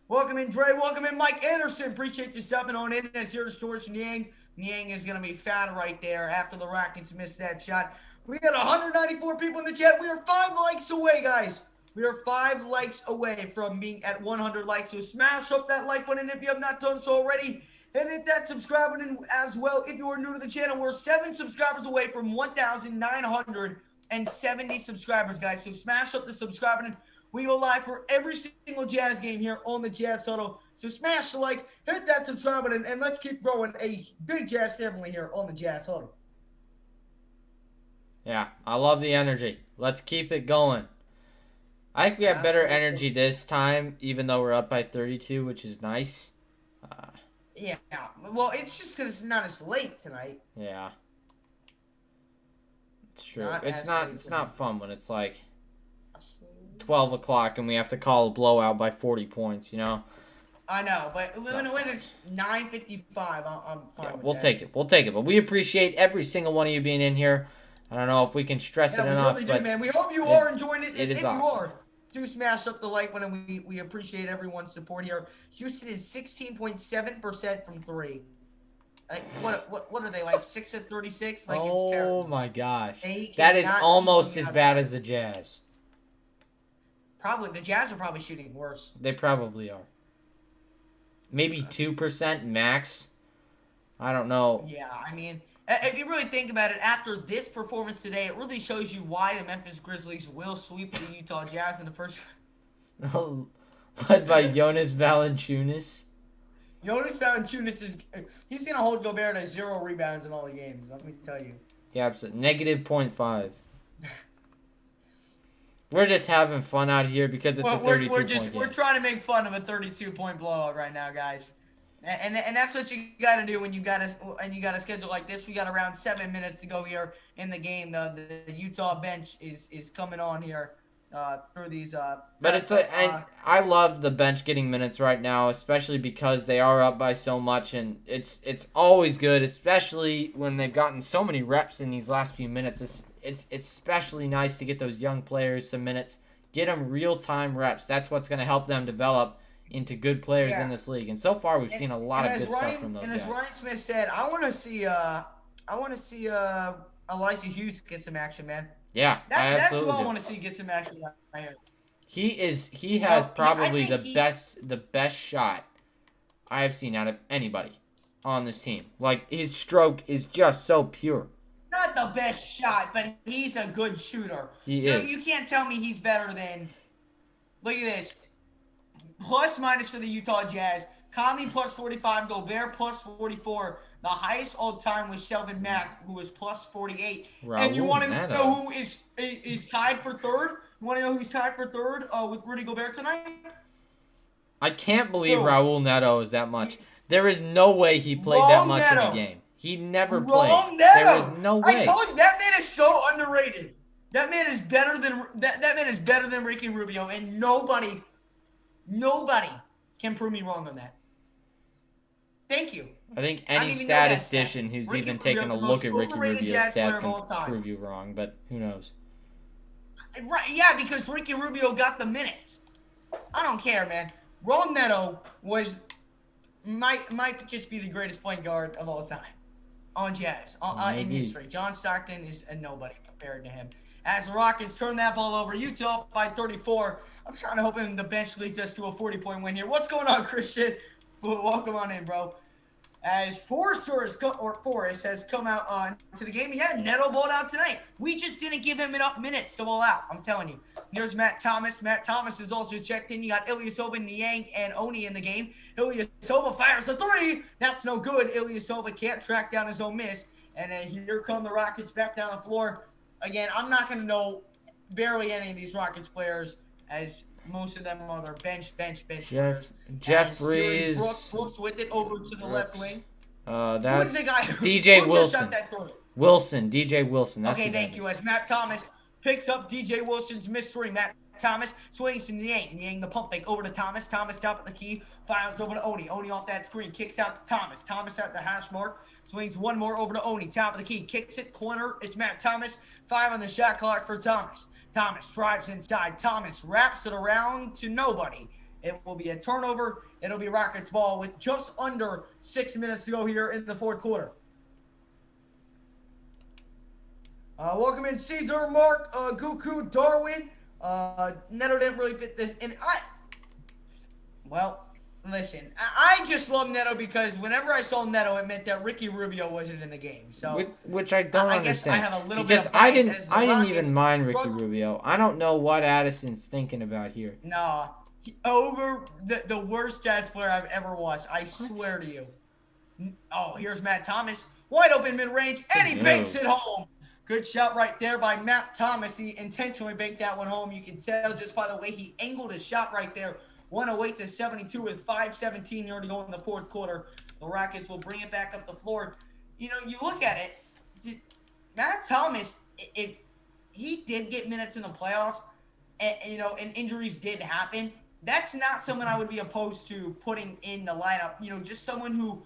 Welcome in, Dre. Welcome in, Mike Anderson. Appreciate you stopping on in. As here's George Niang. Niang is going to be found right there after the Rockets missed that shot. We got 194 people in the chat. We are 5 likes away, guys. We are 5 likes away from being at 100 likes. So smash up that like button if you have not done so already. And hit that subscribe button as well if you are new to the channel. We're 7 subscribers away from 1,970 subscribers, guys. So smash up the subscribe button. We go live for every single Jazz game here on the Jazz Huddle. So smash the like, hit that subscribe button, and let's keep growing a big Jazz family here on the Jazz Huddle. Yeah, I love the energy. Let's keep it going. I think we have better energy this time, even though we're up by 32, which is nice. Yeah, well, it's just because it's not as late tonight. Yeah. It's true. It's not fun when it's like 12 o'clock and we have to call a blowout by 40 points, you know? I know, but when it's 9:55, I'm fine with we'll that. take it. We'll take it. But we appreciate every single one of you being in here. I don't know if we can stress it enough. Really but do, man. We hope you are enjoying it. It is if awesome. you are, do smash up the like button. We appreciate everyone's support here. Houston is 16.7% from 3. Like, what are they, like 6 at 36? Like, it's terrible. Oh my gosh. That is almost as bad as the Jazz. Probably. The Jazz are probably shooting worse. They probably are. Maybe 2% max. I don't know. Yeah, I mean, if you really think about it, after this performance today, it really shows you why the Memphis Grizzlies will sweep the Utah Jazz in the first round. Led by Jonas Valanciunas. Jonas Valanciunas he's going to hold Gobert to 0 rebounds in all the games, let me tell you. Yeah, absolutely. Negative 0.5. We're just having fun out here because it's a 32-point game. We're trying to make fun of a 32-point blowout right now, guys. And that's what you got to do when you got a schedule like this. We got around 7 minutes to go here in the game. The Utah bench is coming on here through these. But I love the bench getting minutes right now, especially because they are up by so much, and it's always good, especially when they've gotten so many reps in these last few minutes. It's especially nice to get those young players some minutes, get them real-time reps. That's what's going to help them develop into good players in this league. And so far, we've seen a lot of good stuff from those guys. And as Ryan Smith said, I want to see Elijah Hughes get some action, man. Yeah, that's who I want to see get some action right here. He has probably the best shot I have seen out of anybody on this team. Like, his stroke is just so pure. Not the best shot, but he's a good shooter. He is. You can't tell me he's better than. Look at this. Plus minus for the Utah Jazz. Conley plus 45, Gobert plus 44. The highest all time was Shelvin Mack, who was plus 48. And you want to know who is tied for third? You want to know who's tied for third with Rudy Gobert tonight? I can't believe Raul Neto is that much. There is no way he played that much in a game. He never played. There is no way. I told you, that man is so underrated. That man is better than that man is better than Ricky Rubio, and nobody can prove me wrong on that. Thank you. I think any statistician who's even taken a look at Ricky Rubio's stats can prove you wrong, but who knows? Right? Yeah, because Ricky Rubio got the minutes. I don't care, man. Raul Neto might just be the greatest point guard of all time on Jazz in history. John Stockton is a nobody compared to him. As the Rockets turn that ball over, Utah by 34. I'm kind of hoping the bench leads us to a 40-point win here. What's going on, Christian? Welcome on in, bro. As Forrest has come out to the game. Yeah, Neto balled out tonight. We just didn't give him enough minutes to ball out. I'm telling you. There's Matt Thomas. Matt Thomas is also checked in. You got Ilyasova, Niang, and Oni in the game. Ilyasova fires a 3. That's no good. Ilyasova can't track down his own miss. And then here come the Rockets back down the floor. Again, I'm not going to know barely any of these Rockets players, as most of them are their bench players. Jeffries. Brooks with it over to the left wing. That's the guy DJ Wilson. DJ Wilson. That's okay, thank you. As Matt Thomas picks up DJ Wilson's missed three. Matt Thomas swings to Niang. Niang the pump fake over to Thomas. Thomas top of the key. Fires over to Oni. Oni off that screen. Kicks out to Thomas. Thomas at the hash mark. Swings one more over to Oni. Top of the key. Kicks it. Corner. It's Matt Thomas. 5 on the shot clock for Thomas. Thomas drives inside. Thomas wraps it around to nobody. It will be a turnover. It'll be Rockets ball with just under 6 minutes to go here in the fourth quarter. Welcome in Caesar, Mark, Goku, Darwin. Neto didn't really fit this. And listen, I just love Neto because whenever I saw Neto, it meant that Ricky Rubio wasn't in the game. So which I don't understand. Guess I have a little because bit of bias as the I didn't Rockets even mind Ricky struggle. Rubio. I don't know what Addison's thinking about here. No, over the worst Jazz player I've ever watched. I swear to you. Oh, here's Matt Thomas. Wide open mid-range, and he banks it home. Good shot right there by Matt Thomas. He intentionally banked that one home. You can tell just by the way he angled his shot right there. 108-72 with 5:17 here to go in the fourth quarter. The Rockets will bring it back up the floor. You know, you look at it, Matt Thomas, if he did get minutes in the playoffs, and injuries did happen, that's not someone I would be opposed to putting in the lineup. You know, just someone who,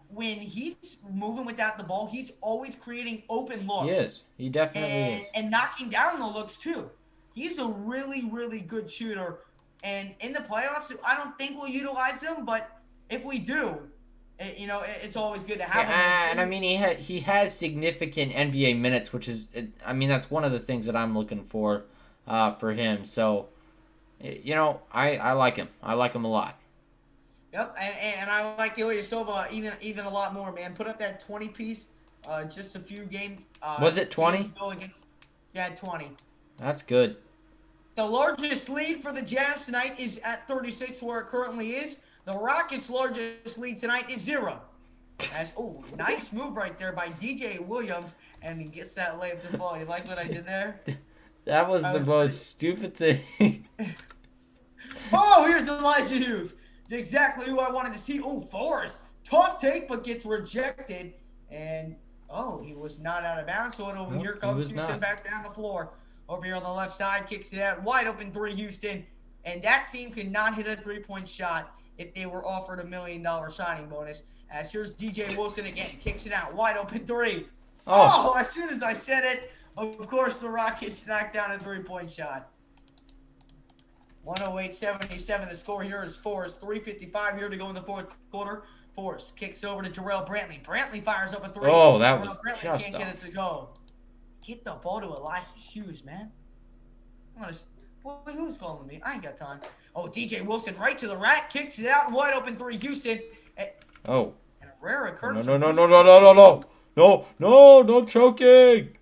when he's moving without the ball, he's always creating open looks. He is. He definitely is. And knocking down the looks, too. He's a really, really good shooter. And in the playoffs, I don't think we'll utilize him, but if we do, it's always good to have him. And I mean, he has significant NBA minutes, which is, that's one of the things that I'm looking for him. So, I like him. I like him a lot. Yep, and I like Ilyasova even a lot more, man. Put up that 20-piece, just a few games. Was it 20? Yeah, 20. That's good. The largest lead for the Jazz tonight is at 36, where it currently is. The Rockets' largest lead tonight is 0. Nice move right there by DJ Williams, and he gets that layup to fall. You like what I did there? That was the most stupid thing. Oh, here's Elijah Hughes. Exactly who I wanted to see. Oh, Forrest. Tough take, but gets rejected. And, he was not out of bounds. So here comes Houston back down the floor. Over here on the left side, kicks it out. Wide open three, Houston. And that team could not hit a three-point shot if they were offered $1 million signing bonus. As here's DJ Wilson again. Kicks it out. Wide open three. Oh, as soon as I said it, of course, the Rockets knocked down a three-point shot. 108-77. The score here is Forrest. 3:55 here to go in the fourth quarter. Forrest kicks it over to Jarrell Brantley. Brantley fires up a three. Oh, that was Brantley just can't get it to go. Get the ball to Elijah Hughes, man. Who's calling me? I ain't got time. Oh, DJ Wilson right to the rack. Kicks it out. Wide open three, Houston. And Herrera Curtis. No, choking.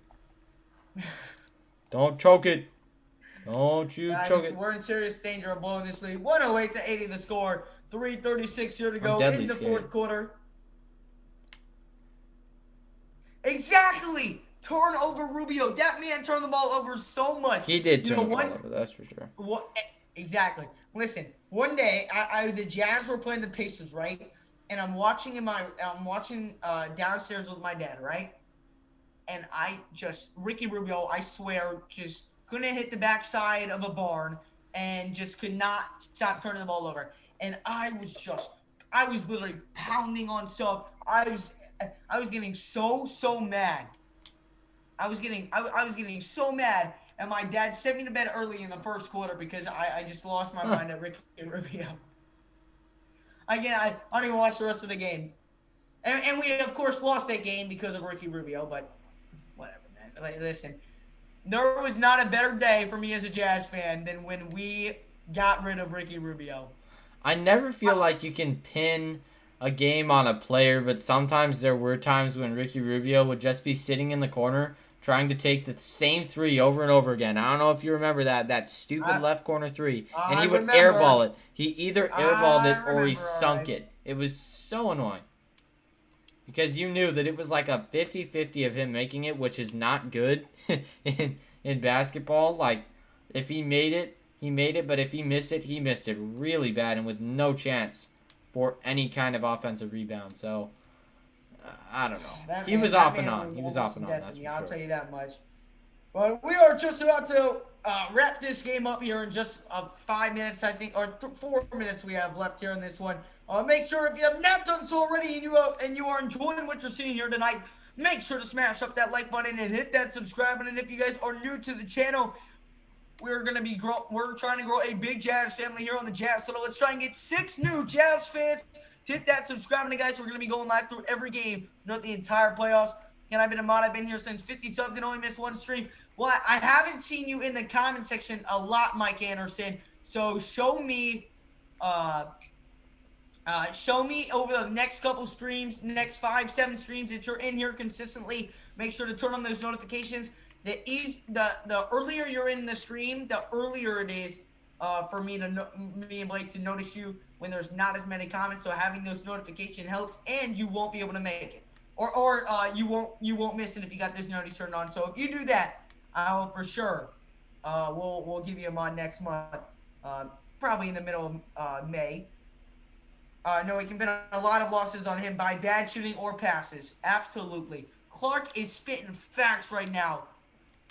Don't choke it. Don't you choke it. We're in serious danger of blowing this lead. 108-80 the score. 3:36 here to go in the fourth quarter. Exactly. Turn over Rubio. That man turned the ball over so much. He did turn the ball over, that's for sure. Exactly. Listen, one day the Jazz were playing the Pacers, right? And I'm watching downstairs with my dad, right? And Ricky Rubio, I swear, just couldn't hit the backside of a barn and just could not stop turning the ball over. And I was literally pounding on stuff. I was getting so mad. I was getting so mad, and my dad sent me to bed early in the first quarter because I just lost my mind at Ricky Rubio. Again, I don't even watch the rest of the game. And we, of course, lost that game because of Ricky Rubio, but whatever, man. Listen, there was not a better day for me as a Jazz fan than when we got rid of Ricky Rubio. I never feel like you can pin a game on a player, but sometimes there were times when Ricky Rubio would just be sitting in the corner trying to take the same three over and over again. I don't know if you remember that stupid left corner three. And he would airball it. He either airballed it or he sunk it. It was so annoying. Because you knew that it was like a 50-50 of him making it, which is not good in basketball. Like, if he made it, he made it. But if he missed it really bad and with no chance for any kind of offensive rebound. So, I don't know. He was off and on. That's for sure. I'll tell you that much. But we are just about to wrap this game up here in just 5 minutes, I think, or 4 minutes we have left here in this one. Make sure if you have not done so already and you are enjoying what you're seeing here tonight, make sure to smash up that like button and hit that subscribe button. And if you guys are new to the channel, we're trying to grow a big Jazz family here on the Jazz. So let's try and get 6 new Jazz fans to hit that subscribe button, guys. We're going to be going live through every game throughout the entire playoffs. And I've been a mod. I've been here since 50 subs and only missed 1 stream. Well, I haven't seen you in the comment section a lot, Mike Anderson. So show me over the next couple streams, next 5-7 streams that you're in here consistently. Make sure to turn on those notifications. The earlier you're in the stream, the earlier it is for me and Blake to notice you when there's not as many comments. So having those notifications helps, and you won't be able to make it, or you won't miss it if you got those notifications turned on. So if you do that, I will for sure we'll give you a mod next month, probably in the middle of May. No, it can be a lot of losses on him by bad shooting or passes. Absolutely. Clark is spitting facts right now.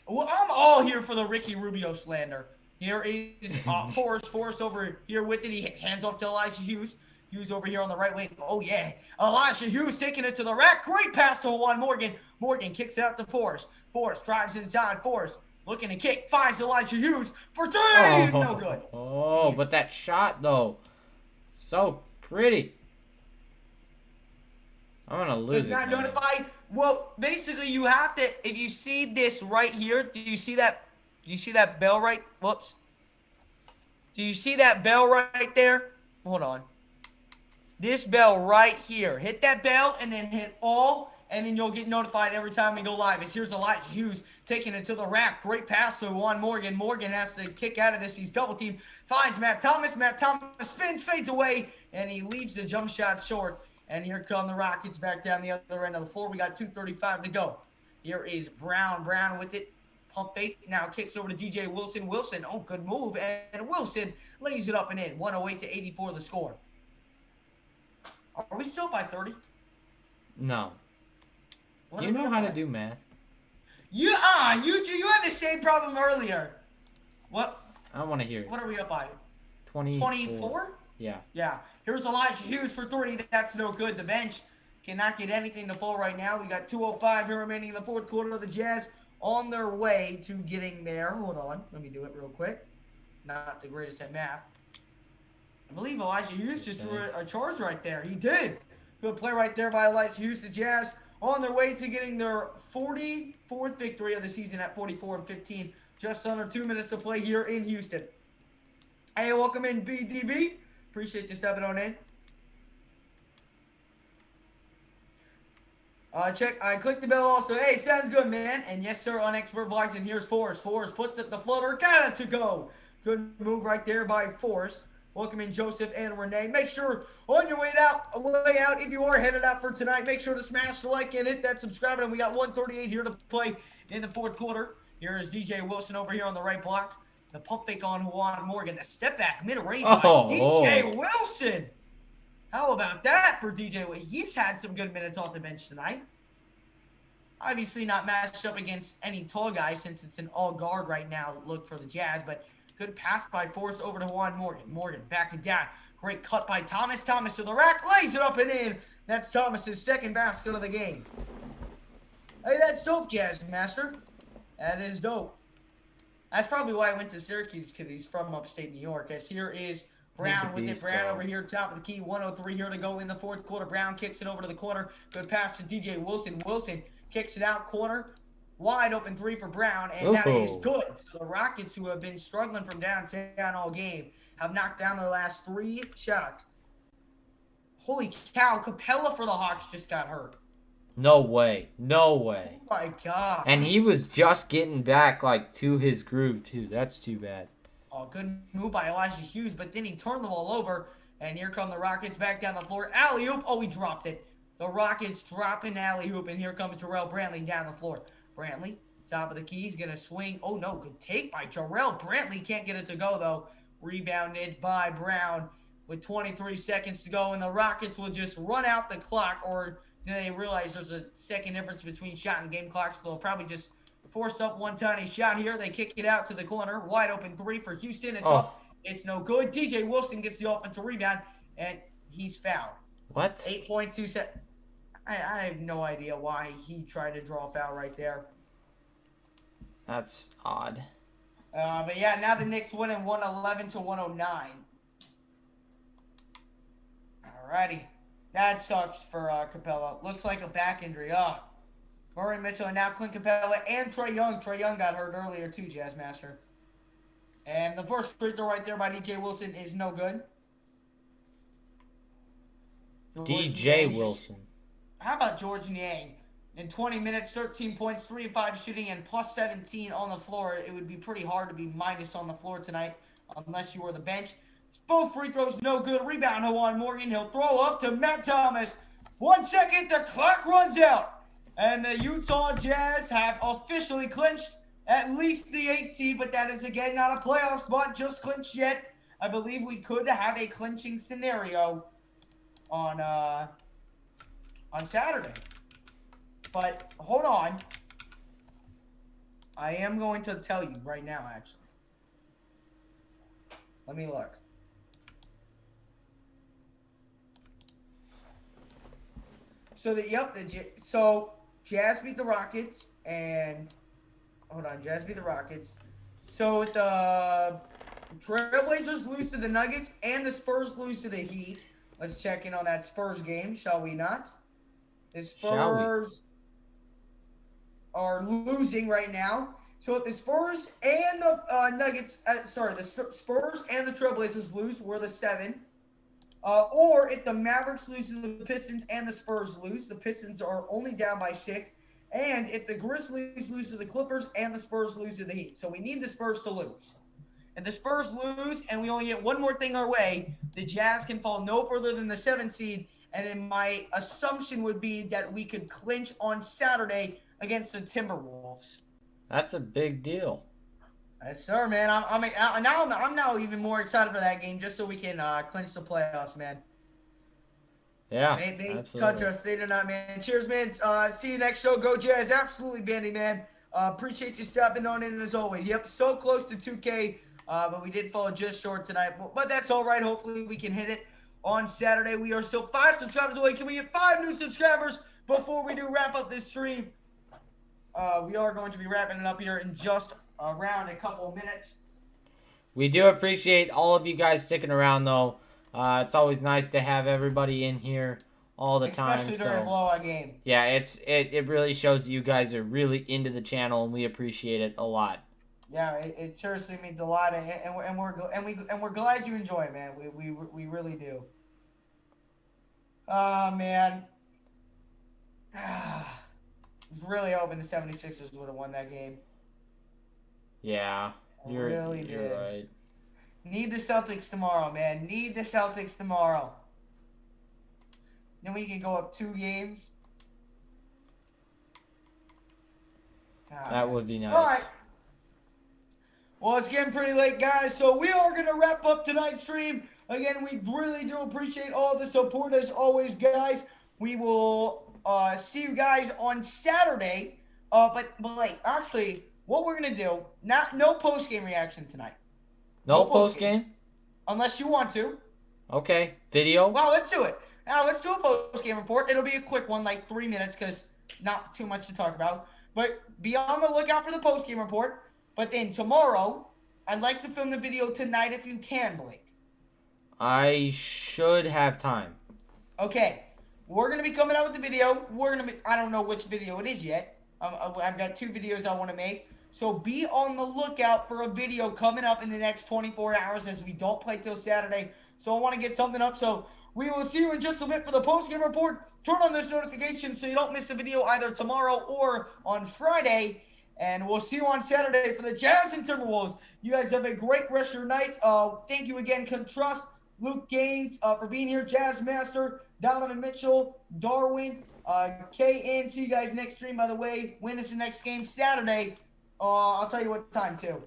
Well, I'm all here for the Ricky Rubio slander. Here is Forrest over here with it. He hands off to Elijah Hughes. Hughes over here on the right wing. Oh, yeah. Elijah Hughes taking it to the rack. Great pass to Juan Morgan. Morgan kicks it out to Forrest. Forrest drives inside. Forrest looking to kick. Finds Elijah Hughes for 3. Oh, no good. Oh, but that shot, though. So pretty. I'm going to lose It's it. not man. notified. Well, basically, you have to, if you see this right here, do you see that bell right? Whoops. Do you see that bell right there? Hold on. This bell right here. Hit that bell and then hit all, and then you'll get notified every time we go live. Here's Elijah Hughes taking it to the rack. Great pass to Juan Morgan. Morgan has to kick out of this. He's double teamed. Finds Matt Thomas. Matt Thomas spins, fades away, and he leaves the jump shot short. And here come the Rockets back down the other end of the floor. We got 2:35 to go. Here is Brown. Brown with it. Pump fake. Now kicks over to DJ Wilson. Wilson, oh, good move. And Wilson lays it up and in. 108 to 84 the score. Are we still by 30? No. What Do are you we know up how by? to do math? You had the same problem earlier. What? I don't want to hear it. What are we up by? 24? Yeah. Yeah. Here's Elijah Hughes for 3. That's no good. The bench cannot get anything to fall right now. We got 2:05 here remaining in the fourth quarter. The Jazz on their way to getting there. Hold on. Let me do it real quick. Not the greatest at math. I believe Elijah Hughes just threw a charge right there. He did. Good play right there by Elijah Hughes. The Jazz on their way to getting their 44th victory of the season at 44-15. Just under 2 minutes to play here in Houston. Hey, welcome in, BDB. Appreciate you stepping on in. I clicked the bell also. Hey, sounds good, man. And yes, sir, on Expert Vlogs. And here's Forrest. Forrest puts up the floater. Got it to go. Good move right there by Forrest. Welcome in Joseph and Renee. Make sure on your way out, if you are headed out for tonight, make sure to smash the like and hit that subscribe button. We got 138 here to play in the fourth quarter. Here is DJ Wilson over here on the right block. The pump fake on Juan Morgan. The step back mid-range by DJ Wilson. How about that for DJ? He's had some good minutes off the bench tonight. Obviously not matched up against any tall guy since it's an all-guard right now look for the Jazz, but good pass by Forrest over to Juan Morgan. Morgan backing down. Great cut by Thomas. Thomas to the rack. Lays it up and in. That's Thomas's second basket of the game. Hey, that's dope, Jazz Master. That is dope. That's probably why I went to Syracuse, because he's from upstate New York. As here is Brown with it. Brown over here, top of the key. 1:03 here to go in the fourth quarter. Brown kicks it over to the corner. Good pass to DJ Wilson. Wilson kicks it out corner. Wide open 3 for Brown, and that is good. So the Rockets, who have been struggling from downtown all game, have knocked down their last 3 shots. Holy cow, Capella for the Hawks just got hurt. No way. No way. Oh my God. And he was just getting back, like, to his groove, too. That's too bad. Oh, good move by Elijah Hughes, but then he turned the ball over, and here come the Rockets back down the floor. Alley-oop. Oh, he dropped it. The Rockets dropping alley-oop, and here comes Jarrell Brantley down the floor. Brantley, top of the key. He's going to swing. Oh, no. Good take by Jarrell Brantley. Can't get it to go, though. Rebounded by Brown with 23 seconds to go, and the Rockets will just run out the clock, or they realize there's a second difference between shot and game clocks, so they'll probably just force up one tiny shot here. They kick it out to the corner. Wide open 3 for Houston. It's up. It's no good. DJ Wilson gets the offensive rebound, and he's fouled. What? 8.2 seconds. I have no idea why he tried to draw a foul right there. That's odd. But yeah, now the Knicks winning 111 to 109. Alrighty. That sucks for Capella. Looks like a back injury. Murray Mitchell and now Clint Capella and Trae Young. Trae Young got hurt earlier too, Jazzmaster. And the first free throw right there by DJ Wilson is no good. DJ Wilson. How about George Niang? In 20 minutes, 13 points, 3 of 5 shooting, and plus 17 on the floor. It would be pretty hard to be minus on the floor tonight unless you were the bench. Both free throws no good. Rebound, Juwan Morgan. He'll throw up to Matt Thomas. 1 second, the clock runs out. And the Utah Jazz have officially clinched at least the 8th seed, but that is, again, not a playoff spot just clinched yet. I believe we could have a clinching scenario on Saturday. But hold on. I am going to tell you right now, actually. Let me look. So Jazz beat the Rockets and Jazz beat the Rockets. So the Trailblazers lose to the Nuggets and the Spurs lose to the Heat. Let's check in on that Spurs game, shall we not? The Spurs are losing right now. So if the Spurs and the the Spurs and the Trailblazers lose, we're the 7. Or if the Mavericks lose to the Pistons and the Spurs lose, the Pistons are only down by 6. And if the Grizzlies lose to the Clippers and the Spurs lose to the Heat. So we need the Spurs to lose. If the Spurs lose and we only get one more thing our way, the Jazz can fall no further than the 7th seed. And then my assumption would be that we could clinch on Saturday against the Timberwolves. That's a big deal. Yes, sir, man. I'm now even more excited for that game just so we can clinch the playoffs, man. Yeah, they absolutely. cut us. They did not, man. Cheers, man. See you next show. Go Jazz. Absolutely, Bandy, man. Appreciate you stopping on in as always. Yep, so close to 2K, but we did fall just short tonight. But that's all right. Hopefully, we can hit it on Saturday. We are still 5 subscribers away. Can we get 5 new subscribers before we do wrap up this stream? We are going to be wrapping it up here in just around a couple of minutes. We do appreciate all of you guys sticking around, though. It's always nice to have everybody in here all the time. Especially during a blowout game. Yeah, it really shows that you guys are really into the channel, and we appreciate it a lot. Yeah, it seriously means a lot, and we're glad you enjoy it, man. We really do. Oh man. Really hoping the 76ers would have won that game. Yeah, you're right. Need the Celtics tomorrow, man. Need the Celtics tomorrow. Then we can go up 2 games. That would be nice. All right. Well, it's getting pretty late, guys, so we are going to wrap up tonight's stream. Again, we really do appreciate all the support as always, guys. We will see you guys on Saturday. But wait, actually, what we're going to do, no post-game reaction tonight. No post-game? Unless you want to. Okay. Video? Well, let's do it. Now, let's do a post-game report. It'll be a quick one, like 3 minutes, because not too much to talk about. But be on the lookout for the post-game report. But then tomorrow, I'd like to film the video tonight if you can, Blake. I should have time. Okay. We're going to be coming out with the video. I don't know which video it is yet. I've got 2 videos I want to make. So be on the lookout for a video coming up in the next 24 hours as we don't play till Saturday. So I want to get something up. So we will see you in just a bit for the post-game report. Turn on those notifications so you don't miss a video either tomorrow or on Friday. And we'll see you on Saturday for the Jazz and Timberwolves. You guys have a great rest of your night. Thank you again, Contrast, Luke Gaines, for being here. Jazz Master, Donovan Mitchell, Darwin, KN. See you guys next stream, by the way. When is the next game? Saturday. I'll tell you what time, too.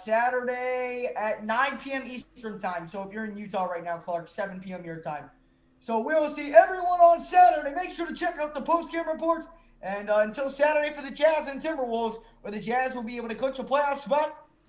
Saturday at 9 p.m. Eastern time. So if you're in Utah right now, Clark, 7 p.m. your time. So we'll see everyone on Saturday. Make sure to check out the post-game report. And until Saturday for the Jazz and Timberwolves, where the Jazz will be able to clinch a playoff spot,